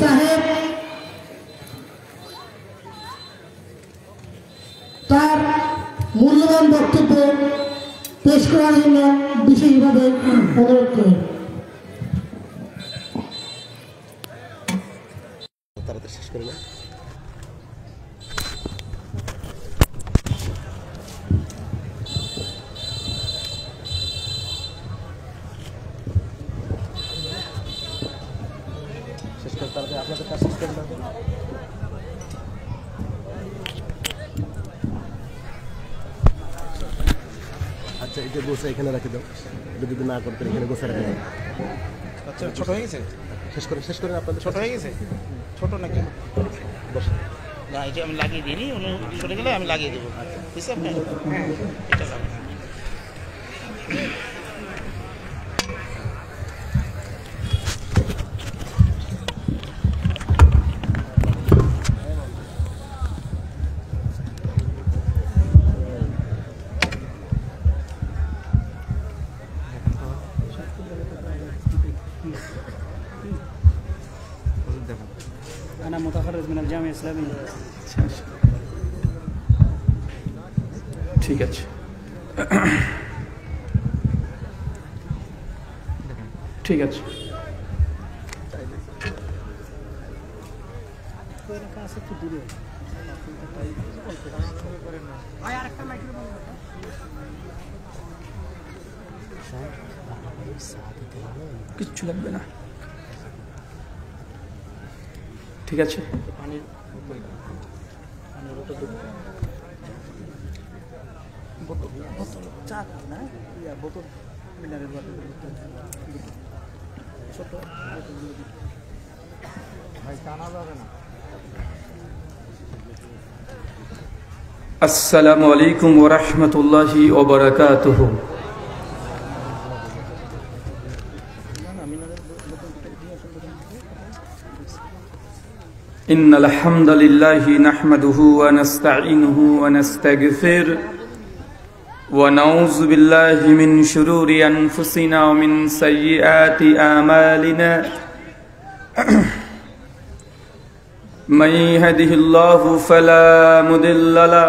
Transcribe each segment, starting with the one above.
সাহেব তার মূল্যবান বক্তব্য পেশ করার জন্য বিশেষভাবে অনুরোধ করেন। শেষ করে না শেষ করে তারপরে আপনাদের কাজ শেষ করে দেবেন। আচ্ছা এটা গোছা এখানে রাখে দাও, যদি না করতে এখানে গোছা রাখে দাও। আচ্ছা ছোট হয়ে গেছে, শেষ করেন আপনাদের। ছোট হয়ে গেছে, ছোট নাকি বসে না, এটা আমি লাগিয়ে দিইনি, উনি সরে গেলে আমি লাগিয়ে দেবো। বুঝছে আপনি? হ্যাঁ এটা লাগান। أنا متخرج من الجامعة الإسلامية। ঠিক আছে, ঠিক আছে। কিচ্ছু লাগবে না, ঠিক আছে। আসসালামু আলাইকুম ওয়া রাহমাতুল্লাহি ওয়া বারাকাতুহু। إن الحمد لله نحمده ونستعينه ونستغفره ونعوذ بالله من شرور أنفسنا ومن سيئات أعمالنا من يهده الله فلا مضل له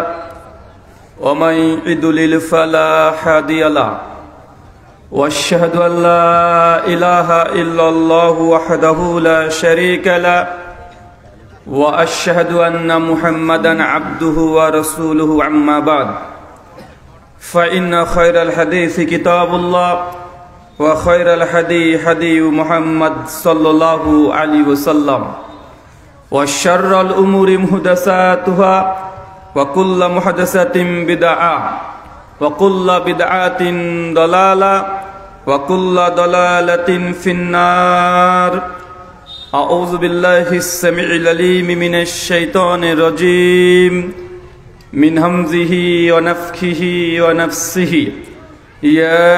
ومن يضلل فلا هادي له وأشهد أن لا إله إلا الله وحده لا شريك له وأشهد أن محمدا عبده ورسوله أما بعد فإن خير الحديث كتاب الله وخير الهدي هدي محمد صلى الله عليه وسلم وشر الأمور محدثاتها وكل محدثة بدعة وكل بدعة ضلالة وكل ضلالة في النار أعوذ بالله السميع العليم من الشيطان الرجيم من همزه ونفخه ونفسه يا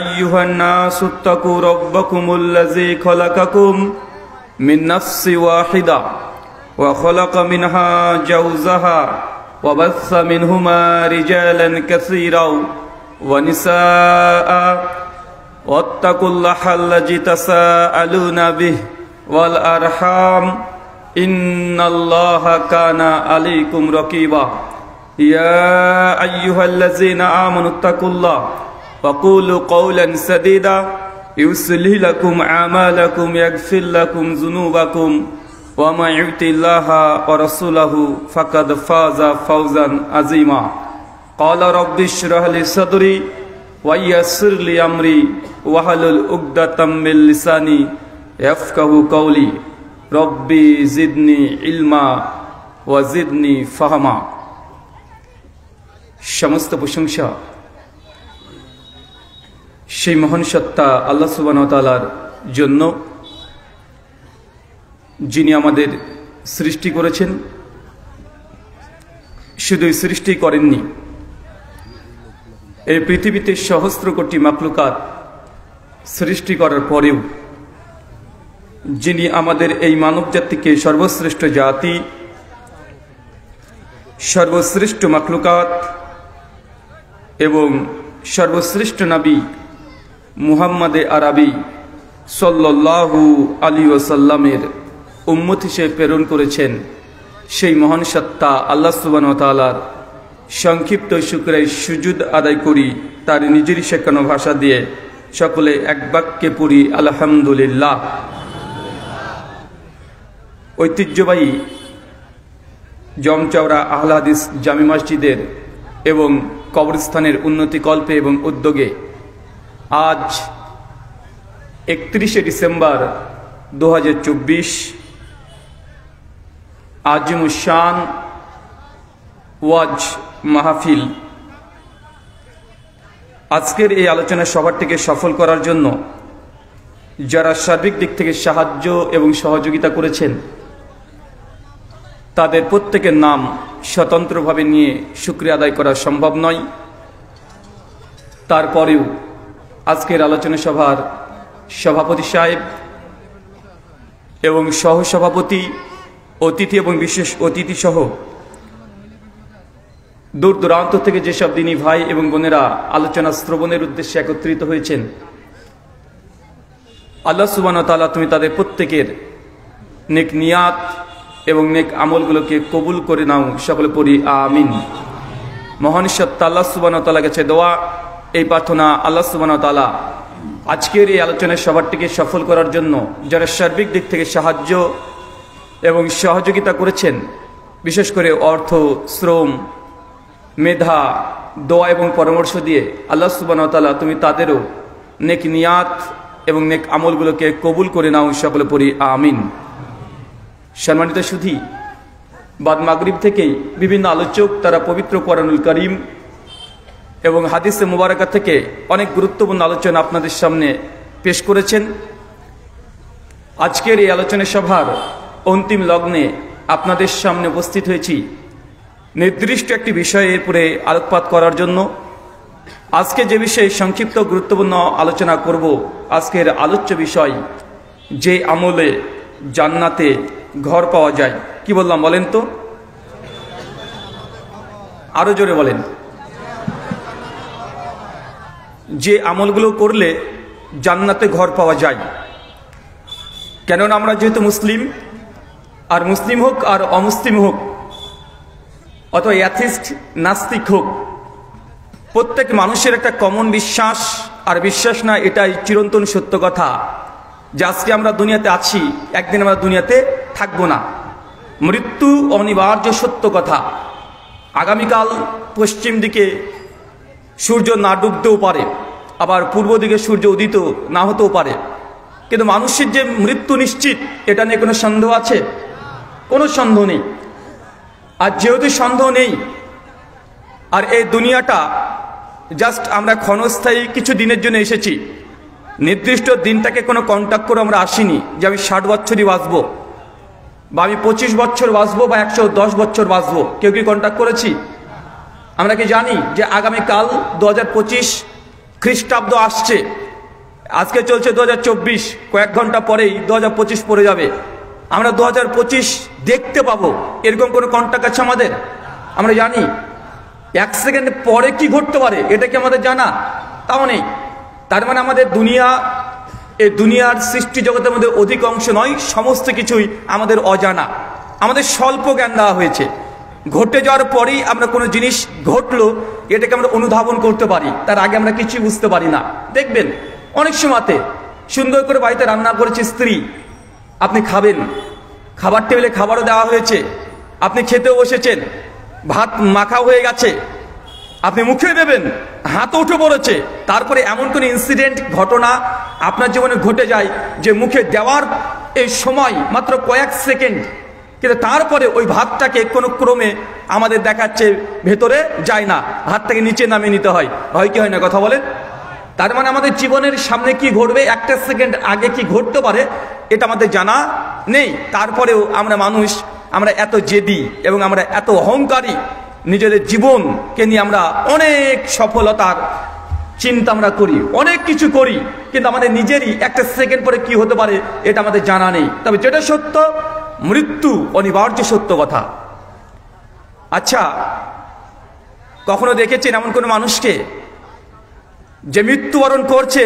أيها الناس اتقوا ربكم الذي خلقكم من نفس واحدة وخلق منها زوجها وبث منهما رجالا كثيرا ونساء واتقوا الله الذي تساءلون به والأرحام إن الله كان عليكم رقيبا يا أيها الذين آمنوا اتقوا الله وقولوا قولا سديدا يصلح لكم أعمالكم يغفر لكم ذنوبكم ومن يطع الله ورسوله فقد فاز فوزا عظيما قال رب اشرح لي صدري ويسر لي أمري واحلل عقدة من لساني يفقهوا قولي ربي زدني علما وزدني فهما। সমস্ত প্রশংসা সেই মহান সত্তা আল্লাহ সুবহানাহু ওয়া তাআলার জন্য, যিনি আমাদের সৃষ্টি করেছেন। শুধুই সৃষ্টি করেননি, এই পৃথিবীতে সহস্র কোটি মাখলুকাত সৃষ্টি করার পরেও যিনি আমাদের এই মানব জাতিকে সর্বশ্রেষ্ঠ জাতি, সর্বশ্রেষ্ঠ মাখলুকাত এবং সর্বশ্রেষ্ঠ নবী মুহাম্মদে আরবি সাল্লাল্লাহু আলাইহি ওয়াসাল্লামের উম্মত হিসেবে প্রেরণ করেছেন সেই মহান সত্তা আল্লাহ সুবহানাহু ওয়া তাআলার সংক্ষিপ্ত শুকরায় সুজুদ আদায় করি। তার নিজেরই শেখানো ভাষা দিয়ে সকলে এক বাক্যে পড়ি আলহামদুলিল্লাহ। ঐতিহ্যবাহী জমচওড়া আহলে হাদিস জামি মসজিদের এবং কবরস্থানের উন্নতি কল্পে এবং উদ্যোগে আজ 31শে ডিসেম্বর 2024 আজিমুশান ওয়াজ মাহফিল, আজকের এই আলোচনা সভাটিকে সফল করার জন্য যারা সার্বিক দিক থেকে সাহায্য এবং সহযোগিতা করেছেন তাদের প্রত্যেকের নাম স্বতন্ত্রভাবে নিয়ে শুকরিয়া আদায় করা সম্ভব নয়। তারপরেও আজকের আলোচনা সভার সভাপতি সাহেব এবং সহসভাপতি, অতিথি এবং বিশেষ অতিথি সহ দূর দূরান্ত থেকে যেসব দিনী ভাই এবং বোনেরা আলোচনা শ্রবণের উদ্দেশ্যে একত্রিত হয়েছেন, আল্লাহ সুবহানাহু ওয়া তাআলা তুমি তাদের প্রত্যেকের নেক নিয়াত এবং নেক আমলগুলোকে কবুল করে নাও, সকলে পড়ি আমিন। মহান সত্তা আল্লাহ সুবহানাহু ওয়া তাআলার কাছে দোয়া, এই প্রার্থনা আল্লাহ সুবহানাহু ওয়া তাআলা আজকের এই আলোচনার সভাটিকে সফল করার জন্য যারা সার্বিক দিক থেকে সাহায্য এবং সহযোগিতা করেছেন, বিশেষ করে অর্থ, শ্রম, মেধা, দোয়া এবং পরামর্শ দিয়ে আল্লাহ সুবহানাহু ওয়া তাআলা তুমি তাদেরও নেক নিয়াত এবং নেক আমলগুলোকে কবুল করে নাও, সকলে পড়ি আমিন। সম্মানিত সুধী, বাদ মাগরিব থেকেই বিভিন্ন আলোচক তারা পবিত্র কোরআনুল কারীম এবং হাদিসে মুবারাকা থেকে অনেক গুরুত্বপূর্ণ আলোচনা আপনাদের সামনে পেশ করেছেন। আজকের এই আলোচনা সভার অন্তিম লগ্নে আপনাদের সামনে উপস্থিত হয়েছি নির্দিষ্ট একটি বিষয়ের উপরে আলোকপাত করার জন্য। আজকে যে বিষয়ে সংক্ষিপ্ত গুরুত্বপূর্ণ আলোচনা করব, আজকের আলোচ্য বিষয় যে আমলে জান্নাতে ঘর পাওয়া যায়। কি বললাম বলেন তো? আরো জোরে বলেন। যে আমলগুলো করলে জান্নাতে ঘর পাওয়া যায়। কেননা আমরা যেহেতু মুসলিম, আর মুসলিম হোক আর অমুসলিম হোক, অথবা অ্যাথিস্ট নাস্তিক হোক, প্রত্যেক মানুষের একটা কমন বিশ্বাস, আর বিশ্বাস না এটাই চিরন্তন সত্য কথা যে আজকে আমরা দুনিয়াতে আছি, একদিন আমরা দুনিয়াতে থাকবো না। মৃত্যু অনিবার্য সত্য কথা। আগামীকাল পশ্চিম দিকে সূর্য না ডুবতেও পারে, আবার পূর্ব দিকে সূর্য উদিত না হতেও পারে, কিন্তু মানুষের যে মৃত্যু নিশ্চিত, এটা নিয়ে কোনো সন্দেহ আছে? কোনো সন্দেহ নেই। আর যেহেতু সন্দেহ নেই, আর এই দুনিয়াটা জাস্ট আমরা ক্ষণস্থায়ী কিছু দিনের জন্য এসেছি, নির্দিষ্ট দিনটাকে কোনো কন্ট্যাক্ট করে আমরা আসিনি যে আমি 60 বছরই বাঁচবো, বা আমি 25 বছর বাঁচবো, বা 110 বছর বাঁচবো। কেউ কি কন্ট্যাক্ট করেছি? আমরা কি জানি যে আগামীকাল 2025 খ্রিস্টাব্দ আসছে? আজকে চলছে 2024, কয়েক ঘন্টা পরেই 2025 পড়ে যাবে। আমরা 2025 দেখতে পাবো, এরকম কোনো কন্ট্যাক্ট আছে আমাদের? আমরা জানি 1 সেকেন্ড পরে কি ঘটতে পারে, এটা কি আমাদের জানা? তাও নেই। তার মানে আমাদের দুনিয়া, এই দুনিয়ার সৃষ্টি জগতের মধ্যে অধিকাংশ নয়, সমস্ত কিছুই আমাদের অজানা, আমাদের স্বল্প জ্ঞান দেওয়া হয়েছে। ঘটে যাওয়ার পরেই আমরা কোনো জিনিস ঘটলো এটাকে আমরা অনুধাবন করতে পারি, তার আগে আমরা কিছুই বুঝতে পারি না। দেখবেন অনেক সময়তে সুন্দর করে বাড়িতে রান্না করেছে স্ত্রী, আপনি খাবেন, খাবার টেবিলে খাবারও দেওয়া হয়েছে, আপনি খেতেও বসেছেন, ভাত মাখা হয়ে গেছে, আপনি মুখে দেবেন, হাত উঠে পড়েছে, তারপরে এমন কোন ইনসিডেন্ট, ঘটনা আপনার জীবনে ঘটে যায় যে মুখে দেওয়ার এই সময় মাত্র কয়েক সেকেন্ড, কিন্তু তারপরে ওই ভাতটাকে কোনো ক্রমে আমাদের দেখাচ্ছে ভেতরে যায় না, হাতটাকে নিচে নামিয়ে নিতে হয়। হয় কি হয় না? কথা বলেন। তার মানে আমাদের জীবনের সামনে কি ঘটবে, একটা সেকেন্ড আগে কি ঘটতে পারে, এটা আমাদের জানা নেই। তারপরেও আমরা মানুষ, আমরা এত জেদি এবং আমরা এত অহংকারী, নিজেদের জীবনকে নিয়ে আমরা অনেক সফলতার চিন্তা আমরা করি, অনেক কিছু করি, কিন্তু আমাদের নিজেরই একটা সেকেন্ড পরে কি হতে পারে এটা আমাদের জানা নেই। তবে যেটা সত্য, মৃত্যু অনিবার্য সত্য কথা। আচ্ছা, কখনো দেখেছেন এমন কোনো মানুষকে যে মৃত্যুবরণ করছে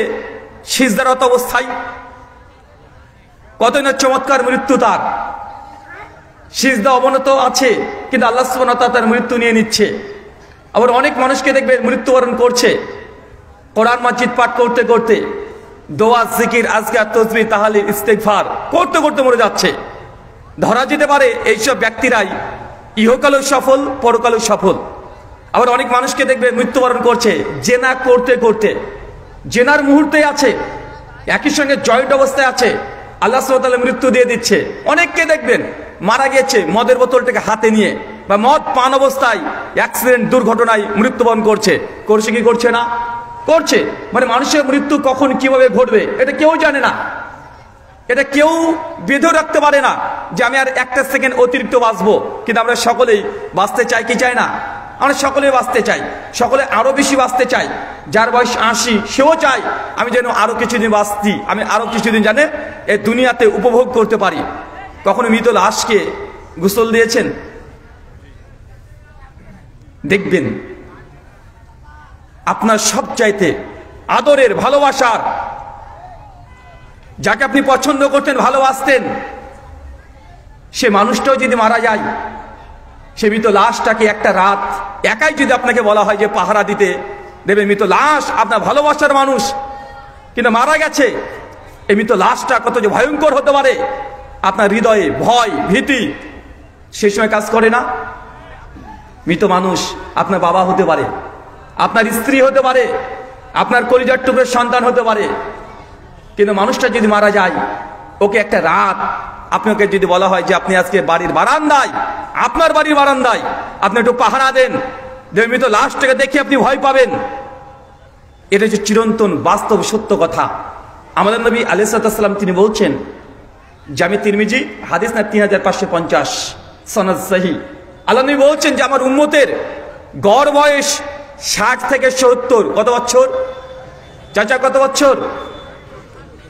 সিজদারত অবস্থায়? কতই না চমৎকার মৃত্যু তার। সিজদা অবনত আছে, কিন্তু আল্লাহ সুবহানাহু ওয়া তাআলা তার মৃত্যু নিয়ে নিচ্ছে। আবার অনেক মানুষকে দেখবে মৃত্যুবরণ করছে কোরআন মাজিদ পাঠ করতে করতে, দোয়া জিকির আজকার তাসবিহ তাহলিল ইস্তেগফার করতে করতে মরে যাচ্ছে। ধরা যেতে পারে এইসব ব্যক্তিরাই ইহকালও সফল, পরকালও সফল। আবার অনেক মানুষকে দেখবে মৃত্যুবরণ করছে জেনা করতে করতে, জেনার মুহূর্তে আছে, একই সঙ্গে জয়েন্ট অবস্থায় আছে, আল্লাহ সুবহানাহু ওয়া তাআলা মৃত্যু দিয়ে দিচ্ছে। অনেককে দেখবেন মারা গেছে মদের বোতলটাকে হাতে নিয়ে, বা মদ পান অবস্থায় অ্যাক্সিডেন্ট দুর্ঘটনায় মৃত্যুবরণ করছে। করছে কি করছে না? করছে। মানে মানুষের মৃত্যু কখন কিভাবে ঘটবে এটা কেউ জানে না, এটা কেউ বেঁধে রাখতে পারে না যে আমি আর একটা সেকেন্ড অতিরিক্ত বাঁচবো। কিন্তু আমরা সকলেই বাঁচতে চাই কি চাই না? আমরা সকলেই বাঁচতে চাই, সকলে আরো বেশি বাঁচতে চাই। যার বয়স 80 সেও চায় আমি যেন আরো কিছুদিন বাঁচতি, আমি আরো কিছুদিন জানে এই দুনিয়াতে উপভোগ করতে পারি। কখনো মৃত লাশকে গোসল দিয়েছেন? দেখবেন আপনার সবচাইতে আদরের ভালোবাসার, যাকে আপনি পছন্দ করতেন, ভালোবাসতেন, সে মানুষটাও যদি মারা যায়, সে মৃত লাশটাকে একটা রাত একাই যদি আপনাকে বলা হয় যে পাহারা দিতে দেবে, মৃত লাশ আপনার ভালোবাসার মানুষ কিন্তু মারা গেছে, এই মৃত লাশটা কত যে ভয়ঙ্কর হতে পারে, আপনার হৃদয়ে ভয় ভীতি সেই সময় কাজ করে না? মৃত মানুষ আপনার বাবা হতে পারে, আপনার স্ত্রী হতে পারে, আপনার কলিজার টুকরোর সন্তান হতে পারে, কিন্তু মানুষটা যদি মারা যায়, ওকে একটা রাত আপনাকে যদি বলা হয় যে আপনি আজকে বাড়ির বারান্দায়, আপনার বাড়ির বারান্দায় আপনি একটু পাহারা দেন, মৃত লাশটাকে দেখে আপনি ভয় পাবেন, এটা হচ্ছে চিরন্তন বাস্তব সত্য কথা। আমাদের নবী আলাইহিস সালাম তিনি বলছেন, জামি তিরমিজি হাদিস না 3550 সনদ সহিহ, আল্লাহ নবী বলছেন যে আমার উম্মতের গড় বয়স 60 থেকে 70। কত বছর চাচা, কত বছর?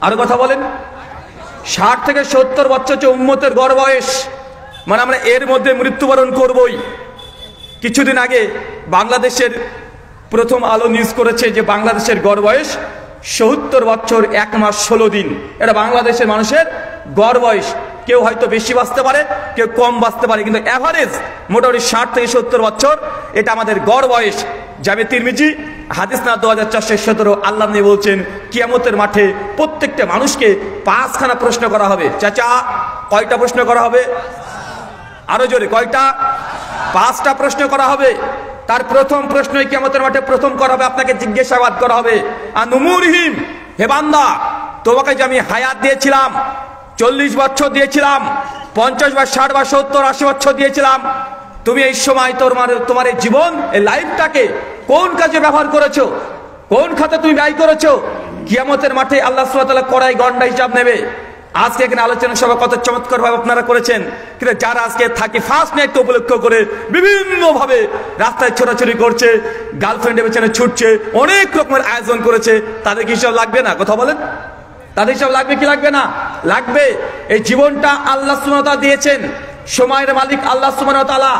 আরো কথা বলেন। 60 থেকে 70 বছর হচ্ছে উম্মতের গড় বয়স। মানে আমরা এর মধ্যে মৃত্যুবরণ করবই। কিছুদিন আগে বাংলাদেশের প্রথম আলো নিউজ করেছে যে বাংলাদেশের গড় বয়স 70 বছর 1 মাস 16 দিন। এটা বাংলাদেশের মানুষের গড় বয়স। কেউ হয়তো বেশি বাঁচতে পারে, কেউ কম বাঁচতে পারে, কিন্তু এভারেজ মোটামুটি 60 থেকে 70 বছর এটা আমাদের গড় বয়স। জামে তিরমিজি হাদিস না 2417 আল্লাহ নবী বলছেন কিয়ামতের মাঠে প্রত্যেকটা মানুষকে 5খানা প্রশ্ন করা হবে। চাচা কয়টা প্রশ্ন করা হবে? আরো জোরে, কয়টা? 5টা প্রশ্ন করা হবে। তার প্রথম প্রশ্নই কিয়ামতের মাঠে প্রথম করা হবে, আপনাকে জিজ্ঞাসাবাদ করা হবে আনুমুরহিম, হে বান্দা তোমাকে যে আমি হায়াত দিয়েছিলাম, 40 বছর দিয়েছিলাম, 50 বা 60 বা 70 80 বছর দিয়েছিলাম, তুমি এই সময় তোমার এই জীবন, এই লাইফটাকে কোন কাজে ব্যবহার করেছো, কোন খাতে তুমি ব্যয় করেছো? কিয়ামতের মাঠে আল্লাহ সুবহানাহু ওয়া তাআলা কড়াই গন্ডা হিসাব নেবে। আজকে এখানে আলোচনা সভা কত চমৎকার ভাবে আপনারা করেছেন, কিন্তু যারা আজকে থাকি ফার্স্ট নাইট উপলক্ষ করে বিভিন্ন ভাবে রাস্তায় ছোটাছুটি করছে, গার্লফ্রেন্ডের পেছনে ছুটছে, অনেক রকমের আয়োজন করেছে, তাদের কি হিসাব লাগবে না? কথা বলেন, তাদের হিসাব লাগবে কি লাগবে না? লাগবে। এই জীবনটা আল্লাহ সুবহানাহু ওয়া তাআলা দিয়েছেন, সময়ের মালিক আল্লাহ সুবহানাহু ওয়া তাআলা।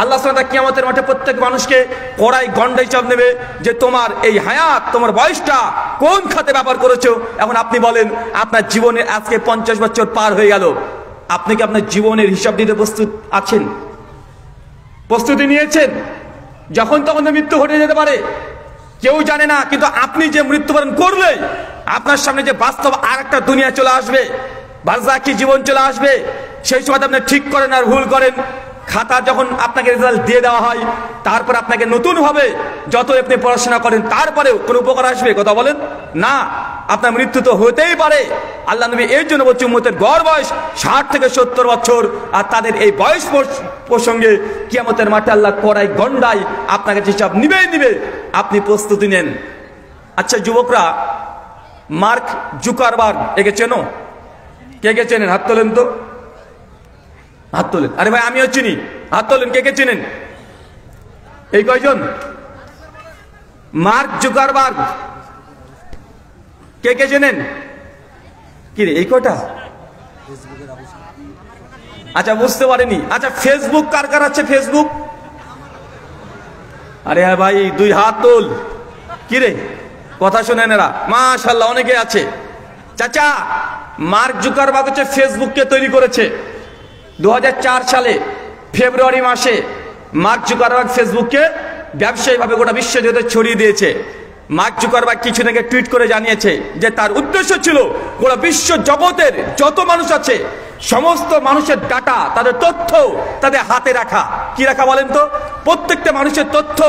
আল্লাহ সুবহানাহু ওয়া তাআলা কিয়ামতের মাঠে প্রত্যেক মানুষকে কড়াই গন্ডা হিসাব নেবে যে তোমার এই হায়াত, তোমার বয়সটা কোন খাতে ব্যবহার করেছো। এখন আপনি বলেন, আপনার জীবনে আজকে 50 বছর পার হয়ে গেল, আপনি কি আপনার জীবনের হিসাব দিতে প্রস্তুত আছেন? প্রস্তুতি নিয়েছেন? যখন তখন মৃত্যু ঘটে যেতে পারে, কেউ জানে না। কিন্তু আপনি যে মৃত্যুবরণ করলে আপনার সামনে যে বাস্তব আর একটা দুনিয়া চলে আসবে, বারজাখী জীবন চলে আসবে, সেই সময় আপনি ঠিক করেন আর ভুল করেন। খাতা যখন আপনাকে রেজাল্ট দিয়ে দেওয়া হয়, তারপর আপনাকে নতুন ভাবে যত আপনি পড়াশোনা করেন তারপরেও কোনো উপকার আসবে? কথা বলেন না। আপনার মৃত্যু তো হতেই পারে। আল্লাহ নবী এর জন্য বলছে উম্মতের গড় বয়স 60 থেকে 70 বছর, আর তাদের এই বয়স প্রসঙ্গে কিয়ামতের মাঠে আল্লাহ কড়াই গন্ডায় আপনাকে হিসাব নিবে। আপনি প্রস্তুতি নেন। আচ্ছা যুবকরা, মার্ক জুকারবার্গ একে চেনো? কে চেনেন? হাত তোলেন তো, হাত তোলেন। আরে ভাই আমিও চিনি, হাত তোলেন। কে চেনেন? এই কয়জন? মার্ক জুকারবার্গ কে চেনেন? কি রে এই কয়টা? আচ্ছা বুঝতে পারেনি। আচ্ছা ফেসবুক কার কার আছে? ফেসবুক? আরে হ্যাঁ ভাই, 2 হাত তোল। কি রে কথা শোনেন এরা? মাশাআল্লাহ অনেকে আছে। চাচা মার্ক জুকারবার্গ হচ্ছে ফেসবুককে তৈরি করেছে। 2004 সালে ফেব্রুয়ারি মাসে মার্ক জুকারবার্গ ফেসবুককে ব্যবসায়িকভাবে গোটা বিশ্বজুড়ে ছড়িয়ে দিয়েছে। মার্ক জুকারবার্গ কিছু থেকে টুইট করে জানিয়েছে যে তার উদ্দেশ্য ছিল গোটা বিশ্ব জগতের যত মানুষ আছে সমস্ত মানুষের ডাটা, তাদের তথ্য তাদের হাতে রাখা। কি রাখা বলেন তো? প্রত্যেকটা মানুষের তথ্য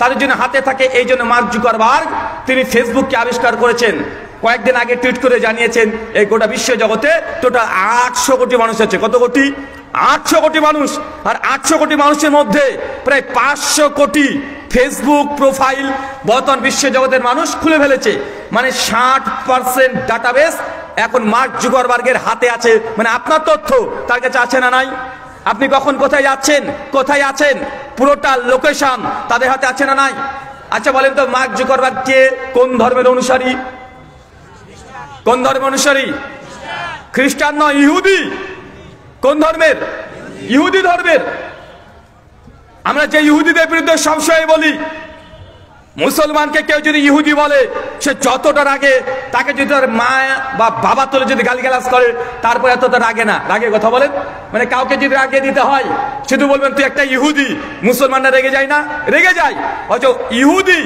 তাদের জন্য হাতে থাকে। এই জন্য মার্ক জুকারবার্গ তিনি ফেসবুককে আবিষ্কার করেছেন। কয়েকদিন আগে টুইট করে জানিয়েছেন এই গোটা বিশ্ব জগতে টোটাল 800 কোটি মানুষ আছে। কত কোটি? 800 কোটি মানুষ। আর 800 কোটি মানুষের মধ্যে প্রায় 500 কোটি ফেসবুক প্রোফাইল বর্তমান বিশ্ব জগতের মানুষ খুলে ফেলেছে। মানে 60% ডাটাবেস এখন মার্ক জুকারবার্গের হাতে আছে। মানে আপনার তথ্য তার কাছে আছে না নাই? আপনি কখন কোথায় যাচ্ছেন, কোথায় আছেন, পুরোটা লোকেশন তাদের হাতে আছে না নাই? আচ্ছা বলেন তো, মার্ক জুকারবার্গ কে, কোন ধর্মের অনুসারী? কোন ধর্মের অনুসারী? খ্রিস্টান নয়, ইহুদি। কোন ধর্মের? ইহুদি ধর্মের। আমরা যে ইহুদিদের বিরুদ্ধে সবসময় বলি, মুসলমানকে কেউ যদি ইহুদি বলে সে যতটা রাগে, তাকে যদি তার মা বা বাবা তোলে যদি গালিগালাজ করে তারপর এতটা রাগে না। রাগে কথা বলেন? মানে কাউকে যদি রাগে দিতে হয় শুধু বলবেন তুই একটা ইহুদি, মুসলমানরা রেগে যায় না? রেগে যায়। অথচ ইহুদি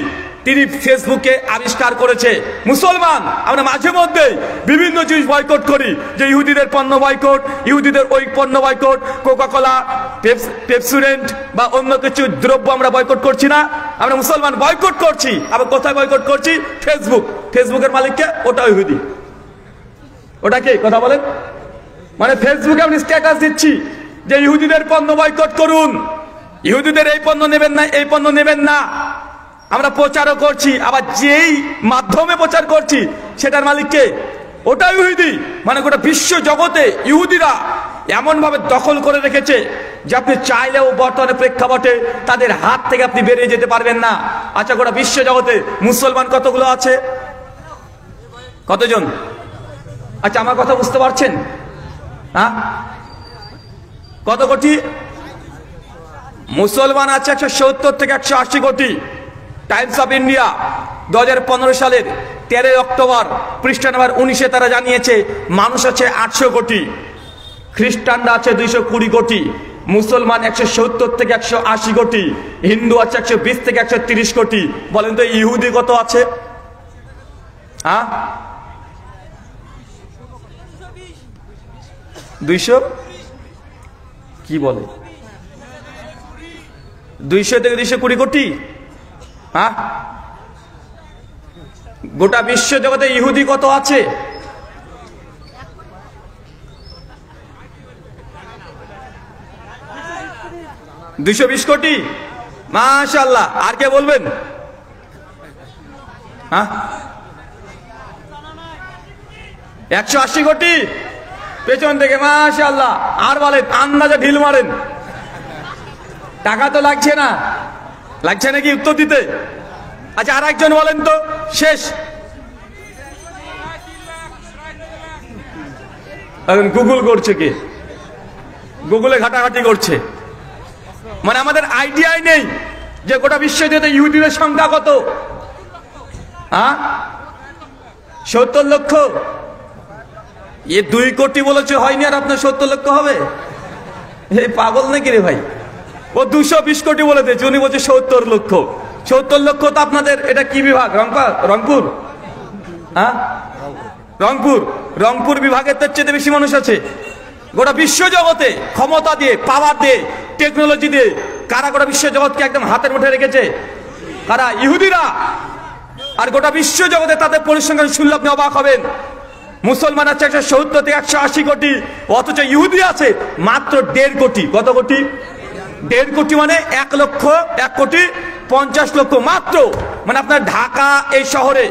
তিনি ফেসবুকে আবিষ্কার করেছে। মুসলমান আমরা মাঝে মধ্যে বিভিন্ন জিনিস বয়কট করি, যে ইহুদিদের পণ্য বয়কট, ইহুদিদের ওই পণ্য বয়কট, কোকাকোলা, পেপসুডেন্ট বা অন্য কিছু দ্রব্য আমরা বয়কট করছি না? আমরা মুসলমান বয়কট করছি। আবার কোথায় বয়কট করছি? ফেসবুক। ফেসবুকের মালিককে? ওটা ইহুদি। ওটা কে? কথা বলেন? মানে ফেসবুকে আমি স্ট্যাটাস দিচ্ছি যে ইহুদিদের পণ্য বয়কট করুন, ইহুদিদের এই পণ্য নেবেন না, এই পণ্য নেবেন না। আমরা প্রচারও করছি, আবার যেই মাধ্যমে প্রচার করছি সেটার মালিককে? ওটা ইহুদি। মানে গোটা বিশ্ব জগতে ইহুদিরা এমন ভাবে দখল করে রেখেছে যে আপনি চাইলেও বর্তমানে প্রেক্ষাপটে তাদের হাত থেকে আপনি বেরিয়ে যেতে পারবেন না। আচ্ছা গোটা বিশ্ব জগতে মুসলমান কতগুলো আছে? কতজন? আচ্ছা আমার কথা বুঝতে পারছেন? হ্যাঁ, কত কোটি? মুসলমান আছে 170 থেকে 180 কোটি। টাইমস অফ ইন্ডিয়া 2015 সালের 13 অক্টোবর পৃষ্ঠা নাম্বার 19-এ তারা জানিয়েছে মানুষ আছে 800 কোটি, খ্রিস্টানরা আছে 220 কোটি, মুসলমান 170 থেকে 180 কোটি, হিন্দু আছে 120 থেকে 130 কোটি। বলেন তো ইহুদি কত আছে? হ্যাঁ, 200 কি বলে? 200 থেকে 220 কোটি। হ্যাঁ, গোটা বিশ্ব জগতে ইহুদি কত আছে? 220 কোটি। মাশাআল্লাহ। আর কে বলবেন? হ্যাঁ, 180 কোটি পেছন থেকে। মাশাআল্লাহ। আর বলেন, আন্দাজে ঢিল মারেন। টাকা তো লাগছে না, লাগছে নাকি উত্তর দিতে? আচ্ছা আর একজন বলেন তো, শেষ। এখন গুগল করছে কে? গুগলে ঘাটাঘাটি করছে। মানে আমাদের আইডিয়াই নেই যে গোটা বিশ্ব জুড়ে ইহুদিদের সংখ্যা কত। হ্যাঁ, 70 লক্ষ। এ 2 কোটি বলেছে, হয়নি আর আপনার 70 লক্ষ হবে? এই পাগল নাকি রে ভাই? ও 220 কোটি বলে দিয়েছে, উনি বলছে 70 লক্ষ। 70 লক্ষ তো আপনাদের এটা কি বিভাগ? রংপুর? হ্যাঁ, রংপুর বিভাগের তার চেয়ে বেশি মানুষ আছে। গোটা বিশ্ব জগতে ক্ষমতা দিয়ে, পাওয়ার দিয়ে, টেকনোলজি দিয়ে কারা গোটা বিশ্ব জগৎকে একদম হাতের মুঠে রেখেছে? কারা? ইহুদিরা। আর গোটা বিশ্ব জগতে তাদের পরিসংখ্যান শুনলে আপনি অবাক হবেন। মুসলমান আছে 170 থেকে 180 কোটি, অথচ ইহুদি আছে মাত্র 1.5 কোটি। কত কোটি? 1.5 কোটি। মানে 1 কোটি 50 লক্ষ মাত্র। মানে আপনার ঢাকা এই শহরে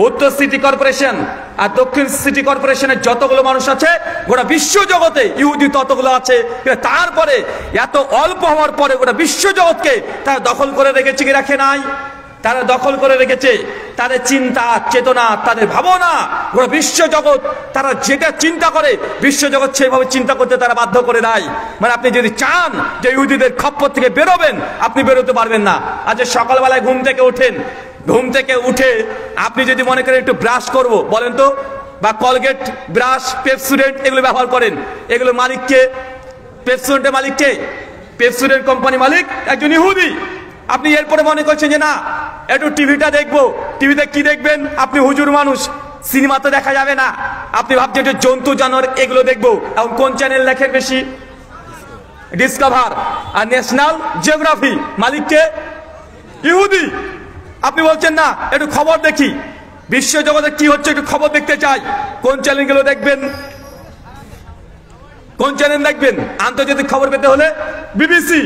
উত্তর সিটি কর্পোরেশন আর দক্ষিণ সিটি কর্পোরেশনের যতগুলো মানুষ আছে গোটা বিশ্ব জগতে ইহুদি ততগুলো আছে। তারপরে এত অল্প হওয়ার পরে গোটা বিশ্ব জগৎকে তারা দখল করে রেখেছে কি রাখে নাই? তারা দখল করে রেখেছে। তাদের চিন্তা চেতনা, তাদের ভাবনা, গোটা বিশ্ব জগৎ তারা যেটা চিন্তা করে বিশ্বজগৎ সেইভাবে চিন্তা করতে তারা বাধ্য করে দেয়। মানে আপনি যদি চান যে ইহুদিদের খপ্পর থেকে বেরোবেন, আপনি বেরোতে পারবেন না। আজ সকালবেলায় ঘুম থেকে ওঠেন, ঘুম থেকে উঠে আপনি যদি মনে করেন একটু ব্রাশ করব, বলেন তো, বা কলগেট, ব্রাশ, পেপসুডেন্ট এগুলো ব্যবহার করেন, এগুলো মালিককে? পেপসোডেন্টের মালিক কে? পেপসোডেন্ট কোম্পানি মালিক একজন ইহুদি। আপনি এরপরে মনে করছেন যে না একটু টিভিটা দেখবো, টিভিতে কি দেখবেন? আপনি হুজুর মানুষ, সিনেমা তো দেখা যাবে না, আপনি ভাবছেন যে জন্তু জানোয়ার এগুলো দেখবো। এখন কোন চ্যানেল দেখেন বেশি? ডিসকভার আর ন্যাশনাল জিওগ্রাফি, মালিককে ইহুদি। আপনি বলছেন না একটু খবর দেখি, বিশ্ব জগতে কি হচ্ছে একটু খবর দেখতে চাই, কোন চ্যানেলগুলো দেখবেন? কোন চ্যানেল দেখবেন? আন্তর্জাতিক খবর পেতে হলে BBC,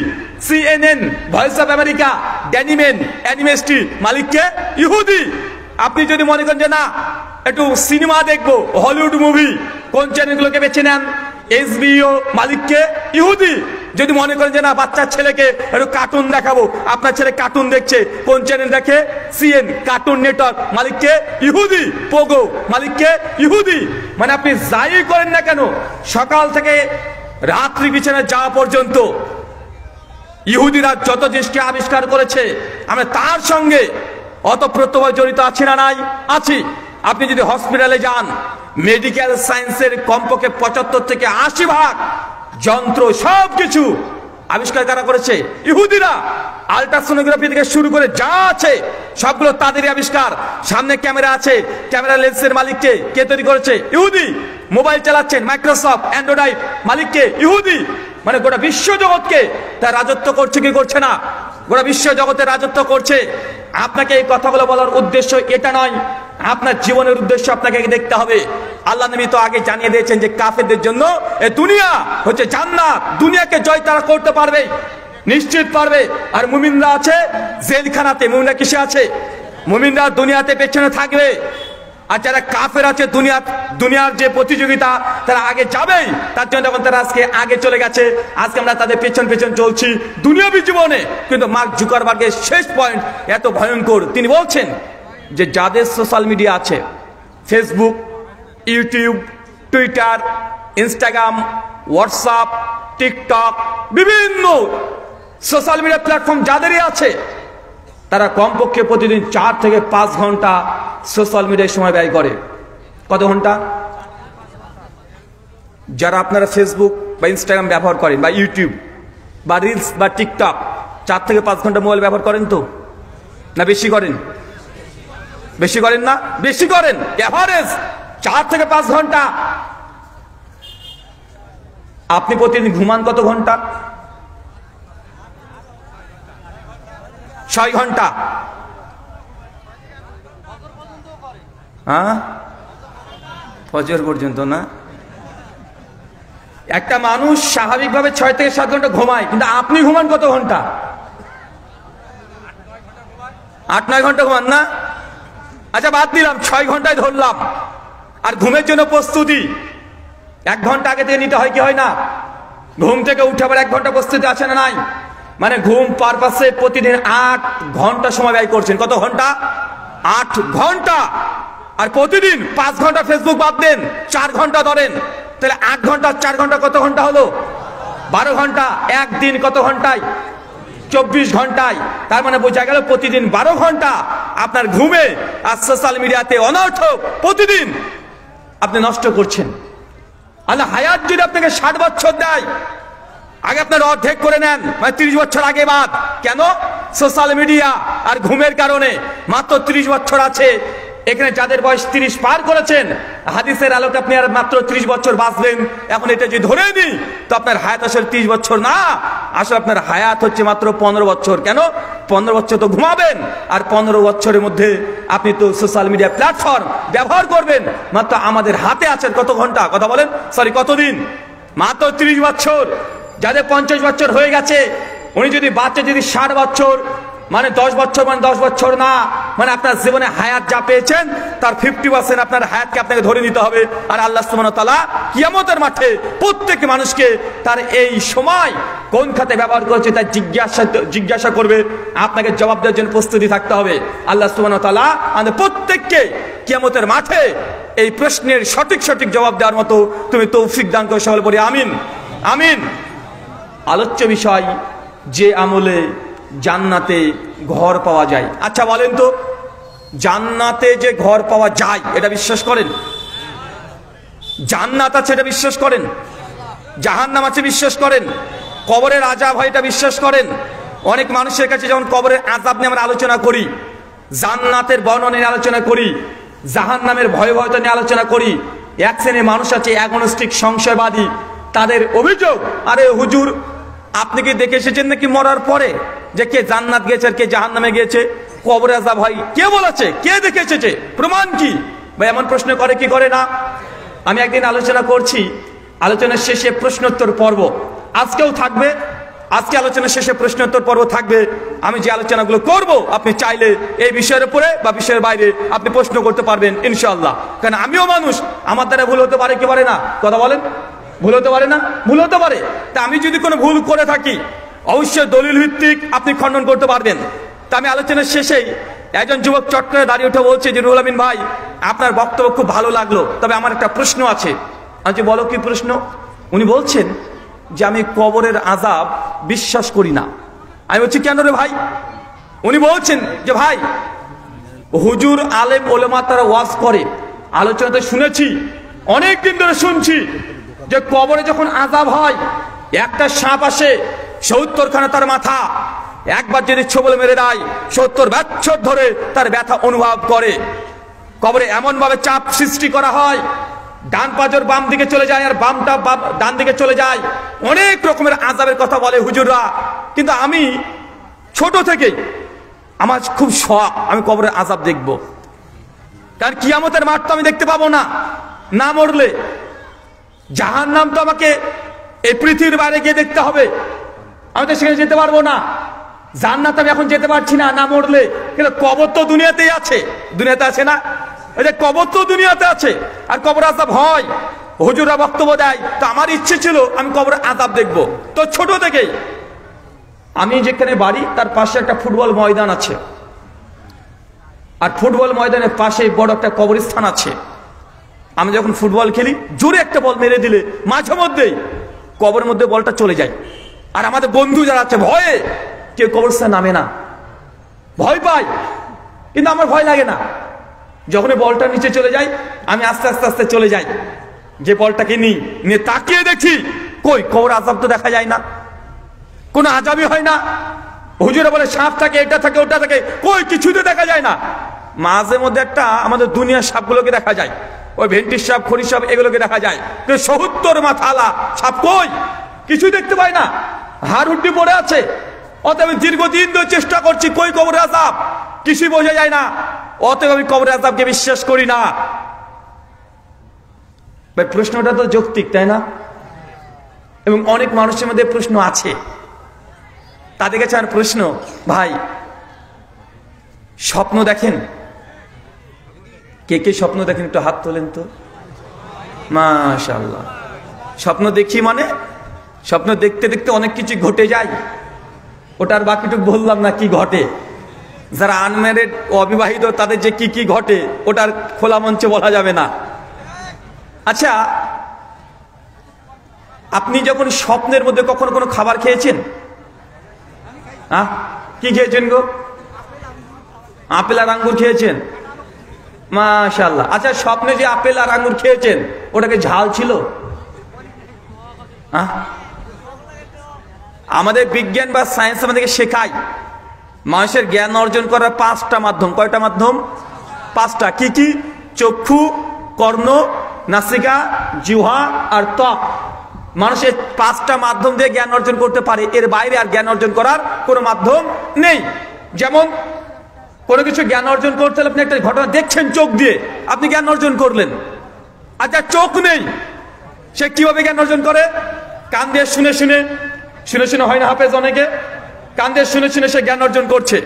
CNN, voice of America, ড্যানিমেন, অ্যানিমেস্টি, মালিককে ইহুদি। আপনি যদি মনে করেন যে না একটু সিনেমা দেখবো, হলিউড মুভি, কোন চ্যানেলগুলোকে বেছে নেন? এইচবিও, মালিককে ইহুদি। যদি মনে করেন যে না বাচ্চার ছেলেকে একটু কার্টুন দেখাবো, আপনার ছেলে কার্টুন দেখছে, কোন চ্যানেল দেখে? সিএন, কার্টুন নেটওয়ার্ক, মালিককে ইহুদি। পোগো, মালিককে ইহুদি। মানে আপনি যাই করেন না কেন, সকাল থেকে রাত্রি বিছানায় যাওয়া পর্যন্ত ইহুদিরা যত জিনিসকে আবিষ্কার করেছে আমরা তার সঙ্গে অতপ্রত্যভাবে জড়িত আছি না নাই? আছি। আপনি যদি হসপিটালে যান, মেডিকেল সায়েন্সের কমপক্ষে 75 থেকে 80% যন্ত্র সবকিছু আবিষ্কার করা করেছে ইহুদিরা। আল্ট্রাসোনোগ্রাফি থেকে শুরু করে যা আছে সবগুলো তাদেরই আবিষ্কার। সামনে ক্যামেরা আছে, ক্যামেরা লেন্সের মালিককে কে তৈরি করেছে? ইহুদি। মোবাইল চালাচ্ছেন মাইক্রোসফট, অ্যান্ড্রয়েড, মালিককে ইহুদি। মানে গোটা বিশ্ব জগৎকে তার রাজত্ব করছে কি করছে না? গোটা বিশ্ব জগতে রাজত্ব করছে। আপনাকে এই কথাগুলো বলার উদ্দেশ্য এটা নয়, আপনার জীবনের উদ্দেশ্য আপনাকে দেখতে হবে। আল্লাহ নবী তো আগে জানিয়ে দিয়েছেন যে কাফেরদের জন্য এই দুনিয়া হচ্ছে জান্নাত, দুনিয়াকে জয় তারা করতে পারবে, নিশ্চিত পারবে। আর মুমিনরা আছে জেলখানাতে। মুমিনরা কিসে আছে? মুমিনরা দুনিয়াতে পেছনে থাকবে, আর যারা কাফের আছে দুনিয়ার যে প্রতিযোগিতা তারা আগে যাবেই। তার জন্য এখন তারা আজকে আগে চলে গেছে, আজকে আমরা তাদের পেছন পেছন চলছি দুনিয়াবী জীবনে। কিন্তু মার্ক জুকারবার্গের শেষ পয়েন্ট এত ভয়ঙ্কর, তিনি বলছেন যে যাদের সোশ্যাল মিডিয়া আছে, Facebook, YouTube, Twitter, Instagram, WhatsApp, TikTok, বিভিন্ন সোশ্যাল মিডিয়া প্ল্যাটফর্ম যাদেরই আছে, তারা কমপক্ষে প্রতিদিন 4 থেকে 5 ঘন্টা সোশ্যাল মিডিয়ায় সময় ব্যয় করে। কত ঘন্টা? যারা আপনারা ফেসবুক বা ইনস্টাগ্রাম ব্যবহার করেন বা ইউটিউব বা রিলস বা টিকটক, 4 থেকে 5 ঘন্টা মোবাইল ব্যবহার করেন তো না বেশি করেন? বেশি করেন না? বেশি করেন। এভারেজ 4 থেকে 5 ঘন্টা। আপনি প্রতিদিন ঘুমান কত ঘন্টা? 6 ঘন্টা। হ্যাঁ, ফজর পর্যন্ত না? একটা মানুষ স্বাভাবিকভাবে 6 থেকে 7 ঘন্টা ঘুমায়, কিন্তু আপনি ঘুমান কত ঘন্টা? 8-9 ঘন্টা ঘুমান না? আচ্ছা বাদ দিলাম, 6 ঘন্টায় ধরলাম। আর ঘুমের জন্য প্রস্তুতি 1 ঘন্টা আগে থেকে নিতে হয় কি হয় না? ঘুম থেকে উঠে আবার 1 ঘন্টা প্রস্তুতি আছে না নাই? মানে ঘুম পারপাসে প্রতিদিন 8 ঘন্টা সময় ব্যয় করছেন। কত ঘন্টা? 8 ঘন্টা। আর প্রতিদিন 5 ঘন্টা ফেসবুক বাদ দেন, 4 ঘন্টা ধরেন, তাহলে 8 ঘন্টা 4 ঘন্টা কত ঘন্টা হলো? 12 ঘন্টা। একদিন কত ঘন্টায়? 24 ঘন্টায়। তার মানে বোঝা গেল প্রতিদিন 12 ঘন্টা আপনার ঘুমে আর সোশ্যাল মিডিয়াতে অনর্থক প্রতিদিন আপনি নষ্ট করছেন। আল্লাহ হায়াত যদি আপনাকে 60 বছর দেয়, আগে আপনার অর্ধেক করে নেন, মানে 30 বছর আগে বাদ। কেন? সোশ্যাল মিডিয়া আর ঘুমের কারণে মাত্র 30 বছর আছে। এখানে যাদের বয়স 30 পার করেছেন, হাদিসের আলোকে আপনি আর মাত্র 30 বছর বাঁচবেন। এখন এটা যদি ধরে নিই তো আপনার হায়াত আসলে 30 বছর না, আসলে আপনার হায়াত হচ্ছে মাত্র 15 বছর। কেন? 15 বছর তো ঘুমাবেন, আর 15 বছরের মধ্যে আপনি তো সোশ্যাল মিডিয়া প্ল্যাটফর্ম ব্যবহার করবেন। মাত্র আমাদের হাতে আছেন কত ঘন্টা? কথা বলেন, সরি কতদিন? মাত্র 30 বছর। যাদের 50 বছর হয়ে গেছে, উনি যদি বাচ্চা যদি 60 বছর, মানে 10 বছর, মানে 10 বছর না, মানে আপনার জীবনে হায়াত যা পেয়েছেন তার 50% আপনার হায়াতকে আপনাকে ধরে নিতে হবে। আর আল্লাহ সুবহানাহু ওয়া তাআলা কিয়ামতের মাঠে প্রত্যেক মানুষকে তার এই সময় কোন খাতে ব্যবহার করেছে তার জিজ্ঞাসা করবে। আপনাকে জবাব দেওয়ার জন্য প্রস্তুতি থাকতে হবে। আল্লাহ সুবহানাহু ওয়া তাআলা আমাদের প্রত্যেককে কিয়ামতের মাঠে এই প্রশ্নের সঠিক জবাব দেওয়ার মতো তুমি তৌফিক দান করো। সকলে বলি আমিন, আমিন। আলোচ্য বিষয়, যে আমলে জান্নাতে ঘর পাওয়া যায়। আচ্ছা বলেন তো, জান্নাতে যে ঘর পাওয়া যায় এটা বিশ্বাস করেন? জান্নাত আছে এটা বিশ্বাস করেন? জাহান্নাম আছে বিশ্বাস করেন, কবরের আযাব হয় এটা বিশ্বাস করেন। অনেক মানুষের কাছে যখন কবরের আযাব নিয়ে আমরা আলোচনা করি, জান্নাতের বর্ণনা নিয়ে আলোচনা করি, জাহান্নামের ভয়াবহতা নিয়ে আলোচনা করি, এক শ্রেণীর মানুষ আছে অ্যাগনস্টিক সংশয়বাদী, তাদের অভিযোগ, আরে হুজুর আপনি কি দেখে এসেছেন নাকি মরার পরে যে কে জান্নাত গেছে আর কে জাহান্নামে গিয়েছে? কবরে আযাব হয় কে বলেছে? কে দেখে এসেছে? প্রমাণ কি? ভাই এমন প্রশ্ন করে কি করে না? আমি একদিন আলোচনা করছি, আলোচনার শেষে প্রশ্নোত্তর পর্ব আজকেও থাকবে, আজকে আলোচনার শেষে প্রশ্নোত্তর পর্ব থাকবে। আমি যে আলোচনাগুলো করব আপনি চাইলে এই বিষয়ের উপরে বা বিষয়ের বাইরে আপনি প্রশ্ন করতে পারবেন ইনশাআল্লাহ। কারণ আমিও মানুষ, আমার দ্বারা ভুল হতে পারে কি পারে না? কথা বলেন, ভুল হতে পারে না? ভুল হতে পারে। তা আমি যদি কোনো ভুল করে থাকি অবশ্যই দলিল ভিত্তিক আপনি খণ্ডন করতে পারবেন। তা আমি আলোচনার শেষেই একজন যুবক চট করে দাঁড়িয়ে উঠে বলছে যে রুহুল আমিন ভাই আপনার বক্তব্য খুব ভালো লাগলো, তবে আমার একটা প্রশ্ন আছে। আমি যে বলো কি প্রশ্ন? উনি বলছেন যে আমি কবরের আযাব বিশ্বাস করি না। আমি বলছি কেন রে ভাই? উনি বলছেন যে ভাই হুজুর আলেম ওলামা তারা ওয়াজ করে, আলোচনাতে শুনেছি, অনেক দিন ধরে শুনছি যে কবরে যখন আযাব হয় একটা সাপ আসে ৭০খানা তার মাথা, একবার যদি ছোবল মেরে দেয় ৭০ বছর ধরে তার ব্যথা অনুভব করে। কবরে এমন ভাবে চাপ সৃষ্টি করা হয়, ডান পাজর বাম দিকে চলে যায় আর বামটা ডান দিকে চলে যায়, অনেক রকমের আযাবের কথা বলে হুজুররা। কিন্তু আমি ছোট থেকেই আমার খুব শখ আমি কবরের আযাব দেখব, কারণ কিয়ামতের মাঠ তো আমি দেখতে পাবো না, না মরলে। জাহান্নাম তো আমাকে এই পৃথিবীর বাইরে গিয়ে দেখতে হবে, আমি তো সেখানে যেতে পারবো না। জান্নাত আমি এখন যেতে পারছি না, না মরলে। কিন্তু কবর তো দুনিয়াতেই আছে, দুনিয়াতে আছে না? এই যে কবর তো দুনিয়াতে আছে, আর কবর আযাব হয়, হুজুররা বক্তব্য দেয়। তো আমার ইচ্ছে ছিল আমি কবরের আযাব দেখব। তো ছোট থেকেই আমি যেখানে বাড়ি তার পাশে একটা ফুটবল ময়দান আছে, আর ফুটবল ময়দানের পাশে বড় একটা কবরস্থান আছে। আমি যখন ফুটবল খেলি জোরে একটা বল মেরে দিলে মাঝে মধ্যেই কবরের মধ্যে বলটা চলে যায়। আর আমাদের বন্ধু যারা আছে ভয়ে কেউ কবরস্থানে নামে না, ভয় পায়, কিন্তু আমার ভয় লাগে না। যখন বলটা নিচে চলে যায় আমি আস্তে আস্তে আস্তে চলে যাই, যে বলটাকে নিয়ে তাকিয়ে দেখি কই কবর আযাব তো দেখা যায় না, কোনো আযাবই হয় না। হুজুরা বলে সাপ থাকে, এটা থাকে, ওটা থাকে, কই কিছুতে দেখা যায় না। মাঝে মধ্যে একটা আমাদের দুনিয়ার সাপগুলোকে দেখা যায়, ওই ভেন্টির সাপ, খড়ি সাপ, এগুলোকে দেখা যায়। কিন্তু ৭০ মাথালা সাপ কই? কিছুই দেখতে পাই না, হাড় হুড্ডি পড়ে আছে। অতএব আমি দীর্ঘদিন ধরে চেষ্টা করছি, কই কবরের আযাব, কিছুই বোঝা যায় না। অতএব আমি কবরের আযাবকে বিশ্বাস করি না। ভাই প্রশ্নটা তো যৌক্তিক, তাই না? এবং অনেক মানুষের মধ্যে প্রশ্ন আছে, তাদের কাছে আর প্রশ্ন, ভাই স্বপ্ন দেখেন? কে কে স্বপ্ন দেখেন একটু হাত তোলেন তো। মাশাআল্লাহ। স্বপ্ন দেখি মানে স্বপ্ন দেখতে দেখতে অনেক কিছু ঘটে যায়, ওটার বাকিটুকু বললাম না কি ঘটে। যারা আনম্যারিড অবিবাহিত তাদের যে কি কি ঘটে ওটার খোলা মঞ্চে বলা যাবে না। আচ্ছা, আপনি যখন স্বপ্নের মধ্যে কখনো কোনো খাবার খেয়েছেন? কি খেয়েছেন গো? আপেল আর আঙ্গুর খেয়েছেন? মাশাআল্লাহ। আচ্ছা, স্বপ্নে যে আপেল আর আঙ্গুর খেয়েছেন ওটাকে ঝাল ছিল? আমাদের বিজ্ঞান বা সায়েন্স আমাদেরকে শেখায় মানুষের জ্ঞান অর্জন করার 5টা মাধ্যম। কয়টা মাধ্যম? 5টা। কি কি? চক্ষু, কর্ণ, নাসিকা, জিহ্বা আর ত্বক। মানুষের 5টা মাধ্যম দিয়ে জ্ঞান অর্জন করতে পারে, এর বাইরে আর জ্ঞান অর্জন করার কোনো মাধ্যম নেই। যেমন কোনো কিছু জ্ঞান অর্জন করতে হলে আপনি একটা ঘটনা দেখছেন চোখ দিয়ে, আপনি জ্ঞান অর্জন করলেন। আচ্ছা, চোখ নেই, সে কিভাবে জ্ঞান অর্জন করে? কান দিয়ে শুনে শুনে, শুনে শুনে হয় না হাফেজ অনেকে, কান দিয়ে শুনে শুনে সে জ্ঞান অর্জন করছে।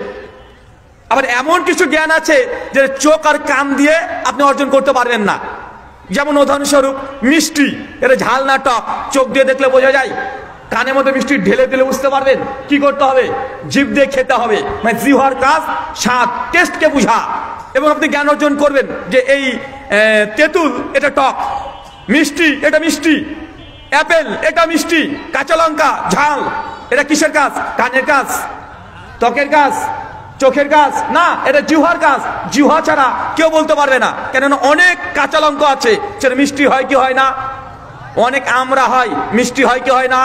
আবার এমন কিছু জ্ঞান আছে যে চোখ আর কান দিয়ে আপনি অর্জন করতে পারবেন না। যেমন উদাহরণস্বরূপ মিষ্টি, এটা ঝাল না টক, চোখ দিয়ে দেখলে বোঝা যায়। কানের মধ্যে মিষ্টি ঢেলে দিলে বুঝতে পারবেন। কি করতে হবে? জিভ দিয়ে খেতে হবে, মানে জিহ্বার কাজ স্বাদ, টেস্টকে বুঝা। এবং আপনি জ্ঞান অর্জন করবেন যে এই তেঁতুল এটা টক, মিষ্টি এটা মিষ্টি, অ্যাপেল এটা মিষ্টি, কাঁচা লঙ্কা ঝাল। এটা কিসের কাজ? কানের কাজ, ত্বকের কাজ, চোখের কাজ না, এটা জিহ্বার কাজ। জিহ্বা ছাড়া কেউ বলতে পারবে না, কেননা অনেক কাঁচা লঙ্কা আছে, সেটা মিষ্টি হয় কি হয় না? অনেক আমরা হয়, মিষ্টি হয় কি হয় না?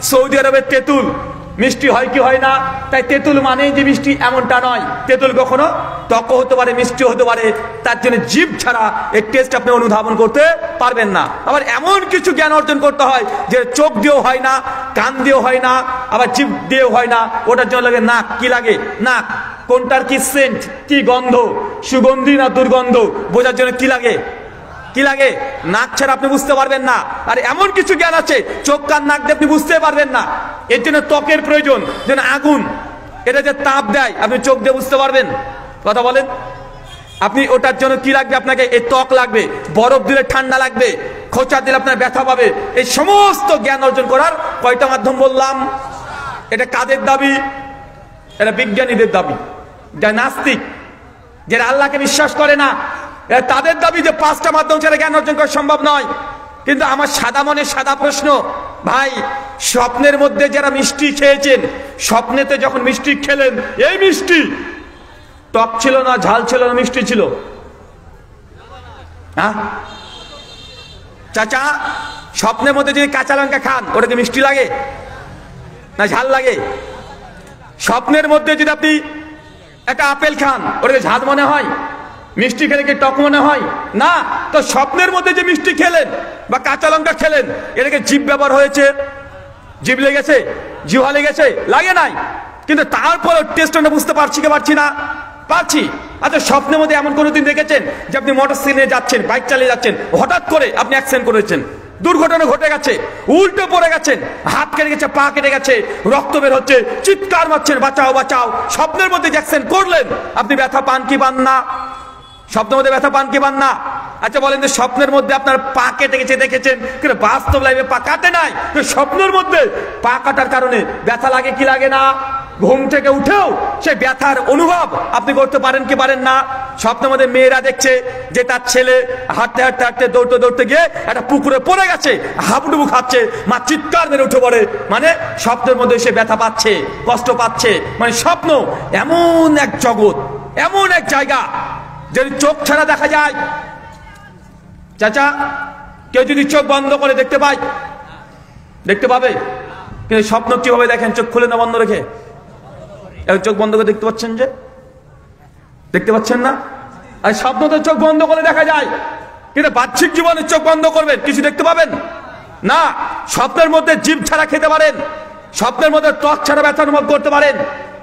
সৌদি আরবের তেঁতুল মিষ্টি হয় কি হয় না? তাই তেঁতুল মানেই যে মিষ্টি এমনটা নয়। তেঁতুল কখনো টক হতে পারে, মিষ্টি হতে পারে, তার জন্য জিভ ছাড়া এর টেস্ট আপনি অনুধাবন করতে পারবেন না। আবার এমন কিছু জ্ঞান অর্জন করতে হয় যে চোখ দিয়েও হয় না, কান দিয়েও হয় না, আবার জিভ দিয়েও হয় না। ওটার জন্য লাগে নাক। কি লাগে? নাক। কোনটার কি সেন্ট, কি গন্ধ, সুগন্ধি না দুর্গন্ধ, বোঝার জন্য কি লাগে? কি লাগে? নাক ছাড়া আপনি বুঝতে পারবেন না। আর এমন কিছু জ্ঞান আছে চোখ কান নাক দিয়ে আপনি বুঝতে পারবেন না। এর জন্য ত্বকের প্রয়োজন। যেন আগুন, এটা যে তাপ দেয়, আপনি চোখ দিয়ে বুঝতে পারবেন? কথা বলেন। আপনি ওটার জন্য কি লাগবে? আপনাকে এই ত্বক লাগবে। বরফ দিলে ঠান্ডা লাগবে, খোঁচা দিলে আপনার ব্যথা পাবে। এই সমস্ত জ্ঞান অর্জন করার কয়টা মাধ্যম বললাম? এটা কাদের দাবি? এটা বিজ্ঞানীদের দাবি। যা নাস্তিক, যারা আল্লাহকে বিশ্বাস করে না, তাদের দাবি যে 5টা মাধ্যম ছাড়া জ্ঞান অর্জন করা সম্ভব নয়। কিন্তু আমার সাদা মনে সাদা প্রশ্ন, ভাই স্বপ্নের মধ্যে যারা মিষ্টি খেয়েছেন, স্বপ্নেতে যখন মিষ্টি খেলেন, এই মিষ্টি টক ছিল না, ঝাল ছিল না, মিষ্টি ছিল? হ্যাঁ চাচা, স্বপ্নের মধ্যে যদি কাঁচা লঙ্কা খান, ওটাকে মিষ্টি লাগে না ঝাল লাগে? স্বপ্নের মধ্যে যদি আপনি একটা আপেল খান, ওটাকে ঝাল মনে হয়? মিষ্টি খেলে কি টক মনে হয়? না। তো স্বপ্নের মধ্যে যে মিষ্টি খেলেন বা কাঁচা লঙ্কা খেলেন, এটাকে জিভ ব্যবহার হয়েছে, জিভ লেগেছে, জিহ্বা লেগেছে, লাগে নাই? কিন্তু তারপরে টেস্টটা বুঝতে পারছি কি পারছি না? পারছি। আচ্ছা, স্বপ্নের মধ্যে এমন কোনোদিন দেখেছেন যে আপনি মোটর সাইকেলে যাচ্ছেন, বাইক চালিয়ে যাচ্ছেন, হঠাৎ করে আপনি অ্যাক্সিডেন্ট করেছেন, দুর্ঘটনা ঘটে গেছে, উল্টে পড়ে গেছেন, হাত কেটে গেছে, পা কেটে গেছে, রক্ত বের হচ্ছে, চিৎকার মারছেন বাঁচাও বাঁচাও? স্বপ্নের মধ্যে যে অ্যাক্সিডেন্ট করলেন, আপনি ব্যথা পান কি পান না? স্বপ্নের মধ্যে ব্যথা পান কি পান না? আচ্ছা বলেন যে স্বপ্নের মধ্যে আপনার পা কেটে গেছে দেখেছেন, কিন্তু বাস্তব লাইফে পা কাটে নাই, স্বপ্নের মধ্যে পা কাটার কারণে ব্যথা লাগে কি লাগে না? ঘুম থেকে উঠেও সেই ব্যথার অনুভব আপনি করতে পারেন কি পারেন না? স্বপ্নের মধ্যে মেয়েরা দেখছে যে তার ছেলে হাঁটতে হাঁটতে হাঁটতে দৌড়তে দৌড়তে গিয়ে একটা পুকুরে পড়ে গেছে, হাবুডুবু খাচ্ছে, মা চিৎকার মেরে উঠে পড়ে। মানে স্বপ্নের মধ্যে সে ব্যথা পাচ্ছে, কষ্ট পাচ্ছে। মানে স্বপ্ন এমন এক জগৎ, এমন এক জায়গা যদি চোখ ছাড়া দেখা যায়। চাচা, কেউ যদি চোখ বন্ধ করে দেখতে পায়, দেখতে পাবে, কিন্তু স্বপ্ন কিভাবে দেখেন? চোখ খুলে না বন্ধ রেখে? চোখ বন্ধ করে দেখতে পাচ্ছেন যে? দেখতে পাচ্ছেন না? আর স্বপ্ন তো চোখ বন্ধ করে দেখা যায়, কিন্তু বাহ্যিক জীবনে চোখ বন্ধ করবেন, কিছু দেখতে পাবেন না। স্বপ্নের মধ্যে জিভ ছাড়া খেতে পারেন, স্বপ্নের মধ্যে ত্বক ছাড়া ব্যথা অনুভব করতে পারেন,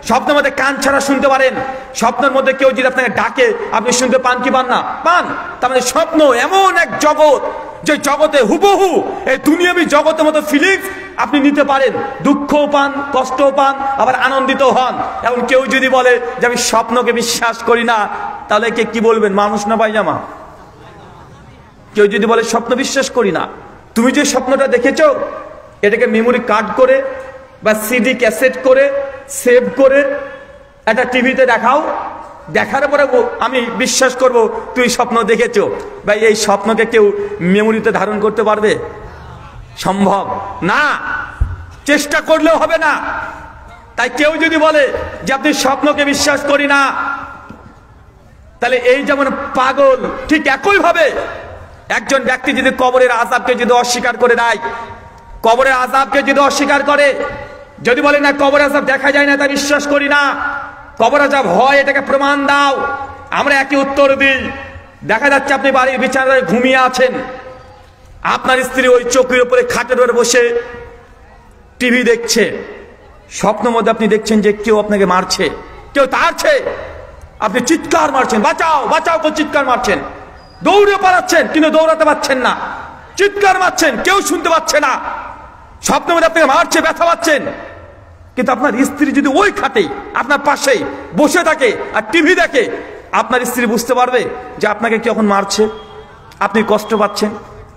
স্বপ্নের মধ্যে কান ছাড়া শুনতে পারেন, স্বপ্নের মধ্যে কেউ যদি আপনাকে ডাকে আপনি শুনতে পান কি পান না? পান। তার মানে স্বপ্ন এমন এক জগৎ, যে জগতে হুবহু এই দুনিয়াবি জগতের মতো ফিলিংস আপনি নিতে পারেন। দুঃখও পান, কষ্টও পান, আবার আনন্দিত হন। এখন কেউ যদি বলে যে আমি স্বপ্নকে বিশ্বাস করি না, তাহলে কে কি বলবেন? মানুষ না পায়জামা? কেউ যদি বলে স্বপ্ন বিশ্বাস করি না, তুমি যে স্বপ্নটা দেখেছো এটাকে মেমোরি কার্ড করে বা সিডি ক্যাসেট করে সেভ করে একটা টিভিতে দেখাও, দেখার পরে আমি বিশ্বাস করব তুই স্বপ্ন দেখেছো। ভাই, এই স্বপ্নকে কেউ মেমোরিতে ধারণ করতে পারবে? সম্ভব না, চেষ্টা করলেও হবে না। তাই কেউ যদি বলে যে আপনি স্বপ্নকে বিশ্বাস করি না, তাহলে এই যেমন পাগল, ঠিক একই ভাবে একজন ব্যক্তি যদি কবরের আযাবকে যদি অস্বীকার করে দেয়, কবরের আযাবকে যদি অস্বীকার করে, যদি বলে না কবরের আযাব দেখা যায় না, তা বিশ্বাস করি না, কবরের আযাব হয় এটাকে প্রমাণ দাও, আমরা একই উত্তর দিই। দেখা যাচ্ছে আপনি বাড়ির বিছানায় ঘুমিয়ে আছেন, আপনার স্ত্রী ওই চৌকির উপরে খাটের উপরে বসে টিভি দেখছে, স্বপ্নের মধ্যে আপনি দেখছেন যে কেউ আপনাকে মারছে, কেউ তাড়ছে, আপনি চিৎকার মারছেন, বাঁচাও বাঁচাও করে চিৎকার মারছেন, দৌড়ে পালাচ্ছেন কিন্তু দৌড়াতে পারছেন না, চিৎকার মারছেন, কেউ শুনতে পাচ্ছে না, স্বপ্নের মধ্যে আপনাকে মারছে, ব্যথা পাচ্ছেন। কিন্তু আপনার স্ত্রী যদি ওই খাটে আপনার পাশেই বসে থাকে আর টিভি দেখে, আপনার স্ত্রী বুঝতে পারবে যে আপনাকে কখন মারছে, আপনি কষ্ট পাচ্ছেন,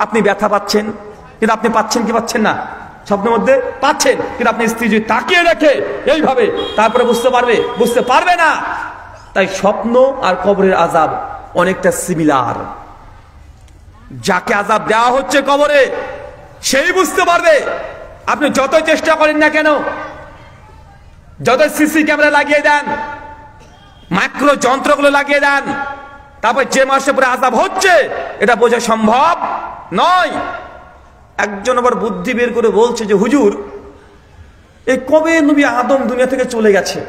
আপনি ব্যথা পাচ্ছেন, কিন্তু আপনি পাচ্ছেন কি পাচ্ছেন না? স্বপ্নের মধ্যে পাচ্ছেন, কিন্তু আপনি স্ত্রী যদি তাকিয়ে রাখে এইভাবে, তারপরে বুঝতে পারবে? বুঝতে পারবে না। তাই স্বপ্ন আর কবরের আযাব অনেকটা সিমিলার। যাকে আযাব দেওয়া হচ্ছে কবরে, সেই বুঝতে পারবে। আপনি যতই চেষ্টা করেন না কেন, যত সিসি ক্যামেরা লাগিয়ে দেন, মাইক্রো যন্ত্রগুলো লাগিয়ে দেন, তারপর যে মাসে পরে আযাব হচ্ছে এটা বোঝা সম্ভব নয়। একজন আবার বুদ্ধি বের করে বলছে যে হুজুর, এই কবে নবী আদম দুনিয়া থেকে চলে গেছে?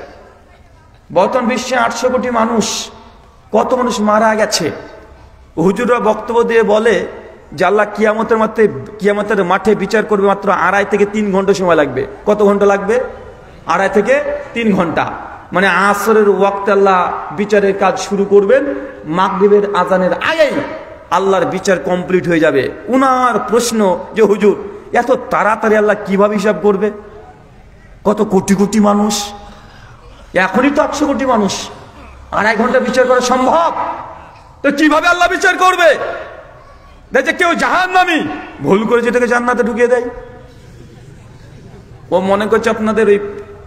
বর্তমান বিশ্বে 800 কোটি মানুষ, কত মানুষ মারা গেছে। হুজুররা বক্তব্য দিয়ে বলে যে আল্লাহ কিয়ামতের মাঠে বিচার করবে মাত্র 2.5 থেকে 3 ঘন্টা সময় লাগবে। কত ঘন্টা লাগবে? 2.5 থেকে 3 ঘন্টা। মানে আসরের ওয়াক্তে আল্লাহ বিচারের কাজ শুরু করবেন, মাগরিবের আজানের আগেই আল্লাহর বিচার কমপ্লিট হয়ে যাবে। উনার প্রশ্ন যে হুজুর, এত তাড়াতাড়ি আল্লাহ কিভাবে হিসাব করবে? কত কোটি কোটি মানুষ, এখনই তো 800 কোটি মানুষ, 2.5 ঘন্টা বিচার করা সম্ভব? তো কিভাবে আল্লাহ বিচার করবে? দেখে কেউ জাহান্নামী ভুল করে যেটাকে জান্নাতে ঢুকিয়ে দেয়। ও মনে করছে আপনাদের ওই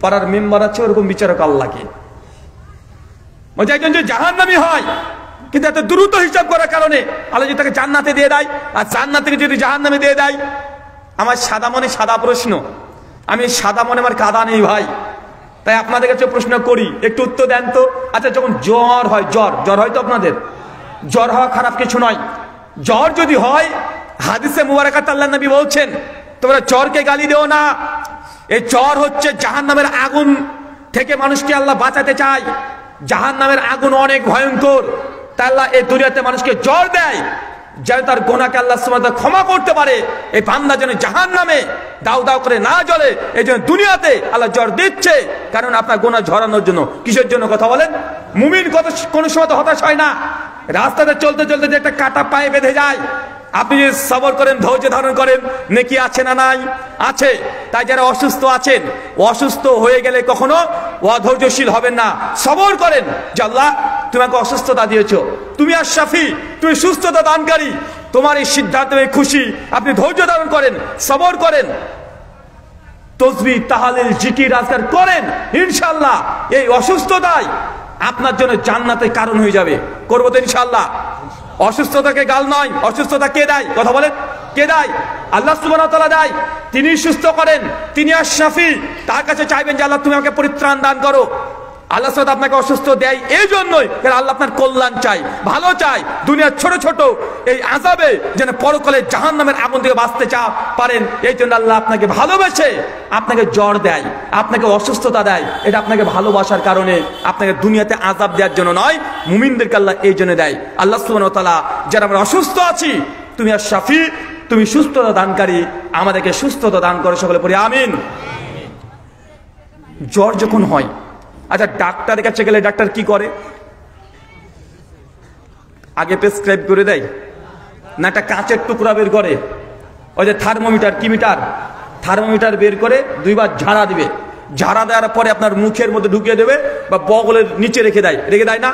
পাড়ার মেম্বার আছে, ওরকম বিচারক আল্লাহকে। বলছে একজন যে জাহান্নামী হয়, কিন্তু এত দ্রুত হিসাব করার কারণে আল্লাহ যদি তাকে জান্নাতে দিয়ে দেয়, আর জান্নাত থেকে যদি জাহান্নামে দিয়ে দেয়। আমার সাদা মনে সাদা প্রশ্ন, আমি সাদা মনে আমার কাদা নেই ভাই, তাই আপনাদের কাছে প্রশ্ন করি, একটু উত্তর দেন তো। আচ্ছা, যখন জ্বর হয়, জ্বর হয় তো আপনাদের? জ্বর হওয়া খারাপ কিছু নয়। জ্বর যদি হয়, হাদিসে মুবারাকাত আল্লাহ নবী বলছেন তোমরা জ্বরকে গালি দিও না। এই জ্বর হচ্ছে জাহান্নামের আগুন থেকে মানুষকে আল্লাহ বাঁচাতে চায়। জাহান্নামের আগুন অনেক ভয়ঙ্কর, তাই আল্লাহ এই দুনিয়াতে মানুষকে জ্বর দেয় যেন তার গুনাহকে আল্লাহ সুবহানাহু ওয়া তাআলা ক্ষমা করতে পারে। এই বান্দা যেন জাহান্নামে দাউ দাউ করে না জ্বলে, এই জন্য দুনিয়াতে আল্লাহ জ্বর দিচ্ছে, কারণ আপনার গুনাহ ঝরানোর জন্য। কিসের জন্য কথা বলেন? মুমিন কোনো সময় তো হতাশ হয় না। রাস্তাতে চলতে চলতে যে একটা কাটা পায়ে বেঁধে যায়, আপনি যদি সবর করেন, ধৈর্য ধারণ করেন, নেকি আছে না নাই? আছে। তাই যারা অসুস্থ আছেন, অসুস্থ হয়ে গেলে কখনো অধৈর্যশীল হবেন না, সবর করেন যে আল্লাহ তুমি আমাকে অসুস্থতা দিয়েছো, তুমি আর শাফি, তুমি সুস্থতা দানকারী, তোমার এই সিদ্ধান্তে খুশি। আপনি ধৈর্য ধারণ করেন, সবর করেন, তসবিহ তাহলিল জিকির আজকার করেন, ইনশাআল্লাহ এই অসুস্থতায় আপনার জন্য জান্নাতের কারণ হয়ে যাবে। করবো তো ইনশাআল্লাহ? অসুস্থতাকে গাল নয়, অসুস্থতা কে দেয়? কথা বলেন, কে দেয়? আল্লাহ সুবহানাহু ওয়া তাআলা দেয়। তিনি সুস্থ করেন, তিনি আশ-শাফি। তার কাছে চাইবেন যে আল্লাহ তুমি আমাকে পরিত্রাণ দান করো। আল্লাহ সাথে আপনাকে অসুস্থ দেয় এই জন্যই, কারণ আল্লাহ আপনার কল্যাণ চাই, ভালো চাই। দুনিয়ার ছোট ছোট এই আযাবে যেন পরকালে জাহান্নামের আগুন থেকে বাঁচতে পারেন, এই জন্য আল্লাহ আপনাকে ভালোবেসে আপনাকে জ্বর দেয়, আপনাকে অসুস্থতা দেয়। এটা আপনাকে ভালোবাসার কারণে, আপনাকে দুনিয়াতে আযাব দেওয়ার জন্য নয়। মুমিনদেরকে আল্লাহ এই জন্য দেয়। আল্লাহ সুবহানাহু ওয়া তাআলা, যারা আমরা অসুস্থ আছি, তুমি আর শাফি, তুমি সুস্থতা দানকারী, আমাদেরকে সুস্থতা দান করো। সকলে পড়ি আমিন। জ্বর যখন হয়, আচ্ছা ডাক্তারের কাছে গেলে ডাক্তার কি করে? আগে প্রেসক্রাইব করে দেয় না একটা কাঁচের টুকরা বের করে, ওই যে থার্মোমিটার, কি মিটার, থার্মোমিটার বের করে 2 বার ঝাড়া দিবে। ঝাড়া দেওয়ার পরে আপনার মুখের মধ্যে ঢুকিয়ে দেবে বা বগলের নিচে রেখে দেয় না?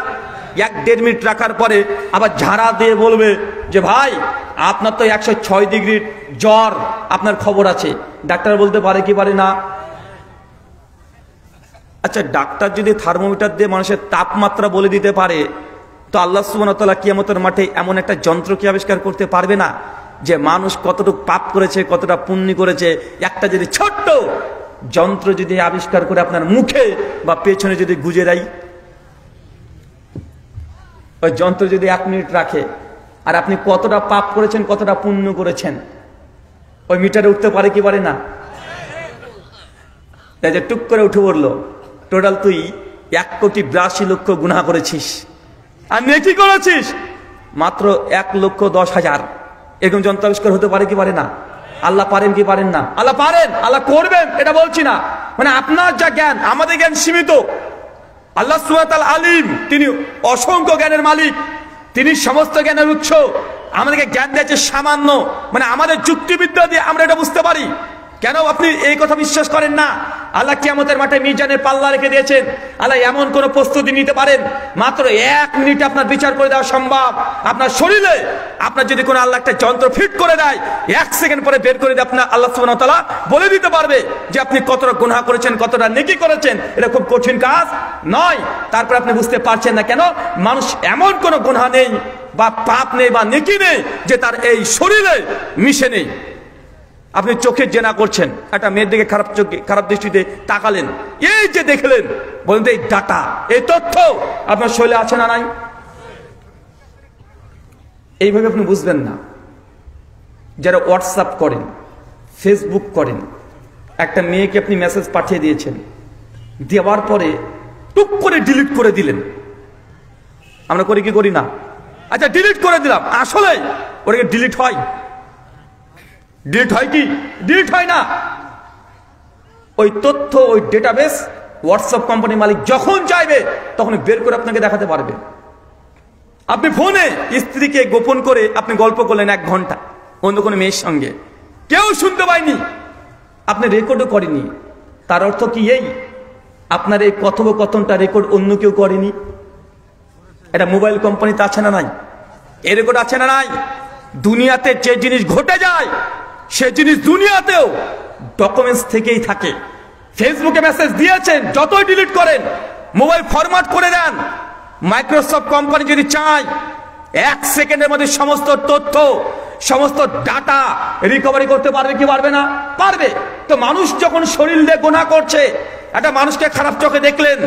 1-1.5 মিনিট রাখার পরে আবার ঝাড়া দিয়ে বলবে যে ভাই আপনার তো 106 ডিগ্রি জ্বর, আপনার খবর আছে। ডাক্তার বলতে পারে কি পারে না? আচ্ছা, ডাক্তার যদি থার্মোমিটার দিয়ে মানুষের তাপমাত্রা বলে দিতে পারে, তো আল্লাহ সুবহানাহু ওয়া তাআলা কিয়ামতের মাঠে এমন একটা যন্ত্র কি আবিষ্কার করতে পারবে না যে মানুষ কতটুকু পাপ করেছে, কতটা পুণ্য করেছে? একটা যদি ছোট্ট যন্ত্র যদি আবিষ্কার করে আপনার মুখে বা পেছনে যদি গুজে দেয়, ওই যন্ত্র যদি 1 মিনিট রাখে, আর আপনি কতটা পাপ করেছেন, কতটা পুণ্য করেছেন, ওই মিটারে উঠতে পারে কি পারে না? তাই যে টুক করে উঠে পড়লো, টোটাল তুই 1,82,00,000 গুনাহ করেছিস, আর নেকি করেছিস মাত্র 1,10,000। এরকম যন্ত্র আবিষ্কার হতে পারে কি পারে না? আল্লাহ পারেন কি পারেন না? আল্লাহ পারেন, আল্লাহ করবেন, এটা বলছি না। মানে আপনার যা জ্ঞান, আমাদের জ্ঞান সীমিত। আল্লাহ সুবহানাহু ওয়া তাআলা আলিম, তিনি অসংখ্য জ্ঞানের মালিক, তিনি সমস্ত জ্ঞানের উৎস। আমাদেরকে জ্ঞান দিয়েছে সামান্য, মানে আমাদের যুক্তিবিদ্যা দিয়ে আমরা এটা বুঝতে পারি। কেন আপনি এই কথা বিশ্বাস করেন না? আল্লাহ কিয়ামতের মাঠে মিজানের পাল্লা রেখে দিয়েছেন। আল্লাহ এমন কোন প্রস্তুতি নিতে পারেন, মাত্র 1 মিনিটে আপনার বিচার করে দেওয়া সম্ভব। আপনার শরীরে আপনার যদি কোনো আল্লাহ একটা যন্ত্র ফিট করে দেয়, 1 সেকেন্ড পরে বের করে দিয়ে আপনার আল্লাহ সুবহানাহু ওয়া তাআলা বলে দিতে পারবে যে আপনি কতটা গুনাহ করেছেন, কতটা নেকি করেছেন। এটা খুব কঠিন কাজ নয়। তারপর আপনি বুঝতে পারছেন না কেন? মানুষ এমন কোনো গুনাহ নেই বা পাপ নেই বা নেকি নেই যে তার এই শরীরে মিশে নেই। আপনি চোখে জেনা করছেন, একটা মেয়ের দিকে খারাপ দৃষ্টিতে তাকালেন, এই যে দেখলেন, বলেন তো এই ডাটা, এই তথ্য আপনার শরীরে আছে না নাই? এইভাবে আপনি বুঝবেন না। যারা হোয়াটসঅ্যাপ করেন, ফেসবুক করেন, একটা মেয়েকে আপনি মেসেজ পাঠিয়ে দিয়েছেন, দেওয়ার পরে টুক করে ডিলিট করে দিলেন। আমরা করি কি করি না? আচ্ছা ডিলিট করে দিলাম, আসলে ওটাকে ডিলিট হয়? ডিলিট হয় কি? ডিলিট হয় না। ওই তথ্য, ওই ডেটাবেস হোয়াটসঅ্যাপ কোম্পানির মালিক যখন চাইবে তখন বের করে আপনাকে দেখাতে পারবে। আপনি ফোনে স্ত্রীকে গোপন করে আপনি গল্প করলেন 1 ঘন্টা অন্য কোনো মেয়ের সঙ্গে, কেউ শুনতে পায়নি, আপনি রেকর্ডও করেনি। তার অর্থ কি এই আপনার এই কথোপকথনটা রেকর্ড অন্য কেউ করেনি? এটা মোবাইল কোম্পানিতে আছে না নাই? এই রেকর্ড আছে না নাই? দুনিয়াতে যে জিনিস ঘটে যায় সে জিনিস দুনিয়াতেও ডকুমেন্টস থেকেই থাকে। ফেসবুকে মেসেজ দিয়েছেন, যতই ডিলিট করেন, মোবাইল ফরম্যাট করে দেন, মাইক্রোসফট কোম্পানি যদি চায় 1 সেকেন্ডের মধ্যে সমস্ত তথ্য, সমস্ত ডাটা রিকভারি করতে পারবে কি পারবে না? পারবে। তো মানুষ যখন শরীর দিয়ে গুনাহ করছে, একটা মানুষকে খারাপ চোখে দেখলেন,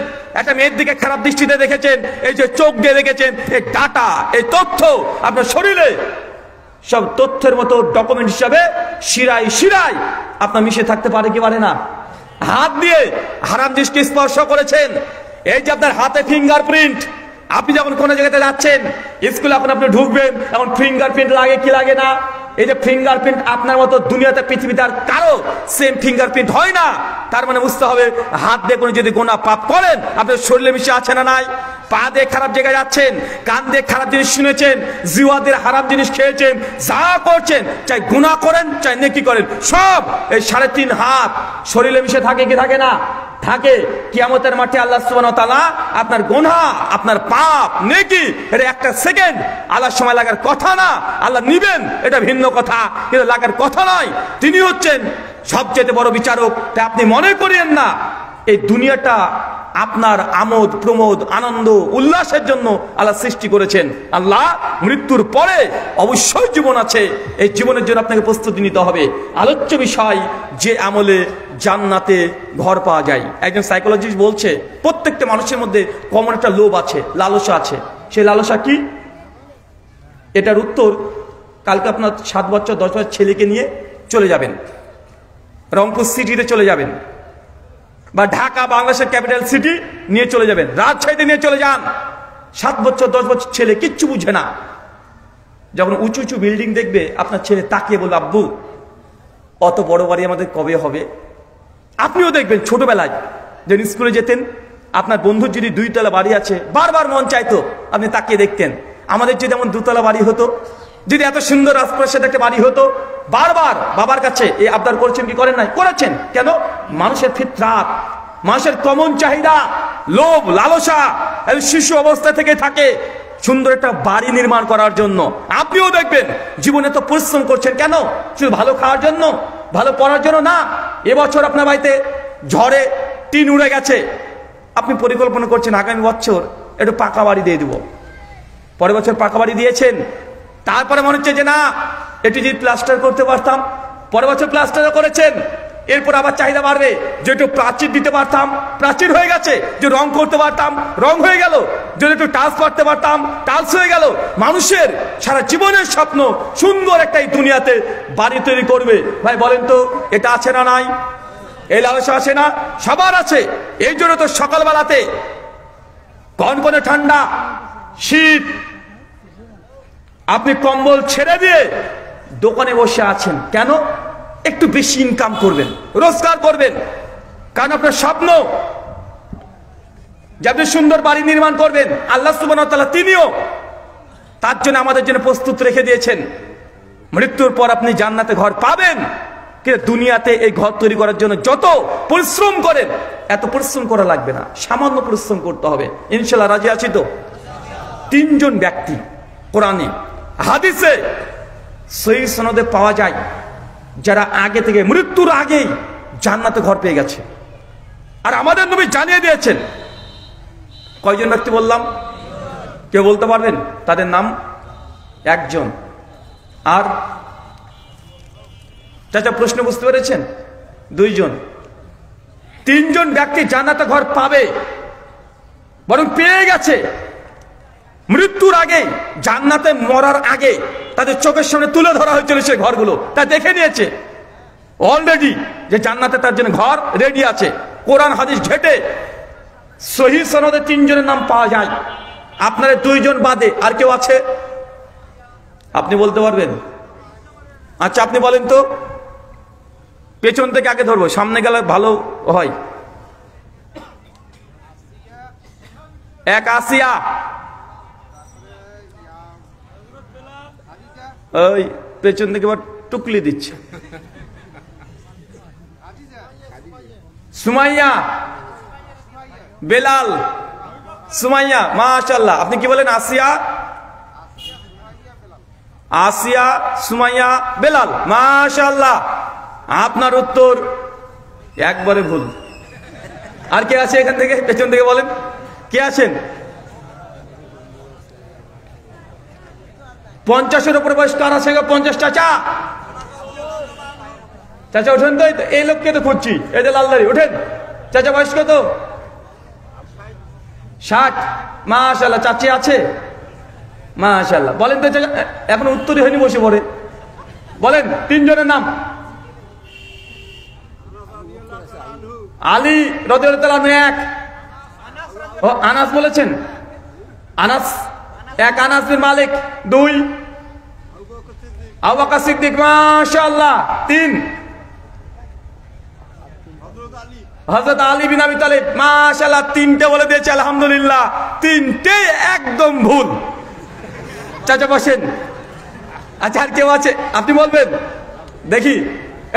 একটা মেয়ের দিকে খারাপ দৃষ্টিতে দেখেছেন, এই যে চোখ দিয়ে দেখেছেন, এই ডাটা, এই তথ্য আপনার শরীরে সব তথ্যের মতো ডকুমেন্ট হিসাবে শিরায় শিরায় আপনার মিশে থাকতে পারে কি পারে না? হাত দিয়ে হারাম জিনিসকে স্পর্শ করেছেন, এই যে আপনার হাতে ফিঙ্গারপ্রিন্ট, আপনি যখন কোনো জায়গাতে যাচ্ছেন, স্কুলে এখন আপনি ঢুকবেন, এখন ফিঙ্গারপ্রিন্ট লাগে কি লাগে না? এই যে ফিঙ্গারপ্রিন্ট আপনার মতো দুনিয়াতে পৃথিবীতে আর কারো সেম ফিঙ্গারপ্রিন্ট হয় না। তার মানে বুঝতে হবে হাত দিয়ে কোনো যদি গুনাহ পাপ করেন আপনার শরীরে মিশে আছে না নাই? পা দিয়ে খারাপ জায়গায় যাচ্ছেন, কান দিয়ে খারাপ জিনিস শুনেছেন, জিহ্বা দিয়ে হারাম জিনিস খেয়েছেন, যা করছেন, চাই গুনাহ করেন চাই নেকি করেন, সব এই 3.5 হাত শরীরে মিশে থাকে কি থাকে না? থাকে। কিয়ামতের মাঠে আল্লাহ সুবহানাহু ওয়া তাআলা আপনার গুনাহ, আপনার পাপ, নেকি, এটা 1 সেকেন্ড আল্লাহর সময় লাগার কথা না। আল্লাহ নিবেন এটা ভিন্ন কথা, কিন্তু লাগার কথা নয়। তিনি হচ্ছেন সবচেয়ে বড় বিচারক। তাই আপনি মনে করিয়েন না এই দুনিয়াটা আপনার আমোদ প্রমোদ আনন্দ উল্লাসের জন্য আল্লাহ সৃষ্টি করেছেন। আল্লাহ মৃত্যুর পরে অবশ্যই জীবন আছে, এই জীবনের জন্য আপনাকে প্রস্তুতি নিতে হবে। আলোচ্য বিষয় যে আমলে জান্নাতে ঘর পাওয়া যায়। একজন সাইকোলজিস্ট বলছে প্রত্যেকটা মানুষের মধ্যে কমন একটা লোভ আছে, লালসা আছে। সেই লালসা কি? এটার উত্তর কালকে আপনার 7 বছর 10 বছর ছেলেকে নিয়ে চলে যাবেন, রংপুর সিটিতে চলে যাবেন, বা ঢাকা বাংলাদেশের ক্যাপিটাল সিটি নিয়ে চলে যাবেন, রাজশাহীতে নিয়ে চলে যান। 7 বছর 10 বছর ছেলে কিচ্ছু বুঝে না। যখন উঁচু উঁচু বিল্ডিং দেখবে আপনার ছেলে তাকিয়ে বলবে, আব্বু অত বড় বাড়ি আমাদের কবে হবে? আপনিও দেখবেন ছোটবেলায় যখন স্কুলে যেতেন, আপনার বন্ধুর যদি 2 তলা বাড়ি আছে, বারবার মন চাইতো আপনি তাকিয়ে দেখতেন। আমাদের যদি এমন 2 তলা বাড়ি হতো, যদি এত সুন্দর রাজপ্রাসাদ একটা বাড়ি হতো, বারবার বাবার কাছে এই আবদার করেছেন কি করেন নাই? করেছেন। কেন? মানুষের ফিতরাত, মানুষের কমন চাহিদা, লোভ লালসা শিশু অবস্থা থেকে থাকে সুন্দর একটা বাড়ি নির্মাণ করার জন্য। আপনিও দেখবেন জীবনে তো পরিশ্রম করছেন কেন? শুধু ভালো খাওয়ার জন্য, ভালো পড়ার জন্য না। এবছর আপনার বাড়িতে ঝড়ে টিন উড়ে গেছে, আপনি পরিকল্পনা করছেন আগামী বছর একটু পাকা বাড়ি দিয়ে দেবো। পরের বছর পাকা বাড়ি দিয়েছেন, তারপরে মনে হচ্ছে যে না এটি যদি প্লাস্টার করতে পারতাম, পরের বছর প্লাস্টারও করেছেন, এরপর আবার চাহিদা বাড়বে যে একটু প্রাচীর দিতে পারতাম, প্রাচীর হয়ে গেছে, যে রং করতে পারতাম, রং হয়ে গেল, যদি একটু টাচ করতে পারতাম, টাচ হয়ে গেল। মানুষের সারা জীবনের স্বপ্ন সুন্দর একটা এই দুনিয়াতে বাড়ি তৈরি করবে। ভাই বলেন তো এটা আছে না নাই? এই লালসা আছে না? সবার আছে। এই জন্য তো সকালবেলাতে কনকনে ঠান্ডা, শীত, আপনি কম্বল ছেড়ে দিয়ে দোকানে বসে আছেন কেন? একটু বেশি ইনকাম করবেন, রোজগার করবেন। কারণ আপনার স্বপ্ন যে আপনি সুন্দর বাড়ি নির্মাণ করবেন। আল্লাহ সুবহানাহু ওয়া তাআলা তিনিও তার জন্য আমাদের জন্য প্রস্তুত রেখে দিয়েছেন। মৃত্যুর পর আপনি জান্নাতে ঘর পাবেন, কিন্তু দুনিয়াতে এই ঘর তৈরি করার জন্য যত পরিশ্রম করেন এত পরিশ্রম করা লাগবে না, সামান্য পরিশ্রম করতে হবে। ইনশাআল্লাহ রাজি আছি তো? 3 জন ব্যক্তি কোরআনে হাদিসে সহিহ সনদে পাওয়া যায় যারা আগে থেকে মৃত্যুর আগেই জান্নাতে ঘর পেয়ে গেছে। আর আমাদের নবী জানিয়ে দিয়েছেন। কয়জন ব্যক্তি বললাম? কেউ বলতে পারবেন তাদের নাম? 1 জন। আর চাচা প্রশ্ন বুঝতে পেরেছেন? 2 জন। 3 জন ব্যক্তি জান্নাতে ঘর পাবে, বরং পেয়ে গেছে। মৃত্যুর আগে, জান্নাতে মরার আগে তাদের চোখের সামনে তুলে ধরা হয়েছিল সেই ঘরগুলো। তা দেখে নিয়েছে অলরেডি যে জান্নাতে তার জন্য ঘর রেডি আছে। কোরআন হাদিস ঘেটে সহিহ সনদে 3 জনের নাম পাওয়া যায়। আপনার 2 জন বাদে আর কেউ আছে? আপনি বলতে পারবেন? আচ্ছা আপনি বলেন তো, পেছন থেকে আগে ধরবো, সামনে গেলে ভালো হয়। এক আসিয়া, ওই পেছন থেকে আবার টুকলি দিচ্ছে। সুমাইয়া, বেলাল, সুমাইয়া, মাশাআল্লাহ। আপনি কি বলেন? আসিয়া, আসিয়া, সুমাইয়া, বেলাল, মাশাআল্লাহ। আপনার উত্তর একবারে ভুল। আর কে আছে এখান থেকে? পেছন থেকে বলেন, কে আছেন? 50-এর উপরে বয়স কার আছে? 50। চাচা, চাচা ওঠেন তো, এই লোককে তো খুঁজছি, এই যে লালদারি, ওঠেন। চাচা বয়স কত? 60। মাশাআল্লাহ। চাচি আছে? মাশাআল্লাহ। বলেন তো চাচা, এখন উত্তরই হয়নি, বসে পড়ে। বলেন 3 জনের নাম। আলী রাদিয়াল্লাহু তাআলা আনহু 1। ও আনাস বলেছেন? আনাস 1, আনাস বিন মালিক 2, আবু বকর সিদ্দিক মাশাআল্লাহ 3, হযরত আলী বিন আবি তালিব মাশাআল্লাহ 3টে বলে দিয়েছে, আলহামদুলিল্লাহ। 3টে একদম ভুল। চাচা বসেন। আচ্ছা আর কেউ আছে? আপনি বলবেন দেখি।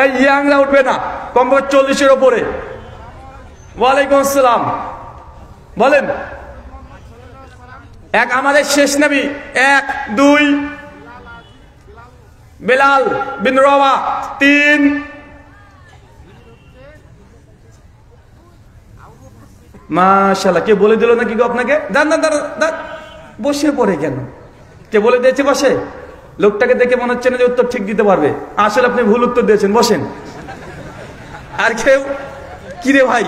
এই ইয়াংরা উঠবে না, কমপক্ষে 40-এর উপরে। ওয়ালাইকুম আসসালাম। বলেন। 1 আমাদের শেষ নবী, 1, 2 বেলাল বিন রওয়া, 3 মাশাআল্লাহ। কে বলে দিল নাকি গো আপনাকে? দাঁড়ান, বসে পড়ে কেন? কে বলে দিয়েছে? বসে। লোকটাকে দেখে মনে হচ্ছে না যে উত্তর ঠিক দিতে পারবে। আসলে আপনি ভুল উত্তর দিয়েছেন, বসেন। আর কেউ? কি রে ভাই,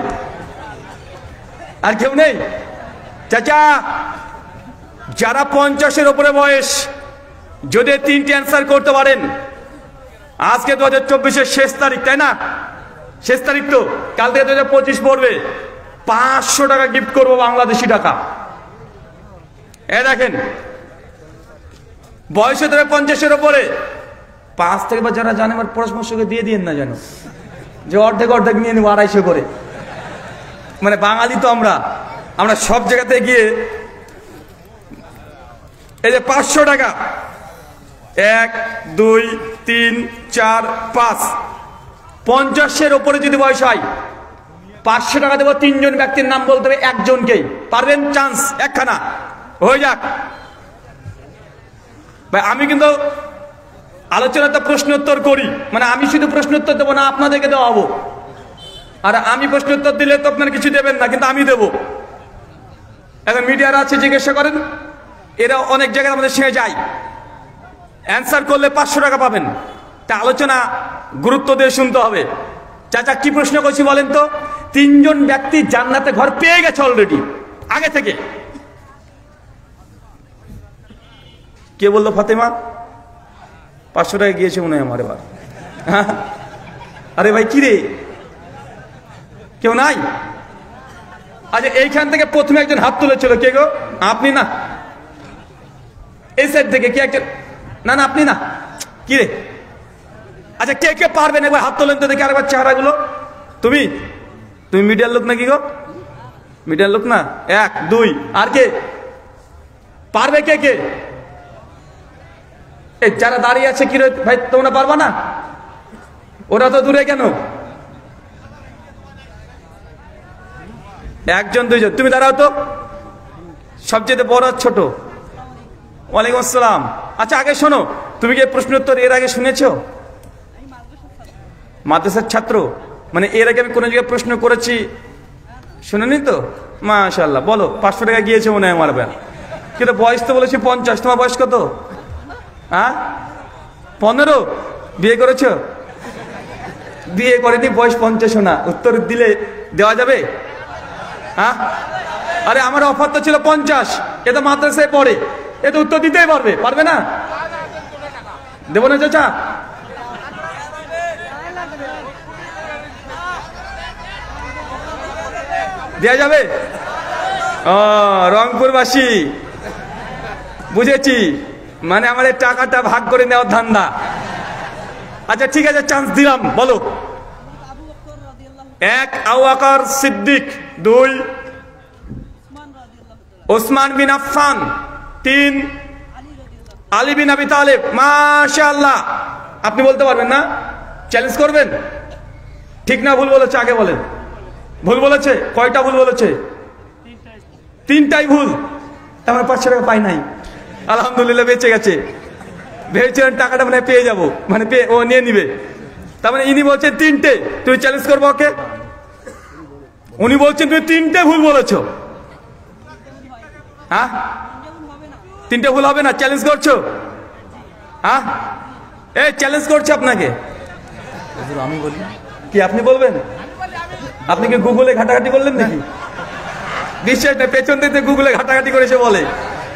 আর কেউ নেই? চাচা, যারা 50-এর উপরে বয়স, যদি 3টি অ্যান্সার করতে পারেন, আজকে 2024-এর শেষ তারিখ, তাই না? শেষ তারিখ তো, কাল থেকে 2025 পড়বে। 500 টাকা গিফট করবো, বাংলাদেশি টাকা। এ দেখেন, বয়স হতে হবে 50-এর উপরে। 5 থেকে, বা যারা জানে আমার পরামর্শকে দিয়ে দিন না, জানো যে অর্ধেক নিয়ে নেবো 250 করে। মানে বাঙালি তো আমরা সব জায়গাতে গিয়ে এই যে 500 টাকা, 1, 2, 3, 4, 5, 50-এর উপরে যদি বয়স হয় 500 টাকা দেবো। 3 জন ব্যক্তির নাম বলতে হবে, একজনকেই। পারবেন? চান্স একখানা, হয়ে যাক ভাই। আমি কিন্তু আলোচনাতে প্রশ্ন উত্তর করি, মানে আমি শুধু প্রশ্ন উত্তর দেবো না, আপনাদেরকে দেওয়াবো। আর আমি প্রশ্ন উত্তর দিলে তো আপনারা কিছু দেবেন না, কিন্তু আমি দেবো। এখন মিডিয়ারা আছে, জিজ্ঞাসা করেন, এরা অনেক জায়গায় আমাদের সঙ্গে যায়। অ্যান্সার করলে 500 টাকা পাবেন। তা আলোচনা গুরুত্ব দিয়ে শুনতে হবে। চাচা কি প্রশ্ন করছি বলেন তো? 3 জন ব্যক্তি জান্নাতে ঘর পেয়ে গেছে অলরেডি, আগে থেকে। কে বললো? ফাতেমা। 500 টাকা গিয়েছে মনে হয় আমার এবার। আরে ভাই কি রে, কেউ নাই? আচ্ছা এইখান থেকে প্রথমে একজন হাত তুলেছিল, কে গো? আপনি না? এই সাইড থেকে কে একজন? না আপনি না। কি রে? আচ্ছা কে পারবেন একবার হাত তোলেন তো দেখি, আরেকবার চেহারাগুলো। তুমি মিডিয়ার লোক নাকি গো? মিডিয়ার লোক না? 1, 2, আর কে পারবে? কে এই যারা দাঁড়িয়ে আছে, কি রে ভাই, তোমরা পারবা না? ওরা তো দূরে কেন? 1 জন 2 জন। তুমি দাঁড়াও তো, সবচেয়ে বড় ছোট। ওয়ালাইকুম আসসালাম। আচ্ছা আগে শোনো, তুমি কি প্রশ্ন উত্তর এর আগে শুনেছো? মাদ্রাসার ছাত্র, মানে এর আগে আমি কোনো জায়গায় প্রশ্ন করেছি শুনেনি তো? মাশাআল্লাহ। বলো, 500 টাকা গিয়েছে মনে হয় আমার এবার। কিন্তু বয়স তো বলেছি 50। তোমার বয়স কত? হ্যাঁ 15। বিয়ে করেছো? বিয়ে করেনি, বয়স 50 না। উত্তর দিলে দেওয়া যাবে? হ্যাঁ আরে আমার অফার তো ছিল 50, এ তো মাদ্রাসায় পড়ে, এ তো উত্তর দিতেই পারবে না? দেবো না চাচা? দেয়া যাবে? ও রংপুরবাসী, বুঝেছি, মানে আমার এই টাকাটা ভাগ করে নেওয়ার ধান্দা। আচ্ছা ঠিক আছে, চান্স দিলাম, বলো। 1 আবু বকর সিদ্দিক, 2 ওসমান বিন আফফান, 3 আলী বিন আবি তালেব। মাশাআল্লাহ, আপনি বলতে পারবেন না? চ্যালেঞ্জ করবেন? ঠিক না ভুল বলেছে আগে বলেন। ভুল বলেছে? কয়টা ভুল বলেছে? 3টাই ভুল। তারপরে 500 টাকা পাই নাই, আলহামদুলিল্লাহ বেঁচে গেছে। ভেবেছিলেন টাকাটা মানে পেয়ে যাবো, মানে ও নিয়ে নিবে। তার মানে ইনি বলছেন 3টে, তুমি চ্যালেঞ্জ করবো ওকে? উনি বলছেন তুমি 3টে ভুল বলেছো। হ্যাঁ, 3টে ভুল হবে না? চ্যালেঞ্জ করছো? হ্যাঁ, এই চ্যালেঞ্জ করছে আপনাকে। আমি বলি কি আপনি বলবেন? আপনি কি গুগলে ঘাটাঘাটি করলেন নাকি? বিশ্বাস না, পেছন থেকে গুগলে ঘাটাঘাটি করে এসে বলে,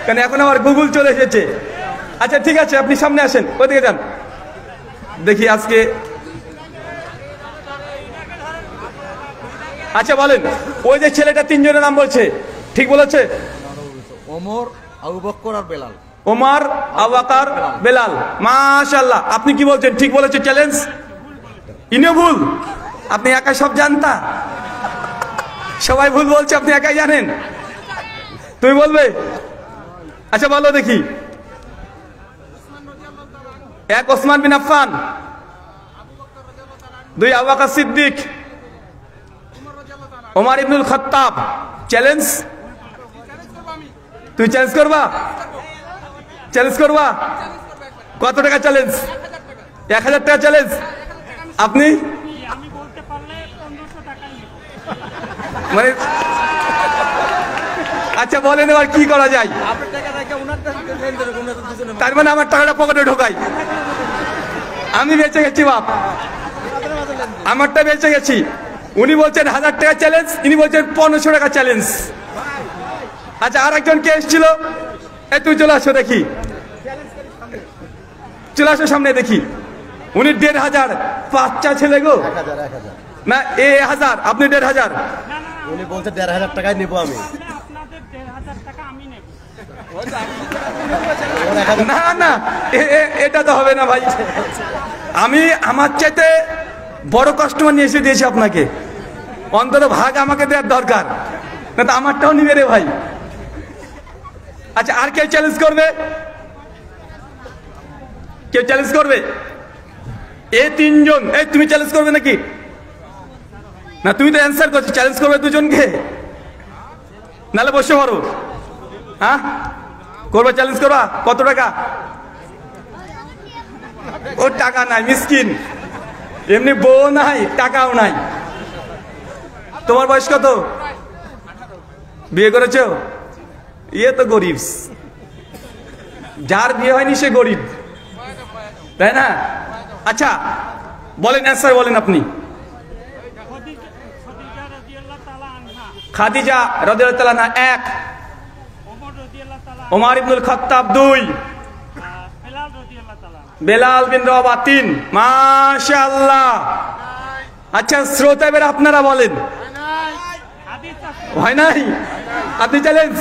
কারণ এখন আমার গুগল চলে এসেছে। আচ্ছা ঠিক আছে, আপনি সামনে আসেন, ওদিকে যান, দেখি আজকে। আচ্ছা বলেন, ওই যে ছেলেটা 3 জনের নাম বলছে, ঠিক বলেছে? ওমর, আবু বকর আর বেলাল। ওমর, আবু বকর, বেলাল। মাশাআল্লাহ, আপনি কি বলছেন? ঠিক বলেছে, চ্যালেঞ্জ। ইনিও ভুল? আপনি একাই সব জানতা? সবাই ভুল বলছে, আপনি একাই জানেন? তুমি বলবে? আচ্ছা বলো দেখি। 1 ওসমান বিন আফফান, 2 আবু বকর সিদ্দিক, ওমর ইবনুল খাত্তাব। চ্যালেঞ্জ? তুই চ্যালেঞ্জ করবা? চ্যালেঞ্জ করবা? কত টাকা চ্যালেঞ্জ? 1000 টাকা চ্যালেঞ্জ। আপনি? মানে আচ্ছা বলেন এবার কি করা যায়? তার মানে আমার টাকাটা পকেটে ঢোকাই, আমি বেঁচে গেছি বাপ, আমারটা বেঁচে গেছি। উনি বলছেন 1000 টাকা চ্যালেঞ্জ, ইনি বলছেন 1500 টাকা চ্যালেঞ্জ। আচ্ছা আর একজন কে এসেছিল? এই তুই চলে আসো দেখি, চলে আসো সামনে দেখি। উনি 1500, বাচ্চা ছেলে গো। 1000 না 1000, আপনি 1500। উনি বলছে 1500 টাকায় নিবো আমি। না না, এটা তো হবে না ভাই। আমি আমার চাইতে বড় কাস্টমার নিয়ে এসে দিয়েছি আপনাকে, অন্তত ভাগ আমাকে দেওয়ার দরকার, না তো আমারটাও নিবে রে ভাই। আচ্ছা আর কে চ্যালেঞ্জ করবে? কে চ্যালেঞ্জ করবে? এই 3 জন। এই তুমি চ্যালেঞ্জ করবে নাকি? না তুমি তো অ্যান্সার করছো, চ্যালেঞ্জ করবে 2 জনকে, নাহলে বসে পড়ো। হ্যাঁ করবে, চ্যালেঞ্জ করবা? কত টাকা? ও টাকা নাই, মিসকিন, এমনি বউ নাই, টাকাও নাই। তোমার বয়স কত? বিয়ে করেছো? ইয়ে তো গরিব, যার বিয়ে হয়নি সে গরিব, তাই না? আচ্ছা বলেন, অ্যান্সার বলেন আপনি। খাদিজা রাদিয়াল্লাহু তাআলা আনহা 1, ওমর ইবনুল খাত্তাব 2, বেলাল বিন রবাহ 3। মাশাআল্লাহ। আচ্ছা শ্রোতা এবার আপনারা বলেন, হয় নাই? আপনি চ্যালেঞ্জ?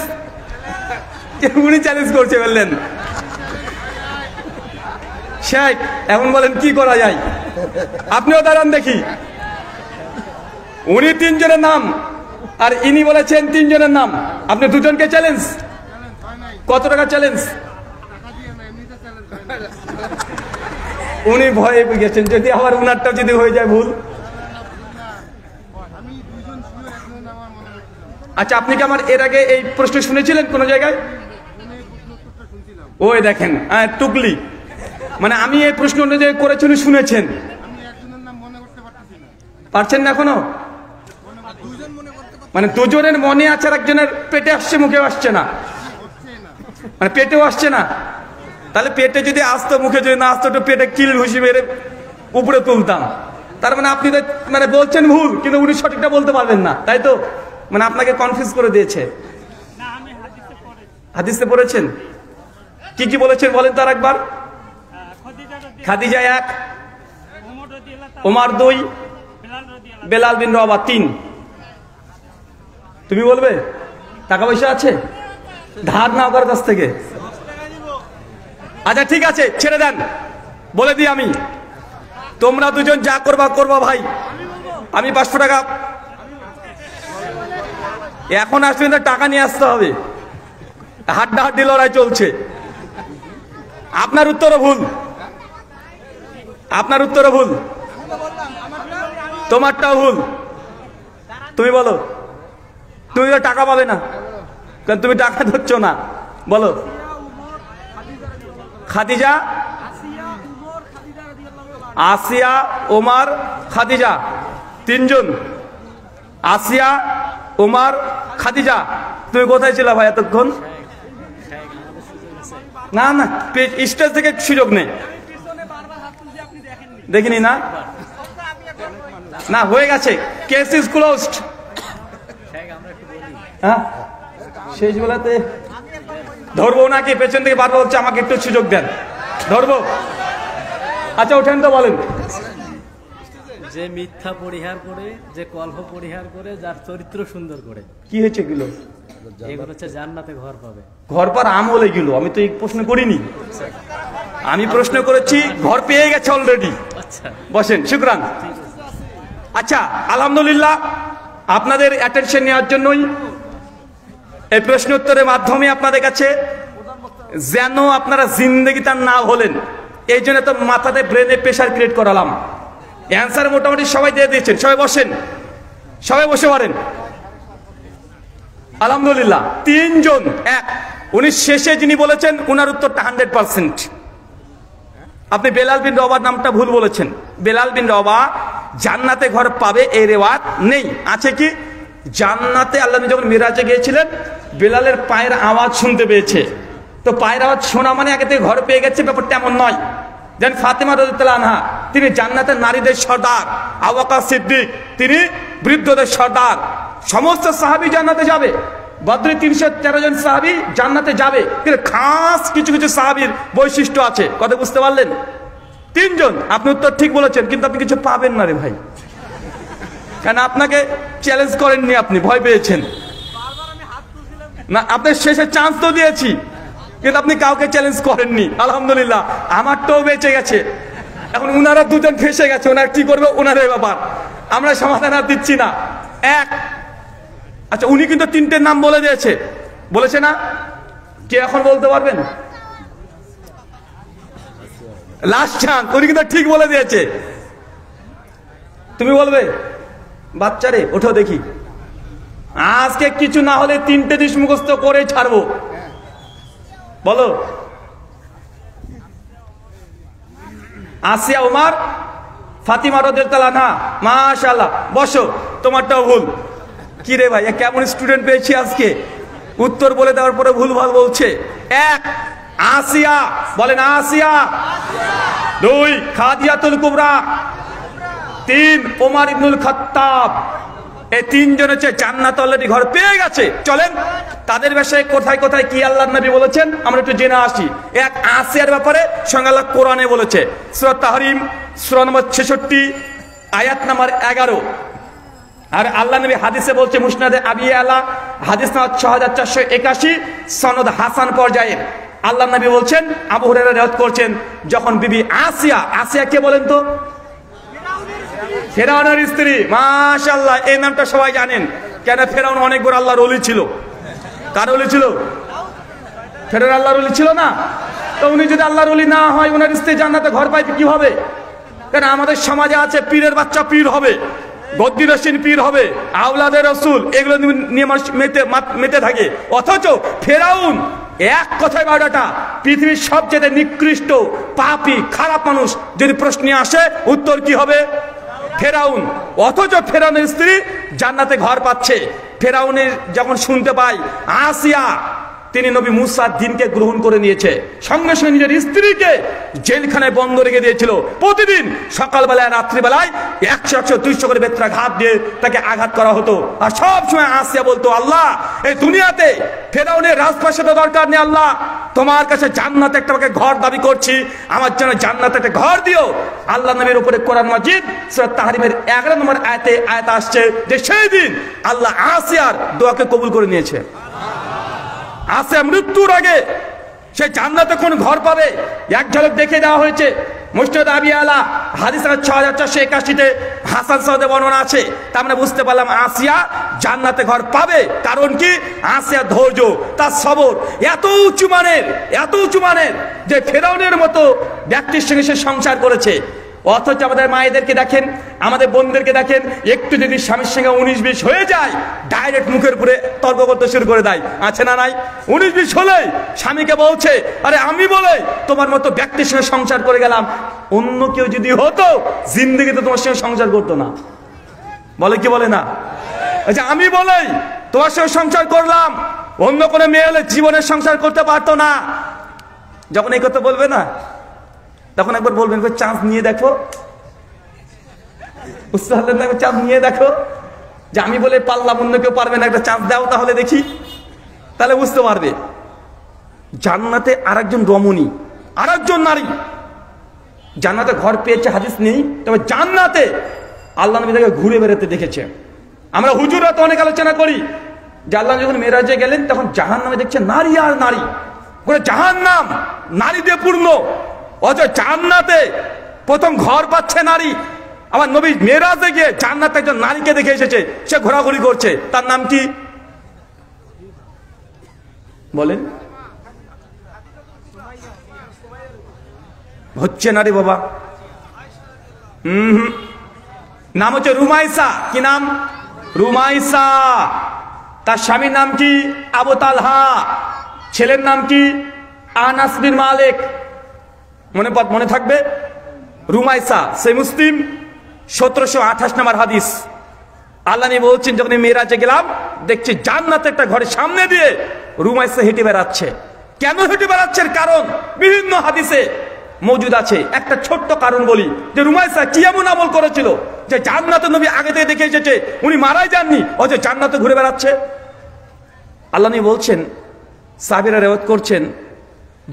উনি চ্যালেঞ্জ করছে বললেন। শেখ এখন বলেন কি করা যায়? আপনিও দাঁড়ান দেখি। উনি 3 জনের নাম আর ইনি বলেছেন 3 জনের নাম, আপনি 2 জনকে চ্যালেঞ্জ। কত টাকা চ্যালেঞ্জ? উনি ভয়ে গেছেন, যদি আবার উনারটা যদি হয়ে যায় ভুল। আচ্ছা আপনি কি আমার এর আগে এই প্রশ্ন শুনেছিলেন কোন জায়গায়? ওই দেখেন টুকলি, মানে আমি এই প্রশ্ন অনুযায়ী করেছি, উনি শুনেছেন, পারছেন না এখনো? মানে 2 জনের মনে আছে, আর একজনের পেটে আসছে, মুখে আসছে না, মানে পেটেও আসছে না। তাহলে পেটে যদি আসতো, মুখে যদি না আসতো, তো পেটে কিল ঘুষি মেরে উপরে তুলতাম। তার মানে আপনি মানে বলছেন ভুল, কিন্তু উনি সঠিকটা বলতে পারবেন না, তাই তো? মানে আপনাকে কনফিউজ করে দিয়েছে। হাদিসে পড়েছেন? কি কি বলেছেন বলেন তার একবার। খাদিজা 1, ওমর 2, বেলাল বিন রবাহ 3। তুমি বলবে? টাকা পয়সা আছে? ধার নাও কার কাছ থেকে? আচ্ছা ঠিক আছে, ছেড়ে দেন, বলে দিই আমি। তোমরা দুজন যা করবা করবা ভাই, আমি 500 টাকা এখন আসবেন, টাকা নিয়ে আসতে হবে, হাড্ডাহাড্ডি লড়াই চলছে। আপনার উত্তরও ভুল, আপনার উত্তরও ভুল, তোমারটাও ভুল। তুমি বলো, তুমি তো টাকা পাবে না, কারণ তুমি টাকা ধরছ না। বলো। খাদিজা, আসিয়া, ওমর, খাদিজা, 3 জন। আসিয়া, ওমর, খাদিজা। তুমি কোথায় ছিল ভাই এতক্ষণ? না না, স্টেজ থেকে সুযোগ নেই, দেখিনি না। না, হয়ে গেছে, কেস ইজ ক্লোজড। হ্যাঁ, শেষ বেলাতে ধরবো নাকি? পেছন থেকে বারবার হচ্ছে আমাকে একটু সুযোগ দেন, ধরবো। আচ্ছা ওঠেন তো, বলেন। যে মিথ্যা পরিহার করে, যে কলহ পরিহার করে, যার চরিত্র সুন্দর করে। কি হয়েছে এগুলো? এগুলো হচ্ছে জান্নাতে ঘর পাবে। ঘর পার আমল এগুলো, আমি তো এই প্রশ্ন করিনি, আমি প্রশ্ন করেছি ঘর পেয়ে গেছে অলরেডি। আচ্ছা বসেন, শুকরান। আচ্ছা আলহামদুলিল্লাহ, আপনাদের অ্যাটেনশন নেওয়ার জন্যই এই প্রশ্ন উত্তরের মাধ্যমে আপনাদের কাছে যেন আপনারা জিন্দগিটা না হলেন, এই জন্য তো মাথাতে ব্রেনে প্রেশার ক্রিয়েট করালাম। অ্যান্সার মোটামুটি সবাই দিয়ে দিয়েছেন। সবাই বসেন, সবাই বসে পারেন। আলহামদুলিল্লাহ 3 জন। উনি শেষে যিনি বলেছেন উনার উত্তরটা 100%। আপনি বেলাল বিন রবাহ নামটা ভুল বলেছেন। বেলাল বিন রবাহ জান্নাতে ঘর পাবে এই রেওয়াত নেই। আছে কি? জান্নাতে আল্লাহ নবী যখন মিরাজে গিয়েছিলেন, বেলালের পায়ের আওয়াজ শুনতে পেয়েছে। তো পায়ের আওয়াজ শোনা মানে আগে থেকে ঘর পেয়ে গেছে, ব্যাপারটা এমন নয়। যেন ফাতেমা রাদিয়াল্লাহু আনহা, তিনি জান্নাতের নারীদের সর্দার। আবু বকর সিদ্দিক, তিনি বৃদ্ধদের সর্দার। সমস্ত সাহাবী জান্নাতে যাবে। বদরে 313 জন সাহাবী জান্নাতে যাবে, কিন্তু খাস কিছু কিছু সাহাবীর বৈশিষ্ট্য আছে। কথা বুঝতে পারলেন? 3 জন। আপনি উত্তর ঠিক বলেছেন, কিন্তু আপনি কিছু পাবেন না রে ভাই, কেন আপনাকে চ্যালেঞ্জ করেননি, আপনি ভয় পেয়েছেন না। আপনার শেষে চান্স তো দিয়েছি, কিন্তু আপনি কাউকে চ্যালেঞ্জ করেননি। আলহামদুলিল্লাহ, আমারটাও বেঁচে গেছে। এখন উনারা 2 জন ফেসে গেছে, ওনারা কি করবে ওনাদের ব্যাপার, আমরা সমাধান আর দিচ্ছি না। আচ্ছা, উনি কিন্তু 3টের নাম বলে দিয়েছে, বলেছে না? কে এখন বলতে পারবেন? লাস্ট চান্স, উনি কিন্তু ঠিক বলে দিয়েছে। তুমি বলবে? বাচ্চারে ওঠো দেখি, আজকে কিছু না হলে 3টে দিশ মুখস্থ করে ছাড়বো। বলো। আসিয়া, ওমর, ফাতিমা রাদিয়াল্লাহু আনহা। মাশাআল্লাহ, বসো। তোমারটাও ভুল। কি রে ভাই, কেমন স্টুডেন্ট পেয়েছি আজকে, উত্তর বলে দেওয়ার পরে ভুল ভাল বলছে। 1 আসিয়া, বলেন আসিয়া। 2 খাদিজাতুল কুবরা। 3 ওমর ইবনুল খাত্তাব। এই 3 জন হচ্ছে জান্নাত অলরেডি ঘর পেয়ে গেছে। চলেন তাদের বিষয়ে কোথায় কোথায় কি আল্লাহর নবী বলেছেন আমরা একটু জেনে আসি। 1 আসিয়ার ব্যাপারে স্বয়ং আল্লাহ কোরআনে বলেছে, সূরা তাহরিম সূরা নম্বর 66 আয়াত নম্বর 11। আর আল্লাহ নবী হাদিসে বলছে, মুসনাদে আবি আলা হাদিস নম্বর 6481, সনদ হাসান পর্যায়ে আল্লাহ নবী বলছেন, আবু হুরায়রা রিওয়ায়াত করছেন, যখন বিবি আসিয়া, আসিয়া কে বলেন তো? ফেরাউনের স্ত্রী। মাশাআল্লাহ, এই নামটা সবাই জানেন। কেন? ফেরাউন অনেক বড় আল্লাহর ওলি ছিল। কার ওলি ছিল? ফেরাউন আল্লাহর ওলি ছিল না? তো উনি যদি আল্লাহর ওলি না হয়, ওনার স্ত্রী জান্নাতে ঘর পাইবে কিভাবে? কেন আমাদের সমাজে আছে পীরের বাচ্চা পীর হবে, গদ্দিরসীন পীর হবে, আওলাদের রসুল, এগুলো নিয়ে মানুষ মেতে থাকে। অথচ ফেরাউন এক কথায় বারোটা পৃথিবীর সবচেয়ে নিকৃষ্ট পাপী খারাপ মানুষ যদি প্রশ্নে আসে, উত্তর কি হবে? ফেরাউন। অথচ ফেরাউনের স্ত্রী জান্নাতে ঘর পাচ্ছে। ফেরাউনের যখন শুনতে পায় আসিয়া তিনি নবী মুসার দিনকে গ্রহণ করে নিয়েছে, সঙ্গে সঙ্গে নিজের স্ত্রীকে জেলখানায় বন্ধ রেখে দিয়েছিল। প্রতিদিন সকালবেলায় রাত্রিবেলায় 100-200 করে বেত্রাঘাত দিয়ে তাকে আঘাত করা হতো। আর সব সময় আসিয়া বলতো, আল্লাহ এই দুনিয়াতে ফেরাউনের রাজপ্রাসাদের দরকার নেই, আল্লাহ তোমার কাছে জান্নাতে একটা ঘর দাবি করছি, আমার জন্য জান্নাতে একটা ঘর দিও। আল্লাহ নবীর উপরে কোরআন মাজিদ সূরা তাহরিমের 11 নম্বর আয়াত আসছে যে সেই দিন আল্লাহ আসিয়ার দোয়াকে কবুল করে নিয়েছে। আসিয়া মৃত্যুর আগে সে জান্নাতে কোন ঘর পাবে এক ঝলক দেখে দেওয়া হয়েছে। মুসনাদ আবি আলা হাদিস 6481-তে হাসান সাহেবের বর্ণনা আছে। তার মানে বুঝতে পারলাম আসিয়া জান্নাতে ঘর পাবে। কারণ কি? আসিয়া ধৈর্য, তার সবর এত উঁচু মানের যে ফেরাউনের মতো ব্যক্তির সঙ্গে সে সংসার করেছে। অথচ আমাদের মায়েদেরকে দেখেন, আমাদের বোনদেরকে দেখেন, একটু যদি স্বামীর সঙ্গে 19-20 হয়ে যায় ডাইরেক্ট মুখের উপরে তর্ক করতে শুরু করে দেয়, আছে না নাই? 19-20 হলেই স্বামীকে বলছে, আরে আমি বলে তোমার মতো ব্যক্তির সঙ্গে সংসার করে গেলাম, অন্য কেউ যদি হতো জিন্দেগিতে তোমার সঙ্গে সংসার করতো না। বলে কি বলে না? আচ্ছা, আমি বলেই তোমার সঙ্গে সংসার করলাম, অন্য কোনো মেয়ে হলে জীবনের সংসার করতে পারতো না। যখন এই কথা বলবে না, তখন একবার বলবেন চান্স নিয়ে দেখো, বুঝতে পারলেন না? চান্স নিয়ে দেখো যে আমি বলে পারলাম, অন্য কেউ পারবে না, একটা চান্স দাও তাহলে দেখি, তাহলে বুঝতে পারবে। জান্নাতে আরেকজন রমণী, আরেকজন নারী জান্নাতে ঘর পেয়েছে হাদিস নেই, তবে জান্নাতে আল্লাহ নবী তাকে ঘুরে বেড়াতে দেখেছে। আমরা হুজুররা তো অনেক আলোচনা করি যে আল্লাহ যখন মেরাজে গেলেন তখন জাহান্নামে দেখছে নারী আর নারী, পুরো জাহান্নাম নারী দিয়ে পূর্ণ। অথচ জান্নাতে প্রথম ঘর পাচ্ছে নারী। আমার নবী মেরাজে গিয়ে জান্নাতে একজন নারীকে দেখে এসেছে, সে ঘোরাঘুরি করছে। তার নাম কি বলেন? হচ্ছে নারী বাবা, নাম হচ্ছে রুমাইসা। কি নাম? রুমাইসা। তার স্বামীর নাম কি? আবু তালহা। ছেলের নাম কি? আনাস বিন মালিক। মনে থাকবে? রুমাইসা। সে মুসলিম 1728 নম্বর হাদিস। আল্লাহ নবী বলছেন, যখন মেরাজে গেলাম দেখছি জান্নাতে একটা ঘরের সামনে দিয়ে রুমাইসা হেঁটে বেড়াচ্ছে। কেন হেঁটে বেড়াচ্ছে? কারণ বিভিন্ন হাদিসে মজুদ আছে। একটা ছোট্ট কারণ বলি, যে রুমাইসা কি এমন আমল করেছিল যে জান্নাতে নবী আগে থেকে দেখে এসেছে, উনি মারাই যাননি, অথচ জান্নাতে ঘুরে বেড়াচ্ছে। আল্লাহ নবী বলছেন, সাহাবীরা রিওয়ায়াত করছেন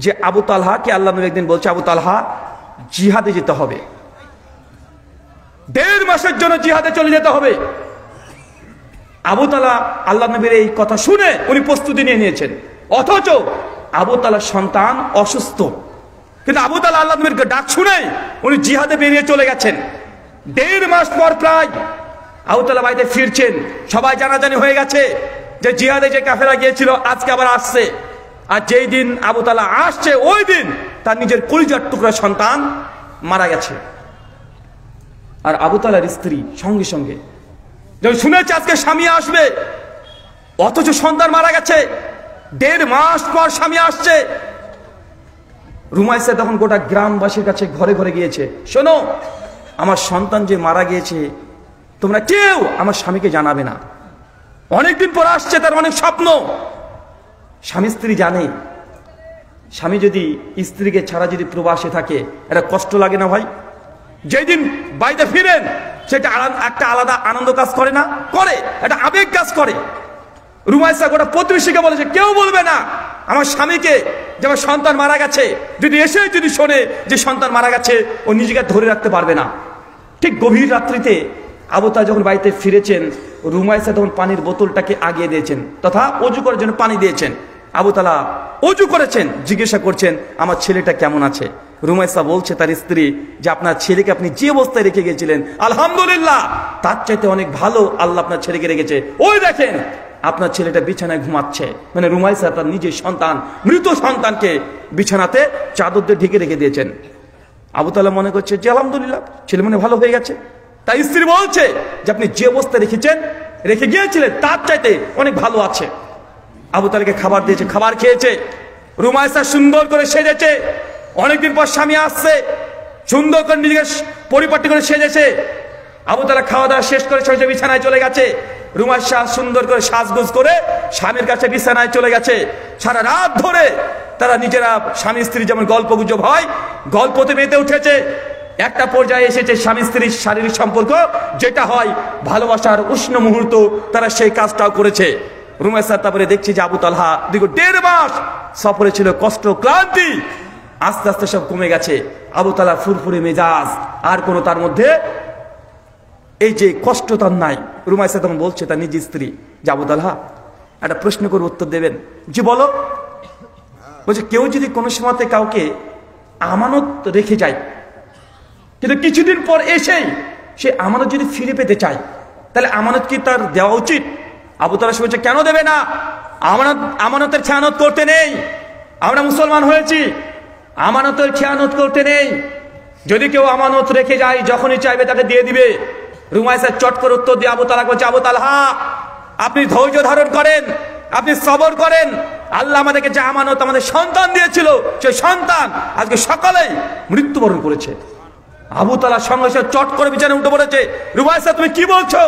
যে আবু তালহা কে আল্লাহ নবী একদিন বলছে, আবু তালহা জিহাদে যেতে হবে, 1.5 মাসের জন্য জিহাদে চলে যেতে হবে। আবু তালহা আল্লাহ নবীর এই কথা শুনে উনি প্রস্তুতি নিয়ে নিয়েছেন। অথচ আবু তালহার সন্তান অসুস্থ, কিন্তু আবু তালহা আল্লাহ নবীর ডাক শুনে উনি জিহাদে বেরিয়ে চলে গেছেন। 1.5 মাস পর প্রায় আবু তালহা বাড়িতে ফিরছেন। সবাই জানাজানি হয়ে গেছে যে জিহাদে যে কাফেরা গিয়েছিল আজকে আবার আসছে। আর যেই দিন আবু তালহা আসছে ওই দিন তার নিজের কলিজার টুকরা সন্তান মারা গেছে। আর আবু তালহার স্ত্রী সঙ্গে সঙ্গে যখন শুনেছে আজকে স্বামী আসবে, অথচ সন্তান মারা গেছে, 1.5 মাস পর স্বামী আসছে। রুমাইসা তখন গোটা গ্রামবাসীর কাছে ঘরে ঘরে গিয়েছে, শোনো আমার সন্তান যে মারা গিয়েছে তোমরা কেউ আমার স্বামীকে জানাবে না। অনেকদিন পর আসছে, তার অনেক স্বপ্ন। স্বামী স্ত্রী জানে, স্বামী যদি স্ত্রীকে ছাড়া যদি প্রবাসে থাকে এটা কষ্ট লাগে না ভাই? যেদিন বাড়িতে ফিরেন সেটা একটা আলাদা আনন্দ কাজ করে না? করে, একটা আবেগ কাজ করে। রুমাইসা গোটা প্রতিবেশীকে বলেছে কেউ বলবে না আমার স্বামীকে যে আমার সন্তান মারা গেছে, যদি এসে যদি শোনে যে সন্তান মারা গেছে ও নিজেকে ধরে রাখতে পারবে না। ঠিক গভীর রাত্রিতে আবু তালহা যখন বাড়িতে ফিরেছেন, রুমাইসা তখন পানির বোতলটাকে আগিয়ে দিয়েছেন তথা অজু করার জন্য পানি দিয়েছেন। আবু তালহা অজু করেছেন, জিজ্ঞাসা করছেন আমার ছেলেটা কেমন আছে। রুমাইসা বলছে তার স্ত্রী যে আপনার ছেলেকে আপনি যে অবস্থায় রেখে গেছিলেন আলহামদুলিল্লাহ তার চাইতে অনেক ভালো আল্লাহ আপনার ছেলেকে রেখেছে। ওই দেখেন আপনার ছেলেটা বিছানায় ঘুমাচ্ছে। মানে রুমাইসা তার নিজের সন্তান, মৃত সন্তানকে বিছানাতে চাদর দিয়ে ঢেকে রেখে দিয়েছেন। আবু তালহা মনে করছে যে আলহামদুলিল্লাহ ছেলে মনে ভালো হয়ে গেছে। তাই স্ত্রী বলছে যে আপনি যে অবস্থায় রেখে গিয়েছিলেন তার চাইতে অনেক ভালো আছে। আবু তালহাকে খাবার দিয়েছে, খাবার খেয়েছে। রুমাইসা সুন্দর করে সেজেছে, অনেকদিন পর স্বামী আসছে, সুন্দর করে নিজেকে পরিপাটি করে সেজেছে। আবু তালহা খাওয়া দাওয়া শেষ করে সে বিছানায় চলে গেছে। রুমাইশা সুন্দর করে সাজগোজ করে স্বামীর কাছে বিছানায় চলে গেছে। সারা রাত ধরে তারা নিজেরা স্বামী স্ত্রী যেমন গল্প গুজব হয় গল্পতে মেতে উঠেছে। একটা পর্যায়ে এসেছে স্বামী স্ত্রীর শারীরিক সম্পর্ক যেটা হয় ভালোবাসার উষ্ণ মুহূর্ত, তারা সেই কাজটাও করেছে। রুমাইশা তারপরে দেখছি যে আবু তালহা দীর্ঘ 1.5 মাস সফরে ছিল, কষ্ট ক্লান্তি আস্তে আস্তে সব কমে গেছে। আবু তালহা ফুরফুরে মেজাজ, আর কোনো তার মধ্যে এই যে কষ্ট তার নাই। রুমাইশা তখন বলছে তার নিজ স্ত্রী যে আবু তালহা একটা প্রশ্ন করে উত্তর দেবেন। জি বলো। বলছে কেউ যদি কোনো সময়তে কাউকে আমানত রেখে যায় কিন্তু কিছুদিন পর এসেই সে আমানত যদি ফিরে পেতে চায় তাহলে আমানত কি তার দেওয়া উচিত? আবু তালহা বলছে কেন দেবে না? আমানতের খেয়ানত করতে নেই। আমরা মুসলমান হয়েছি, আমানতের খেয়ানত করতে নেই। যদি কেউ আমানত রেখে যায় যখনই চাইবে তাকে দিয়ে দিবে। রুমাইশা চট করে উত্তর দিয়ে আবু তালহা বলছে আবু তালহা আপনি ধৈর্য ধারণ করেন, আপনি সবর করেন। আল্লাহ আমাদেরকে যে আমানত আমাদের সন্তান দিয়েছিল সেই সন্তান আজকে সকালেই মৃত্যুবরণ করেছে। আবু তালহা সঙ্গে সঙ্গে চট করে বিছানায় উঠে পড়েছে। রুমাইশা তুমি কি বলছো?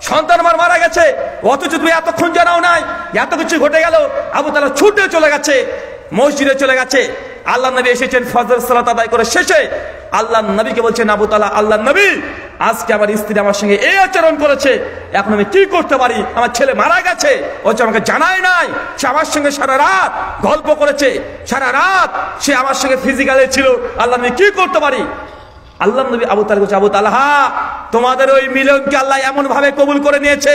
সন্তান আমার মারা গেছে অথচ তুমি এতক্ষণ জানাও নাই, এত কিছু ঘটে গেল। আবু তালহা ছুটে চলে গেছে, মসজিদে চলে গেছে। আল্লাহ নবী এসেছেন ফজর সালাত আদায় করে শেষে আল্লাহ নবীকে বলছেন আবু তালহা আল্লাহ নবী আজকে আমার স্ত্রী আমার সঙ্গে এই আচরণ করেছে, এখন আমি কি করতে পারি? আমার ছেলে মারা গেছে অথচ আমাকে জানাই নাই। সে আমার সঙ্গে সারা রাত গল্প করেছে, সারা রাত সে আমার সঙ্গে ফিজিক্যালে ছিল। আল্লাহ নবী কি করতে পারি? আল্লাহ নবী আবু তালহা বলছে আবু তালহা তোমাদের ওই মিলনকে আল্লাহ এমন ভাবে কবুল করে নিয়েছে,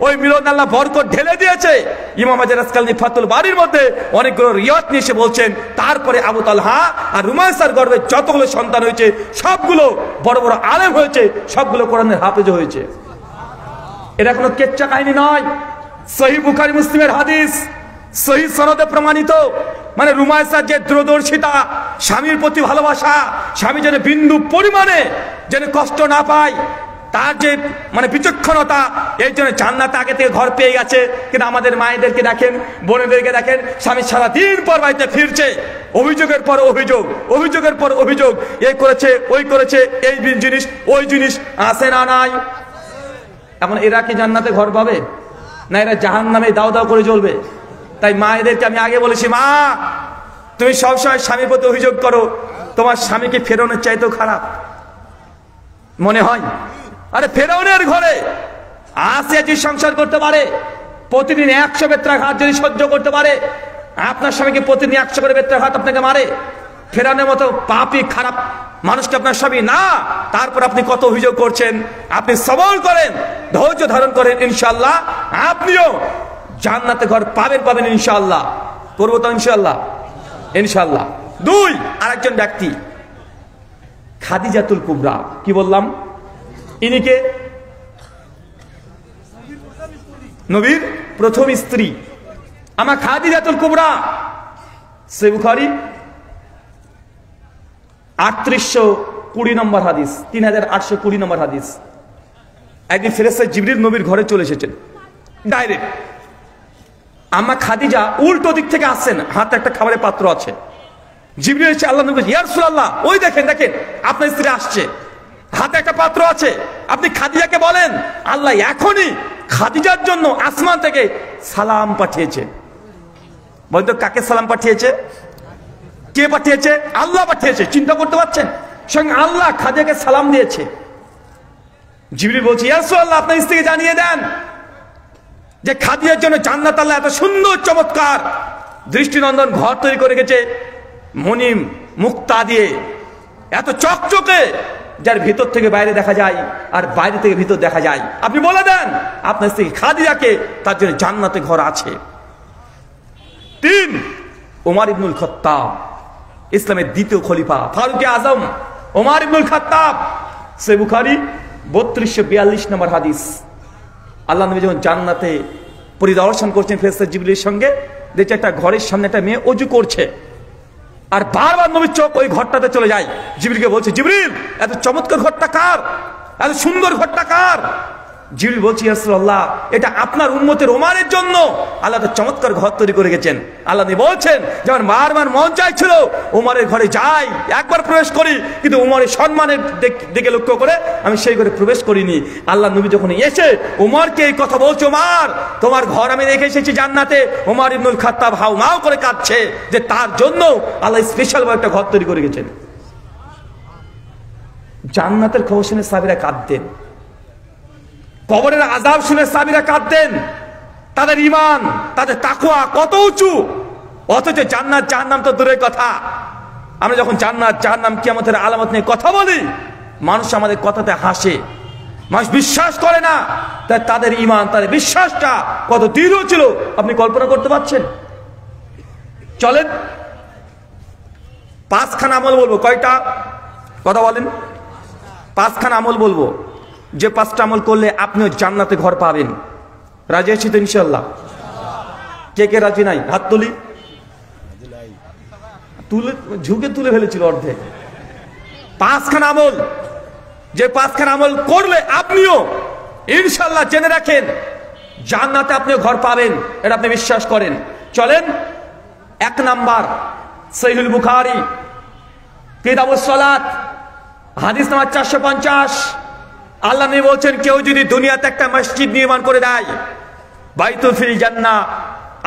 ওই মিলন আল্লাহ বরকত ঢেলে দিয়েছে। ইমাম আজহার আসকালানী ফাতুল বারির মধ্যে অনেকগুলো রিওয়ায়াত নিয়ে এসে বলছেন তারপরে আবু তালহা আর রুমাইশার গর্ভে যতগুলো সন্তান হয়েছে সবগুলো বড় বড় আলেম হয়েছে, সবগুলো কোরআনের হাফেজ হয়েছে। এটা কোনো কেচ্চা কাহিনী নয়, সহিহ বুখারী মুসলিমের হাদিস, সহিহ সনদে প্রমাণিত। মানে রুমাইশার যে দূরদর্শিতা, স্বামীর প্রতি ভালোবাসা, স্বামী যেন বিন্দু পরিমাণে যেন কষ্ট না পায়, তার যে মানে বিচক্ষণতা, এই জন্য জান্নাতে আগে থেকে ঘর পেয়ে গেছে। কিন্তু আমাদের মায়েদেরকে দেখেন, বোনেদেরকে দেখেন, স্বামী সারাদিন পর বাড়িতে ফিরছে, অভিযোগের পর অভিযোগ, অভিযোগের পর অভিযোগ, এই করেছে ওই করেছে, এই জিনিস ওই জিনিস আসে না নাই। এখন এরা কি জান্নাতে ঘর পাবে? না এরা জাহান্নামে দাও দাও করে জ্বলবে। তাই মায়েদেরকে আমি আগে বলেছি, মা তুমি সবসময় স্বামীর প্রতি অভিযোগ করো, তোমার স্বামীকে ফেরানোর চাইতেও খারাপ মনে হয়। আরে ফেরাউনের ঘরে আসিয়া যদি সংসার করতে পারে, প্রতিদিন 100 বেত্রাঘাত যদি সহ্য করতে পারে, আপনার স্বামীকে প্রতিদিন 100 করে বেত্রাঘাত আপনাকে মারে, ফেরানোর মতো পাপী খারাপ মানুষকে আপনার স্বামী না। তারপর আপনি কত অভিযোগ করছেন? আপনি সবর করেন, ধৈর্য ধারণ করেন, ইনশাআল্লাহ আপনিও জান্নাতে ঘর পাবেন ইনশাআল্লাহ। করবো তো ইনশাআল্লাহ, ইনশাআল্লাহ। 2 আরেকজন ব্যক্তি খাদিজাতুল কুবরা, কি বললাম? ইনিকে নবীর প্রথম স্ত্রী আমার খাদিজাতুল কুবরা। সহিহ বুখারী 3820 নম্বর হাদিস, 3820 নম্বর হাদিস। একদিন ফেরেশতা জিবরিল নবীর ঘরে চলে এসেছেন ডাইরেক্ট। আম্মা খাদিজা উল্টো দিক থেকে আসছেন, হাতে একটা খাবারের পাত্র আছে। জিবরিল এসে আল্লাহ নবী ইয়া রাসূলুল্লাহ ওই দেখেন দেখেন আপনার স্ত্রী আসছে, হাতে একটা পাত্র আছে, আপনি খাদিজাকে বলেন আল্লাহ এখনই খাদিজার জন্য আসমান থেকে সালাম পাঠিয়েছে। বলতো কাকে সালাম পাঠিয়েছে? কে পাঠিয়েছে? আল্লাহ পাঠিয়েছে। চিন্তা করতে পারছেন? সঙ্গে আল্লাহ খাদিজাকে সালাম দিয়েছে। জিবরিল বলছে ইয়া রাসূলুল্লাহ আপনার স্ত্রীকে জানিয়ে দেন যে খাদিজার জন্য জান্নাত আল্লাহ এত সুন্দর চমৎকার দৃষ্টিনন্দন ঘর তৈরি করে গেছে, মনিম মুক্তা দিয়ে এত চকচকে, যার ভিতর থেকে বাইরে দেখা যায় আর বাইরে থেকে ভিতর দেখা যায়। আপনি বলে দেন আপনার স্ত্রী খাদিজাকে তার জন্য জান্নাতে ঘর আছে। 3 ওমর ইবনুল খাত্তাব, ইসলামের দ্বিতীয় খলিফা, ফারুক আজম ওমর ইবনুল খাত্তাব। সহিহ বুখারী 3242 নম্বর হাদিস। আল্লাহ নবী যখন জান্নাতে পরিদর্শন করছেন ফেরেশতা জিবরিলের সঙ্গে, দেখছে একটা ঘরের সামনে একটা মেয়ে ওযু করছে, আর বারবার নবীর চোখ ওই ঘরটাতে চলে যায়। জিবরিলকে বলছে জিবরিল এত চমৎকার ঘরটা কার? এত সুন্দর ঘরটা কার? জিবরিল বলছি ইয়া রাসূলুল্লাহ, এটা আপনার উম্মতের ওমরের জন্য আল্লাহ তো চমৎকার ঘর তৈরি করে গেছেন। আল্লাহ নবী বলছেন যেমন বারবার মন চাইছিল ওমরের ঘরে যাই, একবার প্রবেশ করি, কিন্তু ওমরের সম্মানের দিকে লক্ষ্য করে আমি সেই ঘরে প্রবেশ করিনি। আল্লাহ নবী যখন এসে ওমরকে এই কথা বলছে, ওমর তোমার ঘর আমি রেখে এসেছি জান্নাতে, ওমর ইবনুল খাত্তাব হাউমাউ করে কাঁদছে যে তার জন্য আল্লাহ স্পেশাল একটা ঘর তৈরি করে গেছেন। জান্নাতের খবর শুনে সাহাবীরা কাঁদতেন, কবরের আযাব শুনে সাহাবীরা কাঁদতেন। তাদের ঈমান, তাদের তাকওয়া কত উঁচু, অথচ জান্নাত জাহান্নাম তো দূরের কথা। আমরা যখন জান্নাত জাহান্নাম কিয়ামতের আলামত নিয়ে কথা বলি, মানুষ আমাদের কথাতে হাসে, মানুষ বিশ্বাস করে না। তাই তাদের ঈমান, তাদের বিশ্বাসটা কত দৃঢ় ছিল আপনি কল্পনা করতে পারছেন? চলেন 5খানা আমল বলবো। কয়টা? কথা বলেন। 5খানা আমল বলবো, যে 5টা আমল করলে আপনিও জান্নাতে ঘর পাবেন। রাজি আছি তো ইনশাআল্লাহ? কে কে রাজি নাই? হাত তুলি। তুলে ঝুঁকে তুলে ফেলেছিল অর্ধেক। 5খানা আমল, যে 5খানা আমল করলে আপনিও ইনশাআল্লাহ জেনে রাখেন জান্নাতে আপনিও ঘর পাবেন, এটা আপনি বিশ্বাস করেন। চলেন 1 নাম্বার, সহিহুল বুখারী কিতাবুস সালাত হাদিস নাম্বার 450। আল্লাহ নবী বলছেন কেউ যদি দুনিয়াতে একটা মসজিদ নির্মাণ করে দেয়, বাইতুল ফিল জান্নাহ,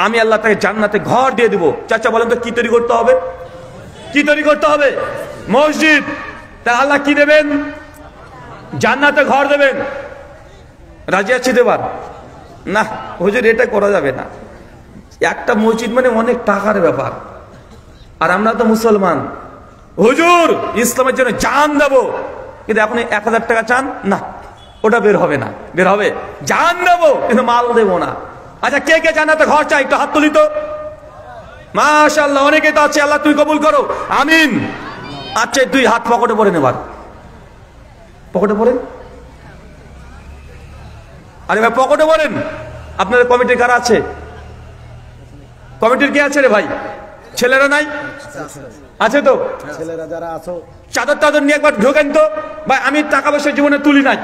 আমি আল্লাহ তাকে জান্নাতে ঘর দিয়ে দেব। চাচা বলেন তো কি তৈরি করতে হবে? কি তৈরি করতে হবে? মসজিদ। তা আল্লাহ কি দেবেন? জান্নাতে ঘর দেবেন। রাজি আছি দেবার? না হুজুর, এটা করা যাবে না। একটা মসজিদ মানে অনেক টাকার ব্যাপার, আর আমরা তো মুসলমান, হুজুর ইসলামের জন্য জান দেবো, কিন্তু এখন 1000 টাকা চান না, ওটা বের হবে না। বের হবে? জান দেবো কিন্তু মাল দেবো না। আচ্ছা কে কে জান্নাতে ঘর চাই একটু হাত তুলি তো। মাশাআল্লাহ, অনেকে তো আছে। আল্লাহ তুমি কবুল করো, আমিন। আচ্ছা 2 হাত পকেটে পরে নেবার, পকেটে পড়েন। আরে ভাই পকেটে পড়েন। আপনাদের কমিটির কারা আছে? কমিটির কে আছে রে ভাই? ছেলেরা নাই? আছে তো? ছেলেরা যারা আছো চাদর টাদর নিয়ে একবার ঢোকেন তো ভাই। আমি টাকা পয়সা জীবনে তুলি নাই।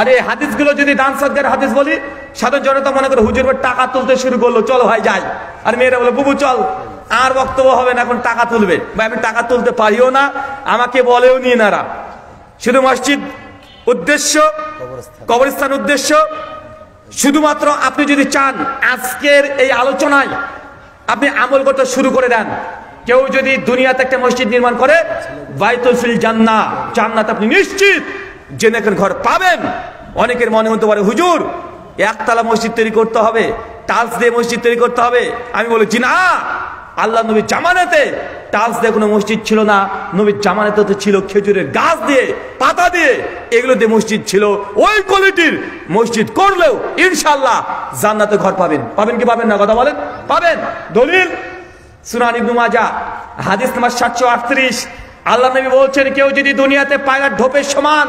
আরে হাদিসগুলো যদি দান সদকার হাদিস বলি, সাধারণ জনতা মনে করে হুজুর ভাই টাকা তুলতে শুরু করলো, চলো ভাই যাই। আর মেয়েরা বলে বুবু চল, আর বক্তব্য হবে না, এখন টাকা তুলবে। ভাই আমি টাকা তুলতে পারিও না, আমাকে বলেও নিয়ে নারা। শুধু মসজিদ উদ্দেশ্য, কবরস্থান উদ্দেশ্য। শুধুমাত্র আপনি যদি চান আজকের এই আলোচনায় আপনি আমল করতে শুরু করে দেন। কেউ যদি দুনিয়াতে একটা মসজিদ নির্মাণ করে, বাইতুল ফিল জান্নাহ, জান্নাত আপনি নিশ্চিত জেনে ঘর পাবেন। অনেকের মনে হতে পারে হুজুর 1 তলা মসজিদ তৈরি করতে হবে, টাইলস দিয়ে মসজিদ তৈরি করতে হবে। আমি বলেছি না, আল্লাহ নবীর জামানাতে টাইলস দিয়ে কোনো মসজিদ ছিল না। নবীর জামানাতে তো ছিল খেজুরের গাছ দিয়ে, পাতা দিয়ে, এগুলো দিয়ে মসজিদ ছিল। ওই কোয়ালিটির মসজিদ করলেও ইনশাআল্লাহ জান্নাতে ঘর পাবেন। পাবেন কি পাবেন না? কথা বলেন। পাবেন। দলিল সুনান ইবনে মাজাহ হাদিস নাম্বার 738। আল্লাহ নবী বলছেন কেউ যদি দুনিয়াতে পায়রার ঢোপের সমান,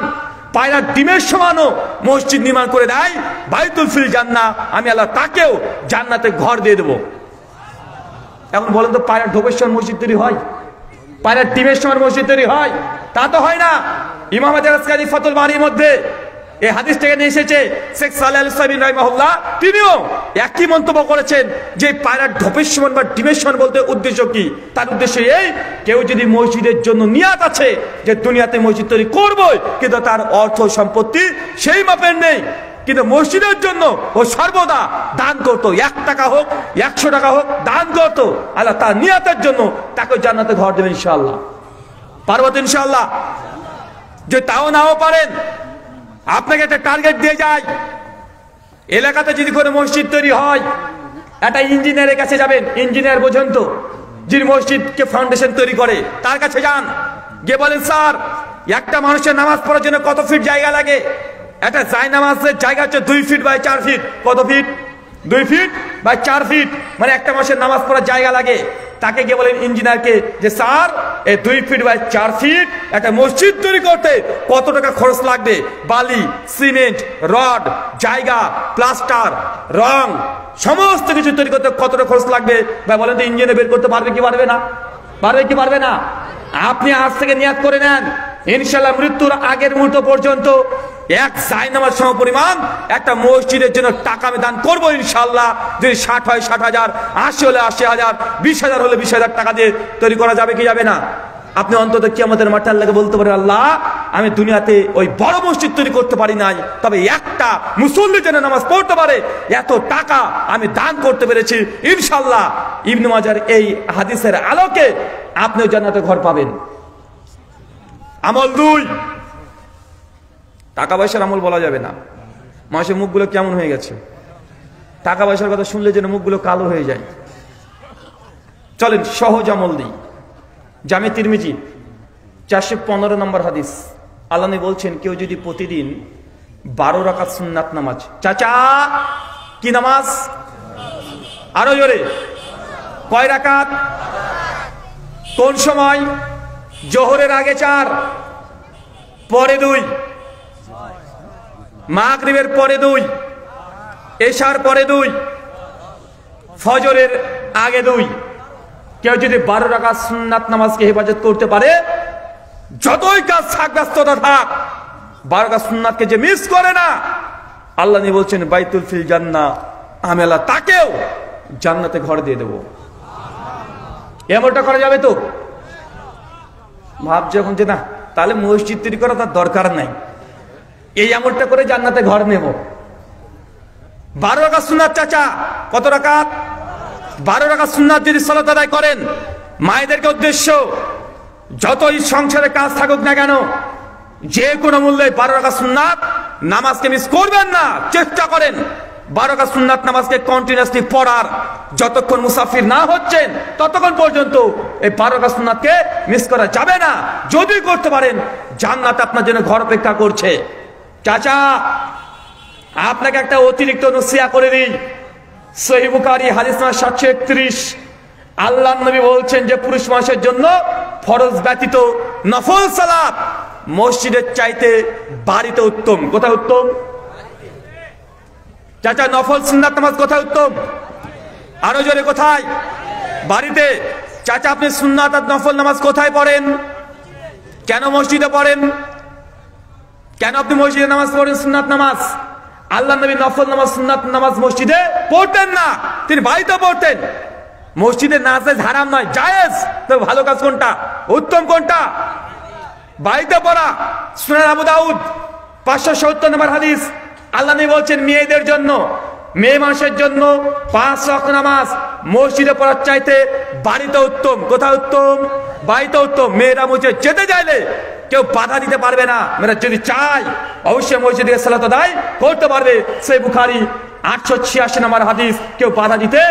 পায়রার ডিমের সমানও মসজিদ নির্মাণ করে দেয়, বাইতুল ফিল জান্নাহ, আমি আল্লাহ তাকেও জান্নাতে ঘর দিয়ে দেবো। এখন বলেন তো পায়রার ঢোপের সমান মসজিদ তৈরি হয়? পায়রার ডিমের সমান মসজিদ তৈরি হয়? তা তো হয় না। ইমাম আজকারি ফাতুল বারীর মধ্যে এই হাদিসটাকে নিয়ে এসেছে শেখ সালেহ আল উসাইমিন রাহিমাহুল্লাহ, তিনিও একই মন্তব্য করেছেন যে পায়রার ঢোপের সমান বা ডিমের সমান বলতে উদ্দেশ্য কি? তার উদ্দেশ্য এই, কেউ যদি মসজিদের জন্য নিয়াত আছে যে দুনিয়াতে মসজিদ তৈরি করবো, কিন্তু তার অর্থ সম্পত্তি সেই মাপের নেই, কিন্তু মসজিদের জন্য ও সর্বদা দান করতো। 1 টাকা হোক 100 টাকা হোক দান করতো। আল্লাহ তার নিয়াতের জন্য তাকে জান্নাতে ঘর দেবেন ইনশাআল্লাহ। পারবো তো ইনশাআল্লাহ? যে তাও নাও পারেন, আপনাকে একটা টার্গেট দিয়ে যায়, এলাকাতে যদি কোনো মসজিদ তৈরি হয়, একটা ইঞ্জিনিয়ারের কাছে যাবেন। ইঞ্জিনিয়ার বোঝেন তো, যিনি মসজিদকে ফাউন্ডেশন তৈরি করে, তার কাছে যান, গিয়ে বলেন স্যার একটা মানুষের নামাজ পড়ার জন্য কত ফিট জায়গা লাগে? একটা জায়নামাজের জায়গা হচ্ছে 2 ফিট বাই 4 ফিট। কত ফিট? 2 ফিট বাই 4 ফিট, মানে একটা মানুষের নামাজ পড়ার জায়গা লাগে। তাকে গিয়ে বলেন ইঞ্জিনিয়ারকে যে স্যার এই 2 ফিট বাই 4 ফিট একটা মসজিদ তৈরি করতে কত টাকা খরচ লাগবে? বালি, সিমেন্ট, রড, জায়গা, প্লাস্টার, রং, সমস্ত কিছু তৈরি করতে কত টাকা খরচ লাগবে? ভাই বলেন তো ইঞ্জিনিয়ার বের করতে পারবে কি পারবে না? পারবে কি পারবে না? আপনি আজ থেকে নিয়াত করে নেন ইনশাআল্লাহ মৃত্যুর আগের মুহূর্ত পর্যন্ত এক জায়নামাজ সমপরিমাণ একটা মসজিদের জন্য টাকা আমি দান করবো ইনশাআল্লাহ। যদি 60 হয় 60,000, 80 হলে 80,000, 20,000 হলে 20,000 টাকা দিয়ে তৈরি করা যাবে কি যাবে না? আপনি অন্তত কিয়ামতের মাঠে আল্লাহকে বলতে পারেন, আল্লাহ আমি দুনিয়াতে ওই বড় মসজিদ তৈরি করতে পারি নাই, তবে একটা মুসল্লি যেন নামাজ পড়তে পারে এত টাকা আমি দান করতে পেরেছি। ইনশাআল্লাহ ইবনে মাজার এই হাদিসের আলোকে আপনিও জান্নাতে ঘর পাবেন। আমল 2, টাকা পয়সার আমল বলা যাবে না। মানুষের মুখগুলো কেমন হয়ে গেছে, টাকা পয়সার কথা শুনলে যেন মুখগুলো কালো হয়ে যায়। চলেন সহজ আমল দিই। জামে তিরমিজি 415 নম্বর হাদিস, আল্লাহ নবী বলছেন কেউ যদি প্রতিদিন 12 রাকাত সুন্নাত নামাজ, চাচা কি নামাজ, আরো জোরে, কয় রাকাত, কোন সময়, জোহরের আগে 4, পরে 2, মাগরিবের পরে 2, এশার পরে 2, ফজরের আগে 2। কেউ যদি 12 রাকাত সুন্নাত নামাজকে হেফাজত করতে পারে, যতই কাজ থাক ব্যস্ততা থাক, 12 রাকাত সুন্নাতকে যে মিস করে না, আল্লাহ নবী বলছেন বাইতুল ফিল জান্নাহ, আমি আল্লাহ তাকেও জান্নাতে ঘর দিয়ে দেব। এমনটা করা যাবে তো? ভাবছে এখন যে না তাহলে মসজিদ তৈরি করা তার দরকার নাই, এই আমলটা করে জান্নাতে ঘর নেব। 12 রাকাত সুন্নাত, চাচা কত রাকাত? 12 রাকাত সুন্নাত যদি সালাত আদায় করেন, মায়েদেরকে উদ্দেশ্য, যতই সংসারে কাজ থাকুক না কেন, যে কোনো মূল্যে 12 রাকাত সুন্নাত নামাজকে মিস করবেন না। চেষ্টা করেন 12 রাকাত সুন্নাত নামাজকে কন্টিনিউয়াসলি পড়ার। যতক্ষণ মুসাফির না হচ্ছেন ততক্ষণ পর্যন্ত এই 12 রাকাত সুন্নাতকে মিস করা যাবে না। যদি করতে পারেন জান্নাত আপনার জন্য ঘর অপেক্ষা করছে। চাচা আপনাকে একটা অতিরিক্ত নসিহত করে দিই। সহিহ বুখারী হাদিস নম্বর 731, আল্লাহর নবী বলছেন যে পুরুষ মানুষের জন্য ফরজ ব্যতীত নফল সালাত মসজিদের চাইতে বাড়িতে উত্তম। কোথায় উত্তম? চাচা নফল সুন্নাত নামাজ কোথায় উত্তম? আরো জোরে কোথায়? বাড়িতে। চাচা আপনি সুন্নাত আর নফল নামাজ কোথায় পড়েন? কেন মসজিদে পড়েন? কেন আপনি মসজিদে নামাজ পড়েন সুন্নাত নামাজ? আল্লাহ নবী নফল নামাজ সুন্নাত নামাজ মসজিদে পড়তেন না, তিনি বাড়িতে পড়তেন। মসজিদে নামাজ হারাম নয়, জায়েজ। তবে ভালো কাজ কোনটা, উত্তম কোনটা? বাড়িতে পড়া। সুনান আবু দাউদ 570 নম্বর হাদিস, আল্লাহ নবী বলছেন মেয়েদের জন্য, মেয়ে মানুষের জন্য 5 ওয়াক্ত নামাজ মসজিদে পড়ার চাইতে বাড়িতে উত্তম। কোথায় উত্তম? বাড়িতে উত্তম। মেয়েরা মসজিদে যেতে চাইলে কেউ বাধা দিতে পারবে না। মেয়েরা যদি চায় অবশ্যই মসজিদে সালাত আদায় করতে পারবে। সহিহ বুখারী 886 নম্বর হাদিস, কেউ বাধা দিতে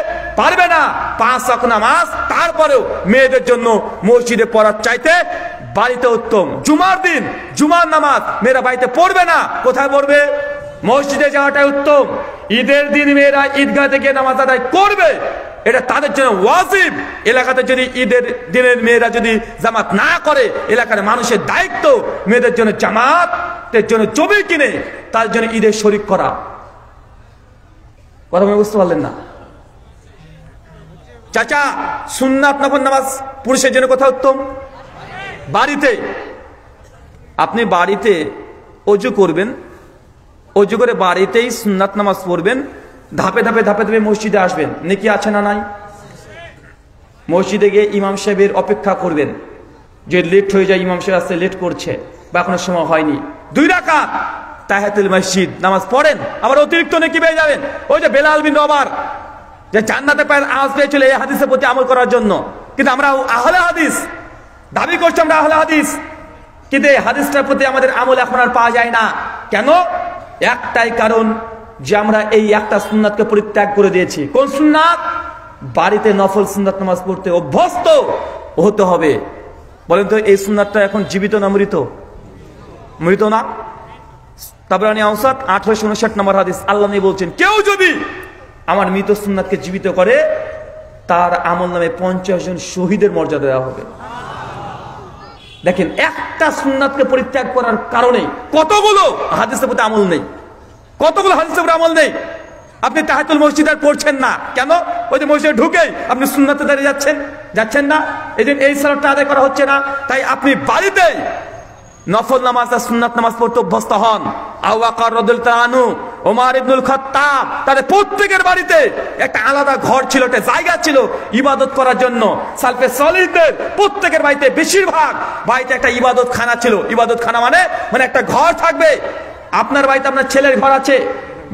পারবে না। 5 ওয়াক্ত নামাজ তারপরেও মেয়েদের জন্য মসজিদে পড়ার চাইতে বাড়িতে উত্তম। জুমার দিন জুমার নামাজ মেয়েরা বাড়িতে পড়বে না, কোথায় পড়বে? মসজিদে যাওয়াটাই উত্তম। ঈদের দিন মেয়েরা ঈদগাহ থেকে নামাজ আদায় করবে, এটা তাদের জন্য ওয়াজিব। এলাকাতে যদি ঈদের দিনের মেয়েরা যদি জামাত না করে, এলাকার মানুষের দায়িত্ব মেয়েদের জন্য জামাতের জন্য জমি কিনে তার জন্য ঈদের শরীক করা। কথা বুঝতে পারলেন না? চাচা সুন্নাত নফল নামাজ পুরুষের জন্য কোথায় উত্তম? বাড়িতে। আপনি বাড়িতে ওযু করবেন, ওযু করে বাড়িতেই সুন্নাত নামাজ পড়বেন, ধাপে ধাপে ধাপে ধাপে মসজিদে আসবেন। নেকি আছে না নাই? মসজিদে গিয়ে ইমাম সাহেবের অপেক্ষা করবেন, যে লেট হয়ে যায়, ইমাম সাহেব আসতে লেট করছে বা এখনো সময় হয়নি, 2 রাকাত তাহিয়াতুল মসজিদ নামাজ পড়েন, আবার অতিরিক্ত নেকি পেয়ে যাবেন। ওই যে বেলাল বিন রবার যে জান্নাতে পায়ের আওয়াজ পেয়েছিল এই হাদিসের প্রতি আমল করার জন্য। কিন্তু আমরা আহলে হাদিস দাবি করছি, আমরা আহলে হাদিস, কিন্তু এই হাদিসটার প্রতি আমাদের আমল এখন আর পাওয়া যায় না। কেন? একটাই কারণ, যে আমরা এই একটা সুন্নাতকে পরিত্যাগ করে দিয়েছি। কোন সুন্নাত? বাড়িতে নফল সুন্নাত নামাজ পড়তে অভ্যস্ত হতে হবে। বলেন তো এই সুন্নাতটা এখন জীবিত না মৃত? মৃত না। তাবরানী আওসাত 859 নম্বর হাদিস, আল্লাহ নবী বলছেন কেউ যদি আমার মৃত সুন্নাতকে জীবিত করে তার আমল নামে 50 জন শহীদের মর্যাদা দেওয়া হবে। দেখেন একটা সুন্নাতকে পরিত্যাগ করার কারণে কতগুলো হাদিসের প্রতি আমল নেই, কতগুলো হাদিসের উপর আমল নেই। আপনি তাহিয়াতুল মসজিদ আর পড়ছেন না কেন? ওই যে মসজিদে ঢুকেই আপনি সুন্নাতে দাঁড়িয়ে যাচ্ছেন না, এই জন্য এই সালাতটা আদায় করা হচ্ছে না। তাই আপনি বাড়িতেই নফল নামাজ আর সুন্নাত নামাজ পড়তে অভ্যস্ত হন। আবু বকর রাদিয়াল্লাহু আনহু, ওমর ইবনুল খাত্তাব, তাদের প্রত্যেকের বাড়িতে একটা আলাদা ঘর ছিল, একটা জায়গা ছিল ইবাদত করার জন্য। সালফে সালিহদের প্রত্যেকের বাড়িতে, বেশিরভাগ বাড়িতে একটা ইবাদত খানা ছিল। ইবাদত খানা মানে একটা ঘর থাকবে। আপনার বাড়িতে আপনার ছেলের ঘর আছে,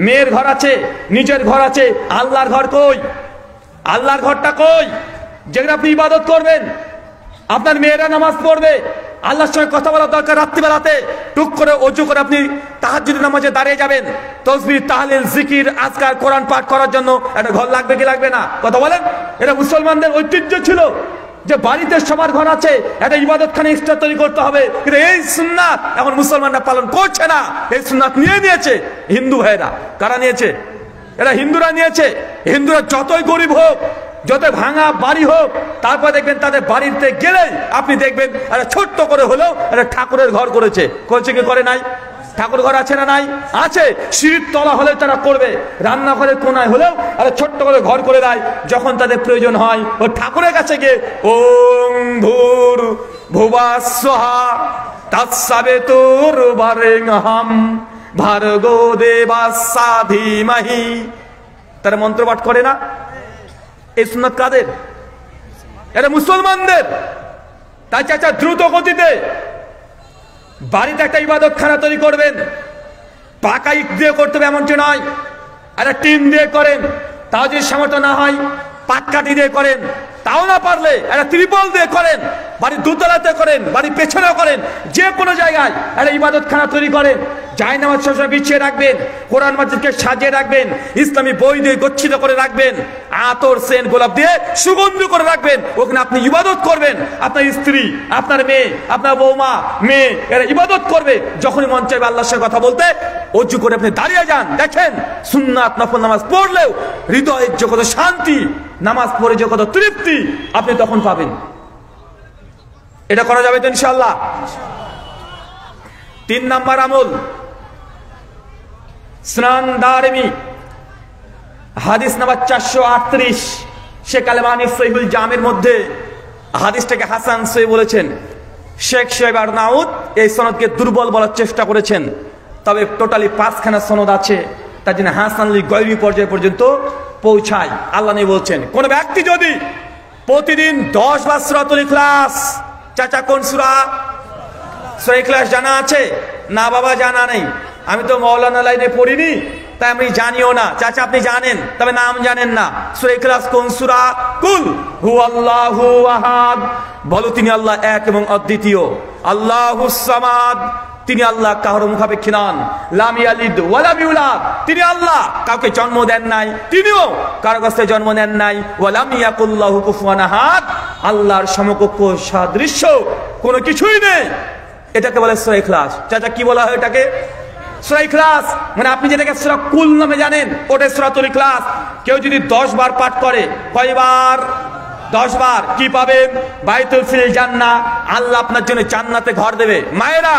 মেয়ের ঘর আছে, নিজের ঘর আছে, আল্লাহর ঘর কই? আল্লাহর ঘরটা কই যেখানে আপনি ইবাদত করবেন? আপনার মেয়েরা নামাজ পড়বে, আল্লাহর সঙ্গে কথা বলা দরকার। রাত্রিবেলাতে টুক করে অজু করে আপনি তাহাজ্জুদের নামাজে দাঁড়িয়ে যাবেন, তাসবিহ, তাহলিল, জিকির, আজকার, কোরআন পাঠ করার জন্য একটা ঘর লাগবে কি লাগবে না? কথা বলেন। এটা মুসলমানদের ঐতিহ্য ছিল যে বাড়িতে সবার ঘর আছে, একটা ইবাদতখানা এক্সট্রা তৈরি করতে হবে। কিন্তু এই সুন্নাত এখন মুসলমানরা পালন করছে না। এই সুন্নাত নিয়েছে হিন্দু ভাইরা। কারা নিয়েছে? এরা হিন্দুরা নিয়েছে। হিন্দুরা যতই গরিব হোক, যত ভাঙা বাড়ি হোক, তারপর দেখবেন তাদের বাড়িতে গেলেই আপনি দেখবেন একটা ছোট্ট করে হলেও একটা ঠাকুরের ঘর করেছে। করেছে কি করে নাই? ঠাকুর ঘর আছে না নাই? আছে। সিঁড়ির তলা হলেও তারা করবে, রান্নাঘরের কোনায় হলেও একটা ছোট্ট করে ঘর করে দেয়। যখন তাদের প্রয়োজন হয় ও ঠাকুরের কাছে গিয়ে ওং ভূর ভুবস্বহা তৎসবিতুর বরেণ্যম ভার্গো দেবস্য ধীমহি, তারা মন্ত্র পাঠ করে না? এই সুন্নাত কাদের? এটা মুসলমানদের। তাই চাচা দ্রুত গতিতে বাড়িতে একটা ইবাদত খানা তৈরি করবেন। পাকা ইট দিয়ে করতে হবে এমনটি নয়, একটা টিন দিয়ে করেন। তাও যদি সামর্থ্য না হয় পাটকাঠি দিয়ে করেন, তাও না পারলে একটা ত্রিপল দিয়ে করেন, বাড়ির দোতলাতে করেন, বাড়ির পেছনেও করেন, যে কোনো জায়গায় একটা ইবাদত খানা তৈরি করেন। জায়নামাজ সবসময় বিছিয়ে রাখবেন, কোরআন মাজিদকে সাজিয়ে রাখবেন, ইসলামী বই দিয়ে গচ্ছিত করে রাখবেন, আতর, সেন্ট, গোলাপ দিয়ে সুগন্ধ করে রাখবেন। ওখানে আপনি ইবাদত করবেন। আপনার স্ত্রী, আপনার মেয়ে, আপনার বৌমা, মেয়ে, এরা ইবাদত করবে। যখনই মন চাইবে আল্লাহর সঙ্গে কথা বলতে, অজু করে আপনি দাঁড়িয়ে যান। দেখেন সুন্নাত নফল নামাজ পড়লেও হৃদয়ের যে কত শান্তি, নামাজ পড়ে যে কত তৃপ্তি আপনি তখন পাবেন। এটা করা যাবে তো ইনশাআল্লাহ? 3 নাম্বার আমল, সুনান দারিমি হাদিস নাম্বার 438, শেখ আলবানী সহিহুল জামের মধ্যে হাদিসটাকে হাসান সহিহ বলেছেন। শেখ শোয়েব আরনাউত এই সনদকে দুর্বল বলার চেষ্টা করেছেন, তবে টোটালি 5খানা সনদ আছে, তার জন্য হাসানলি গয়রি পর্যায় পর্যন্ত পৌঁছায়। আল্লাহ নবী বলছেন, কোন ব্যক্তি যদি প্রতিদিন 10 বার সূরাতুল ইখলাস, চাচা কোন সূরা? সূরা ইখলাস জানা আছে না? বাবা জানা নেই। আমি তো মাওলানা লাইনে পড়িনি, তাই আমি জানিও না। চাচা আপনি জানেন, তবে নাম জানেন না। সূরা ইখলাস কোন সূরা? কুল হুয়াল্লাহু আহাদ, বলো তিনি আল্লাহ এক এবং অদ্বিতীয়। আল্লাহুস সামাদ, তিনি আল্লাহ কারো মুখাপেক্ষী নন। লাম ইয়ালিদ ওয়া লাম ইউলাদ, তিনি আল্লাহ কাউকে জন্ম দেন নাই, তিনিও কারো কাছে জন্ম নেন নাই। ওয়া লাম ইয়াকুল লাহু কুফুয়ান আহাদ, আল্লাহর সমকক্ষ সাদৃশ্য কোনো কিছুই নেই। এটাকে বলে সূরা ইখলাস। চাচা কি বলা হয় এটাকে? সূরা ইখলাস। মানে আপনি যেটাকে সূরা কুল নামে জানেন, ওটা সূরাতুল ইখলাস। কেউ যদি 10 বার পাঠ করে, কয়বার? 10 বার। কি পাবেন? বাইতুল ফিল জান্নাহ, আল্লাহ আপনার জন্য জান্নাতে ঘর দেবে। মায়েরা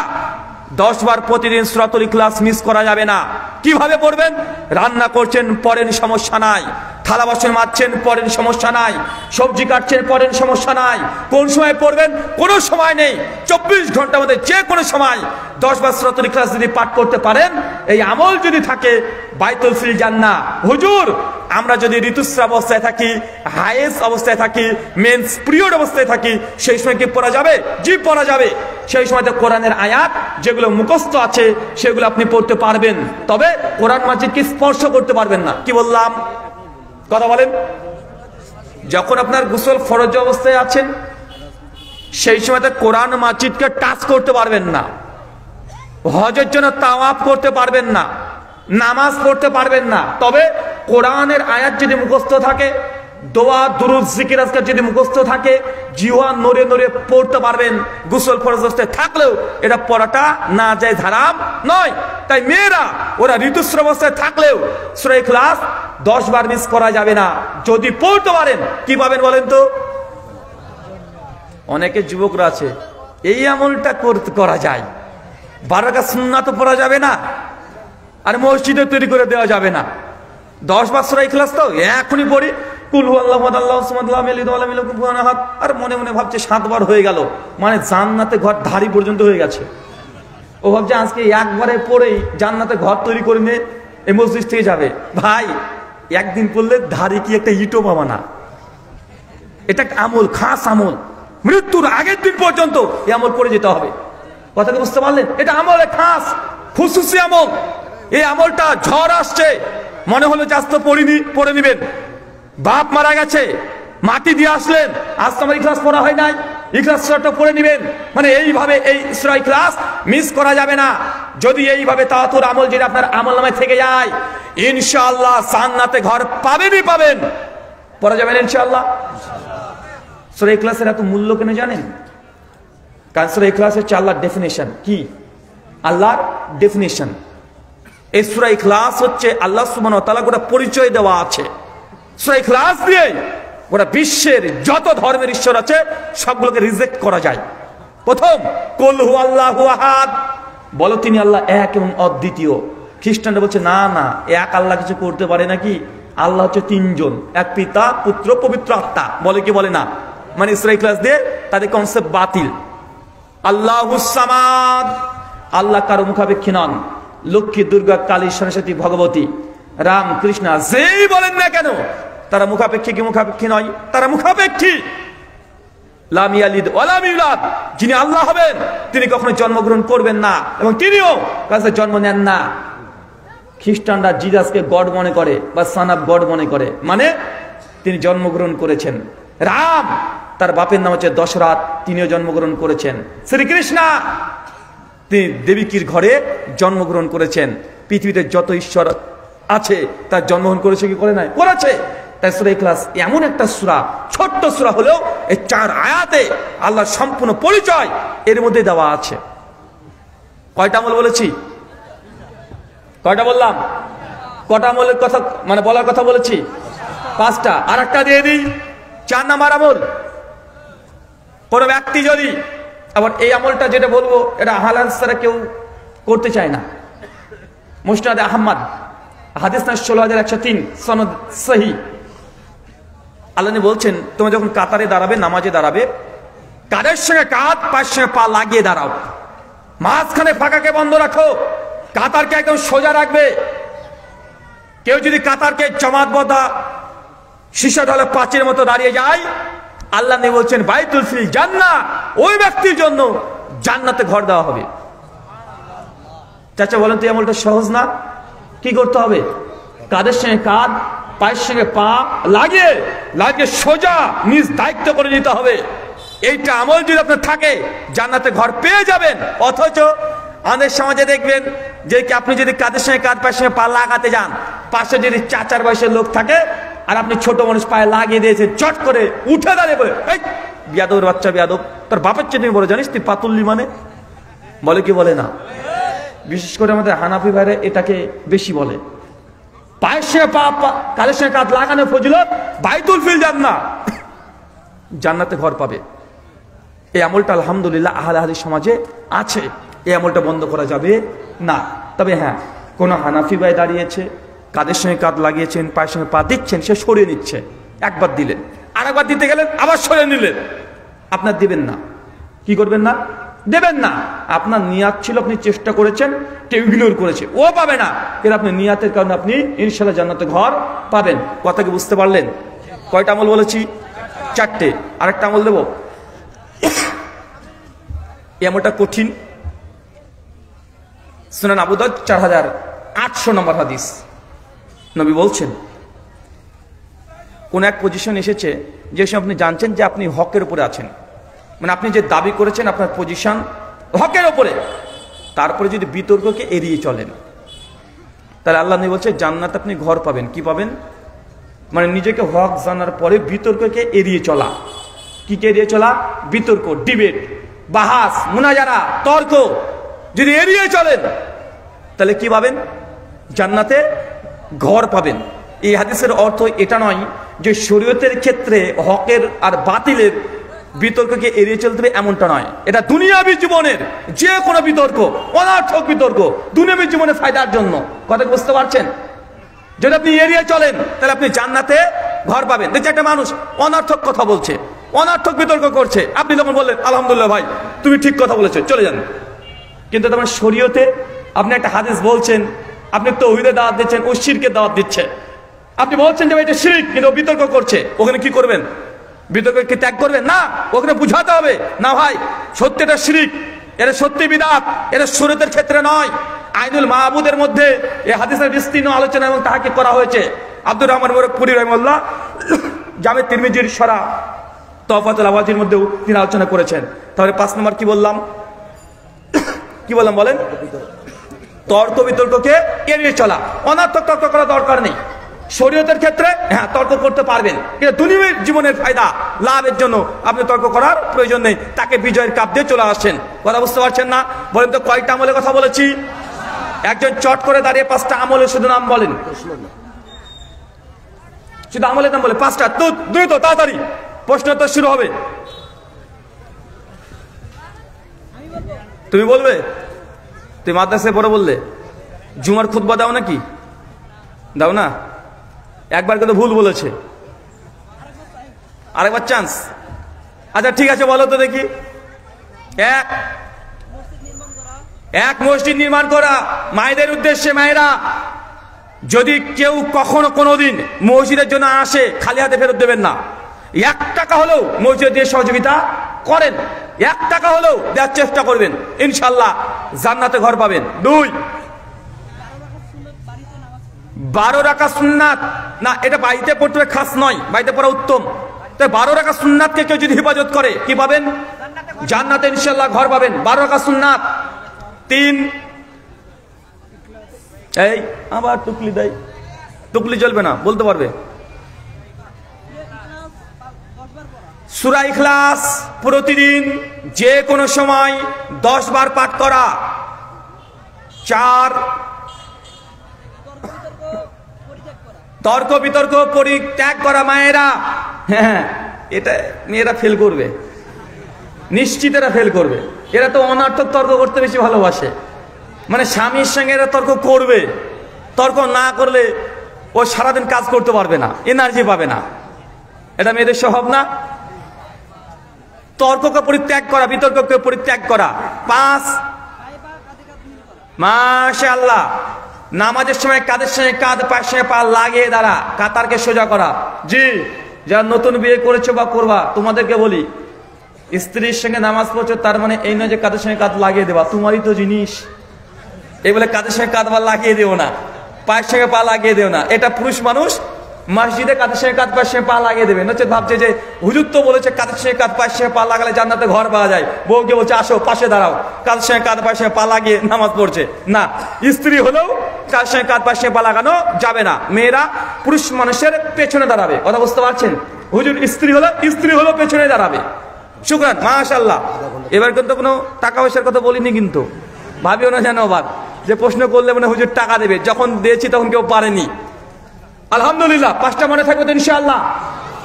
10 বার প্রতিদিন সূরাতুল ইখলাস মিস করা যাবে না। কিভাবে পড়বেন? রান্না করছেন, পড়েন, সমস্যা নাই। থালা বাসন মাজছেন, পড়েন, সমস্যা নাই। সবজি কাটছেন, পড়েন, সমস্যা নাই। কোন সময় পড়বেন? কোনো সময় নেই। 24 ঘন্টার মধ্যে যে কোনো সময় 10 বার সূরাতুল ইখলাস যদি পাঠ করতে পারেন, এই আমল যদি থাকে, বাইতুল ফিল জান্নাহ। হুজুর আমরা যদি ঋতুস্রাব অবস্থায় থাকি, হায়েস অবস্থায় থাকি, মেন্স পিরিয়ড অবস্থায় থাকি, সেই সময় কি পড়া যাবে? জি পড়া যাবে। সেই সময় তো কোরআনের আয়াত যেগুলো মুখস্থ আছে সেগুলো আপনি পড়তে পারবেন, তবে কোরআন মাজিদকে স্পর্শ করতে পারবেন না। কি বললাম? কথা বলেন। যখন আপনার গোসল ফরজ অবস্থায় আছেন, সেই সময় তো কোরআন মাজিদকে টাচ করতে পারবেন না, হজের জন্য তাওয়াফ করতে পারবেন না, নামাজ পড়তে পারবেন না। তবে কোরআনের আয়াত যদি মুখস্থ থাকে, দোয়া, দুরূদ, জিকির, আজকার যদি মুখস্থ থাকে, জিহ্বা নড়ে নড়ে পড়তে পারবেন। গোসল ফরজ অবস্থায় থাকলেও এটা পড়াটা না যায়, হারাম নয়। তাই মেয়েরা ওরা ঋতুস্রাব অবস্থায় থাকলেও সূরা ইখলাস 10 বার মিস করা যাবে না। যদি পড়তে পারেন কি পাবেন বলেন তো? অনেকে যুবকরা আছে, এই আমলটা করা যায়, 12 রাকাত সুন্নাত পড়া যাবে না, আর মসজিদে তৈরি করে দেওয়া যাবে না। 10 বার সূরা ইখলাস তো এখনই পড়ি, কুল হুয়াল্লাহু আহাদ আল্লাহুস সামাদ লাম ইয়ালিদ ওয়া লাম ইউলাদ ওয়া লাম ইয়াকুল লাহু কুফুয়ান আহাদ, আর মনে মনে ভাবছে 7 বার হয়ে গেল, মানে জান্নাতে ঘর ধারি পর্যন্ত হয়ে গেছে। ও ভাবছে আজকে একবারে পড়েই জান্নাতে ঘর তৈরি করে নিয়ে এই মসজিদ থেকে যাবে। ভাই একদিন পড়লে ধারে কি একটা ইটও পাবা না। এটা একটা আমল, খাস আমল, মৃত্যুর আগের দিন পর্যন্ত এই আমল করে যেতে হবে। কথাটা বুঝতে পারলেন? এটা আমলে খাস খুশুসি আমল। এই আমলটা ঝড় আসছে, মনে হলো যে আজ তো পড়িনি, পড়ে নিবেন। বাপ মারা গেছে, মাটি দিয়ে আসলেন, আজ তো আমার ইখলাস পড়া হয় নাই, ইখলাস সূরাটা পড়ে নিবেন। মানে এইভাবে এই সূরা ইখলাস মিস করা যাবে না। যদি এইভাবে তাওয়াতুর আমল যদি আপনার আমলনামায় থেকে যায়, ইনশাআল্লাহ জান্নাতে ঘর পাবেনই পাবেন। পড়া যাবেন ইনশাআল্লাহ। সূরা ইখলাসের এত মূল্য কেন জানেন? কারণ সূরা ইখলাস হচ্ছে আল্লাহর ডেফিনেশন। কি? আল্লাহর ডেফিনেশন। এই সূরা ইখলাস হচ্ছে আল্লাহ সুবহানাহু ওয়া তাআলা গোটা পরিচয় দেওয়া আছে। সূরা ইখলাস দিয়ে গোটা বিশ্বের যত ধর্মের ঈশ্বর আছে সবগুলোকে রিজেক্ট করা যায়। প্রথম, কুল হু আল্লাহু আহাদ, বলো তিনি আল্লাহ এক এবং অদ্বিতীয়। খ্রিস্টানরা বলছে না না, এক আল্লাহ কিছু করতে পারে নাকি? আল্লাহ হচ্ছে তিনজন, এক পিতা, পুত্র, পবিত্র আত্মা। বলে কি বলে না? মানে সূরা ইখলাস দিয়ে তাদের কনসেপ্ট বাতিল। আল্লাহুস সামাদ, আল্লাহ কারো মুখাপেক্ষী নন। লক্ষ্মী, দুর্গা, কালী, সরস্বতী, ভগবতী, রাম, কৃষ্ণ যেই বলেন না কেন তারা মুখাপেক্ষী কি মুখাপেক্ষী নয়? তারা মুখাপেক্ষী। লাম ইয়ালিদ ওয়া লাম ইউলাদ, যিনি আল্লাহ হবেন তিনি কখনো জন্মগ্রহণ করবেন না এবং তিনিও কাছে জন্ম নেন না। খ্রিস্টানরা জিসাসকে গড মনে করে বা সন অফ গড মনে করে, মানে তিনি জন্মগ্রহণ করেছেন। রাম, তার বাপের নাম হচ্ছে দশরথ, তিনিও জন্মগ্রহণ করেছেন। শ্রীকৃষ্ণ, তিনি দেবীকির ঘরে জন্মগ্রহণ করেছেন। পৃথিবীতে যত ঈশ্বর আছে তার জন্মগ্রহণ করেছে কি করে নাই? করেছে। তাই সূরা ইখলাস এমন একটা সূরা, ছোট্ট সূরা হলেও এই 4 আয়াতে আল্লাহর সম্পূর্ণ পরিচয় এর মধ্যে দেওয়া আছে। কয়টা আমল বলেছি? কয়টা বললাম? কটা আমলের কথা মানে বলার কথা বলেছি? 5টা। আর একটা দিয়ে দিই, 4 নাম্বার আমল। কোন ব্যক্তি যদি, আবার এই আমলটা যেটা বলবো এটা হালাল ছাড়া কেউ করতে চায় না। মুসনাদ আহমদ, হাদিস না 16103, সনদ সহি। আল্লাহ বলছেন তোমরা যখন কাতারে দাঁড়াবে, নামাজে দাঁড়াবে, কাদের সঙ্গে কাঁধ, পায়ের সঙ্গে পা লাগিয়ে দাঁড়াও। মাঝখানে ফাঁকাকে বন্ধ রাখো, কাতারকে একদম সোজা রাখবে। কেউ যদি কাতারকে জমাতবদ্ধ সীসা ঢালে পাঁচের মতো দাঁড়িয়ে যায়, আল্লাহ নবী বলছেন বাইতুল ফিল জান্নাহ, ওই ব্যক্তির জন্য জান্নাতে ঘর দেওয়া হবে। চাচা বলেন তো এই আমলটা সহজ না? কি করতে হবে? কাদের সঙ্গে কাঁধ, পায়ের সঙ্গে পা লাগিয়ে সোজা নিজ দায়িত্ব করে নিতে হবে। এইটা আমল যদি আপনার থাকে জান্নাতে ঘর পেয়ে যাবেন। অথচ আমাদের সমাজে দেখবেন যে আপনি যদি কাদের সঙ্গে কাঁধ, পায়ের সঙ্গে পা লাগাতে যান, পাশে যদি 4 বয়সের লোক থাকে আর আপনি ছোট মানুষ পায়ে লাগিয়ে দিয়েছেন, চট করে উঠে দাঁড়িয়ে বলে এই বিয়াদবের বাচ্চা, বিয়াদব, তোর বাপের চেয়ে তুমি বলে জানিস তুই পাতুল্লি মানে? বলে কি বলে না? বিশেষ করে আমাদের হানাফি ভাইরা এটাকে বেশি বলে। পায়ের সঙ্গে পা, কাদের সঙ্গে কাঁধ লাগানো ফজিলত, বাইতুল ফিল জান্নাহ, জান্নাতে ঘর পাবে। এই আমলটা আলহামদুলিল্লাহ আহলে হাদিস সমাজে আছে। এই আমলটা বন্ধ করা যাবে না। তবে হ্যাঁ, কোন হানাফি ভাই দাঁড়িয়েছে, কাদের সঙ্গে কাঁধ লাগিয়েছেন, পায়ের সঙ্গে পা দিচ্ছেন, সে সরিয়ে নিচ্ছে। একবার দিলেন, আরেকবার দিতে গেলেন, আবার সরিয়ে নিলেন। আপনার দিবেন না। কি করবেন না? দেবেন না। আপনার নিয়াত ছিল, আপনি চেষ্টা করেছেন, কেউ ইগনোর করেছে, ও পাবে না। এর আপনি নিয়াতের কারণে আপনি ইনশাআল্লাহ জান্নাতে ঘর পাবেন। কথা কি বুঝতে পারলেন? কয়টা আমল বলেছি? 4টে। আরেকটা আমল দেব, এই আমলটা কঠিন। সুনান আবু দাউদ 4800 নম্বর হাদিস। নবী বলছেন কোন এক পজিশন এসেছে যে সময় আপনি জানছেন যে আপনি হকের উপরে আছেন, মানে আপনি যে দাবি করেছেন আপনার পজিশন হকের উপরে, তারপরে যদি বিতর্ককে এড়িয়ে চলেন, তাহলে আল্লাহ নবী বলছে জান্নাতে আপনি ঘর পাবেন। কি পাবেন? মানে নিজেকে হক জানার পরে বিতর্ককে এড়িয়ে চলা। কি এড়িয়ে চলা? বিতর্ক, ডিবেট, বাহাস, মুনাজারা, তর্ক যদি এড়িয়ে চলেন তাহলে কি পাবেন? জান্নাতে ঘর পাবেন। এই হাদিসের অর্থ এটা নয় যে শরীয়তের ক্ষেত্রে হকের আর বাতিলের বিতর্ককে এড়িয়ে চলতে হবে, এমনটা নয়। এটা দুনিয়াবী জীবনের যে কোনো বিতর্ক, অনার্থক বিতর্ক, দুনিয়াবী জীবনে ফায়দার জন্য। কথা বুঝতে পারছেন? যদি আপনি এড়িয়ে চলেন তাহলে আপনি জান্নাতে ঘর পাবেন। দেখছি একটা মানুষ অনার্থক কথা বলছে, অনার্থক বিতর্ক করছে, আপনি যখন বললেন আলহামদুলিল্লাহ ভাই তুমি ঠিক কথা বলেছো, চলে যান, কিন্তু তোমার শরীয়তে আপনি একটা হাদিস বলছেন, আপনি তাওহীদে দাওয়াত দিচ্ছেন, ও শিরকে দাওয়াত দিচ্ছে। আপনি বলছেন যে এটা শিরক, কিন্তু বিতর্ক করছে, ওখানে কি করবেন? বিতর্ক কি ত্যাগ করবেন? না, ওখানে বুঝাতে হবে না ভাই সত্যিটা শিরক, এটা সত্যি বিদআত, এটা শরীয়তের ক্ষেত্রে নয়। আইনুল মাহবুদের মধ্যে এই হাদিসের বিস্তীর্ণ আলোচনা এবং তাহাকে করা হয়েছে। আব্দুর রহমান মুবারকপুরি রাহিমাহুল্লাহ জামে তিরমিজির শরা তহফাতুল আওয়াজির মধ্যেও তিনি আলোচনা করেছেন। তাহলে 5 নম্বর কি বললাম? কি বললাম বলেন? তর্ক বিতর্ককে এড়িয়ে চলা, অনার্থক তর্ক করা দরকার নেই। শরীয়তের ক্ষেত্রে হ্যাঁ তর্ক করতে পারবেন, কিন্তু দুনিয়ার জীবনের ফায়দা লাভের জন্য আপনি তর্ক করার প্রয়োজন নেই। তাকে বিজয়ের কাপ দিয়ে চলে আসেন। কথা বুঝতে পারছেন না? বলেন তো কয়টা আমলের কথা বলেছি? একজন চট করে দাঁড়িয়ে 5টা আমলের শুধু নাম বলেন, শুধু আমলের নাম বলে 5টা। তো দ্রুত তাড়াতাড়ি প্রশ্ন তো শুরু হবে। তুমি বলবে? তুমি মাদ্রাসায় পড়ে বললে জুমার খুতবা দাও নাকি? দাও না? একবার কিন্তু ভুল বলেছে, আরেকবার চান্স। আচ্ছা ঠিক আছে, বলো তো দেখি। এক মসজিদ নির্মাণ করা মায়েদের উদ্দেশ্যে। মায়েরা যদি কেউ কখনো কোনোদিন মসজিদের জন্য আসে, খালি হাতে ফেরত দেবেন না। 1 টাকা হলেও মসজিদে দিয়ে সহযোগিতা করেন, 1 টাকা হলেও দেওয়ার চেষ্টা করবেন, ইনশাল্লাহ জান্নাতে ঘর পাবেন। 2, 12 রাকাত সুন্নাত না, এটা বাড়িতে পড়তে হবে, খাস নয়, বাড়িতে পড়া উত্তম। তাই 12 রাকাত সুন্নাতকে কেউ যদি হেফাজত করে কি পাবেন? জান্নাতে ইনশাল্লাহ ঘর পাবেন। 12 রাকাত সুন্নাত। 3, এই আবার টুকলি দেয়, টুকলি চলবে না, বলতে পারবে। সূরা ইখলাস প্রতিদিন যে কোনো সময় 10 বার পাঠ করা। 4, তর্ক বিতর্ক পরিত্যাগ করা। মায়েরা, হ্যাঁ এটা মেয়েরা ফেল করবে, নিশ্চিত এরা ফেল করবে। এরা তো অনার্থক তর্ক করতে বেশি ভালোবাসে, মানে স্বামীর সঙ্গে এরা তর্ক করবে। তর্ক না করলে ও সারাদিন কাজ করতে পারবে না, এনার্জি পাবে না। এটা মেয়েদের স্বভাব না? তর্ককে পরিত্যাগ করা, বিতর্ককে পরিত্যাগ করা। 5, মাশাআল্লাহ, নামাজের সময় কাঁধের সঙ্গে কাঁধ, পায়ের সঙ্গে পা লাগিয়ে দাঁড়া, কাতারকে সোজা করা। জি, যারা নতুন বিয়ে করেছো বা করবা তোমাদেরকে বলি, স্ত্রীর সঙ্গে নামাজ পড়ছো তার মানে এই নয় যে কাঁধের সঙ্গে কাঁধ লাগিয়ে দেবা, তোমারই তো জিনিস। এই বলে কাঁধের সঙ্গে কাঁধ লাগিয়ে দেও না, পায়ের সঙ্গে পা লাগিয়ে দেও না। এটা পুরুষ মানুষ মসজিদে কাঁধের সঙ্গে কাঁধ, পায়ের সঙ্গে পা লাগিয়ে দেবে। নচেত ভাবছে যে হুজুর তো বলেছে কাঁধের সঙ্গে কাঁধ, পায়ের সঙ্গে পা লাগালে জান্নাতে ঘর পাওয়া যায়। বউকে বলছে আসো পাশে দাঁড়াও, কাঁধের সঙ্গে কাঁধ, পায়ের সঙ্গে পা লাগিয়ে নামাজ পড়ছে। না, স্ত্রী হলেও কাঁধের সঙ্গে কাঁধ, পায়ের সঙ্গে পা লাগানো যাবে না। মেয়েরা পুরুষ মানুষের পেছনে দাঁড়াবে। কথা বুঝতে পারছেন? হুজুর স্ত্রী হলো পেছনে দাঁড়াবে। শুকরান, মাশাআল্লাহ। এবার কিন্তু কোনো টাকা পয়সার কথা বলিনি, কিন্তু ভাবিও না যেন আবার যে প্রশ্ন করলে মানে হুজুর টাকা দেবে, যখন দিয়েছি তখন কেউ পারেনি। আলহামদুলিল্লাহ 5টা মনে থাকবে ইনশাআল্লাহ।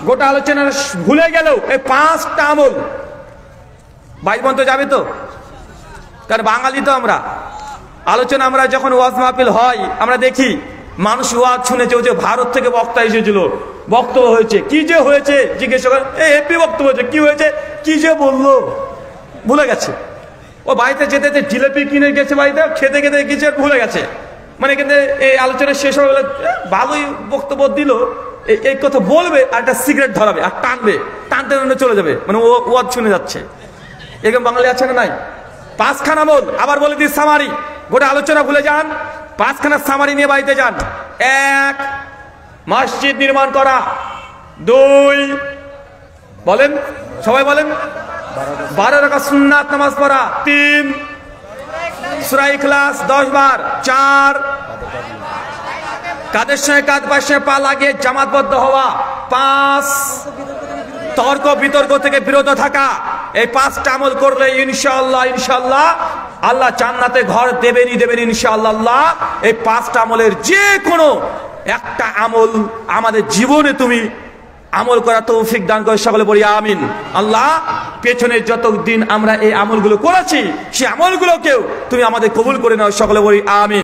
গোটা আলোচনা ভুলে গেলেও এই 5টা আমল 22 পর্যন্ত যাবে তো, কারণ বাঙালি তো আমরা। আলোচনা আমরা যখন ওয়াজ মাহফিল হয় আমরা দেখি মানুষ ওয়াজ শুনেছে, যে ভারত থেকে বক্তা এসেছিল, বক্তব্য হয়েছে, কি যে হয়েছে জিজ্ঞেস করেন, এই হেপি বক্তব্য হয়েছে, কি হয়েছে, কি যে বললো ভুলে গেছে। ও বাড়িতে যেতে জিলেপি কিনে গেছে, বাড়িতে খেতে খেতে গেছে, ভুলে গেছে। মানে কিন্তু এই আলোচনা শেষ হয়ে গেলে ভালোই বক্তব্য দিল, এই কথা বলবে আর একটা সিগারেট ধরাবে আর টানবে, টানতে টানতে চলে যাবে, মানে ও ওয়াজ শুনে যাচ্ছে। এরকম বাঙালি আছে না নাই? 5খানা আমল আবার বলে দিই, সামারি। গোটা আলোচনা ভুলে যান, 5খানা সামারি নিয়ে বাড়িতে যান। 1, মসজিদ নির্মাণ করা। 2, বলেন সবাই বলেন, 12 রাকাত সুন্নাত নামাজ পড়া। 3, সূরা ইখলাস 10 বার। 4, কাঁধের সঙ্গে কাঁধ, পায়ের সঙ্গে পা লাগিয়ে জামাতবদ্ধ হওয়া। 5, তর্ক বিতর্ক থেকে বিরত থাকা। এই 5টা আমল করলে ইনশাআল্লাহ আল্লাহ জান্নাতে ঘর দেবেনই দেবেন ইনশাআল্লাহ। এই 5টা আমলের যে কোনো একটা আমল আমাদের জীবনে তুমি আমল করা তৌফিক দান করে, সকলে বলি আমিন। আল্লাহ পেছনের যতদিন আমরা এই আমলগুলো করেছি সেই আমলগুলোকেও তুমি আমাদের কবুল করে নাও, সকলে বলি আমিন।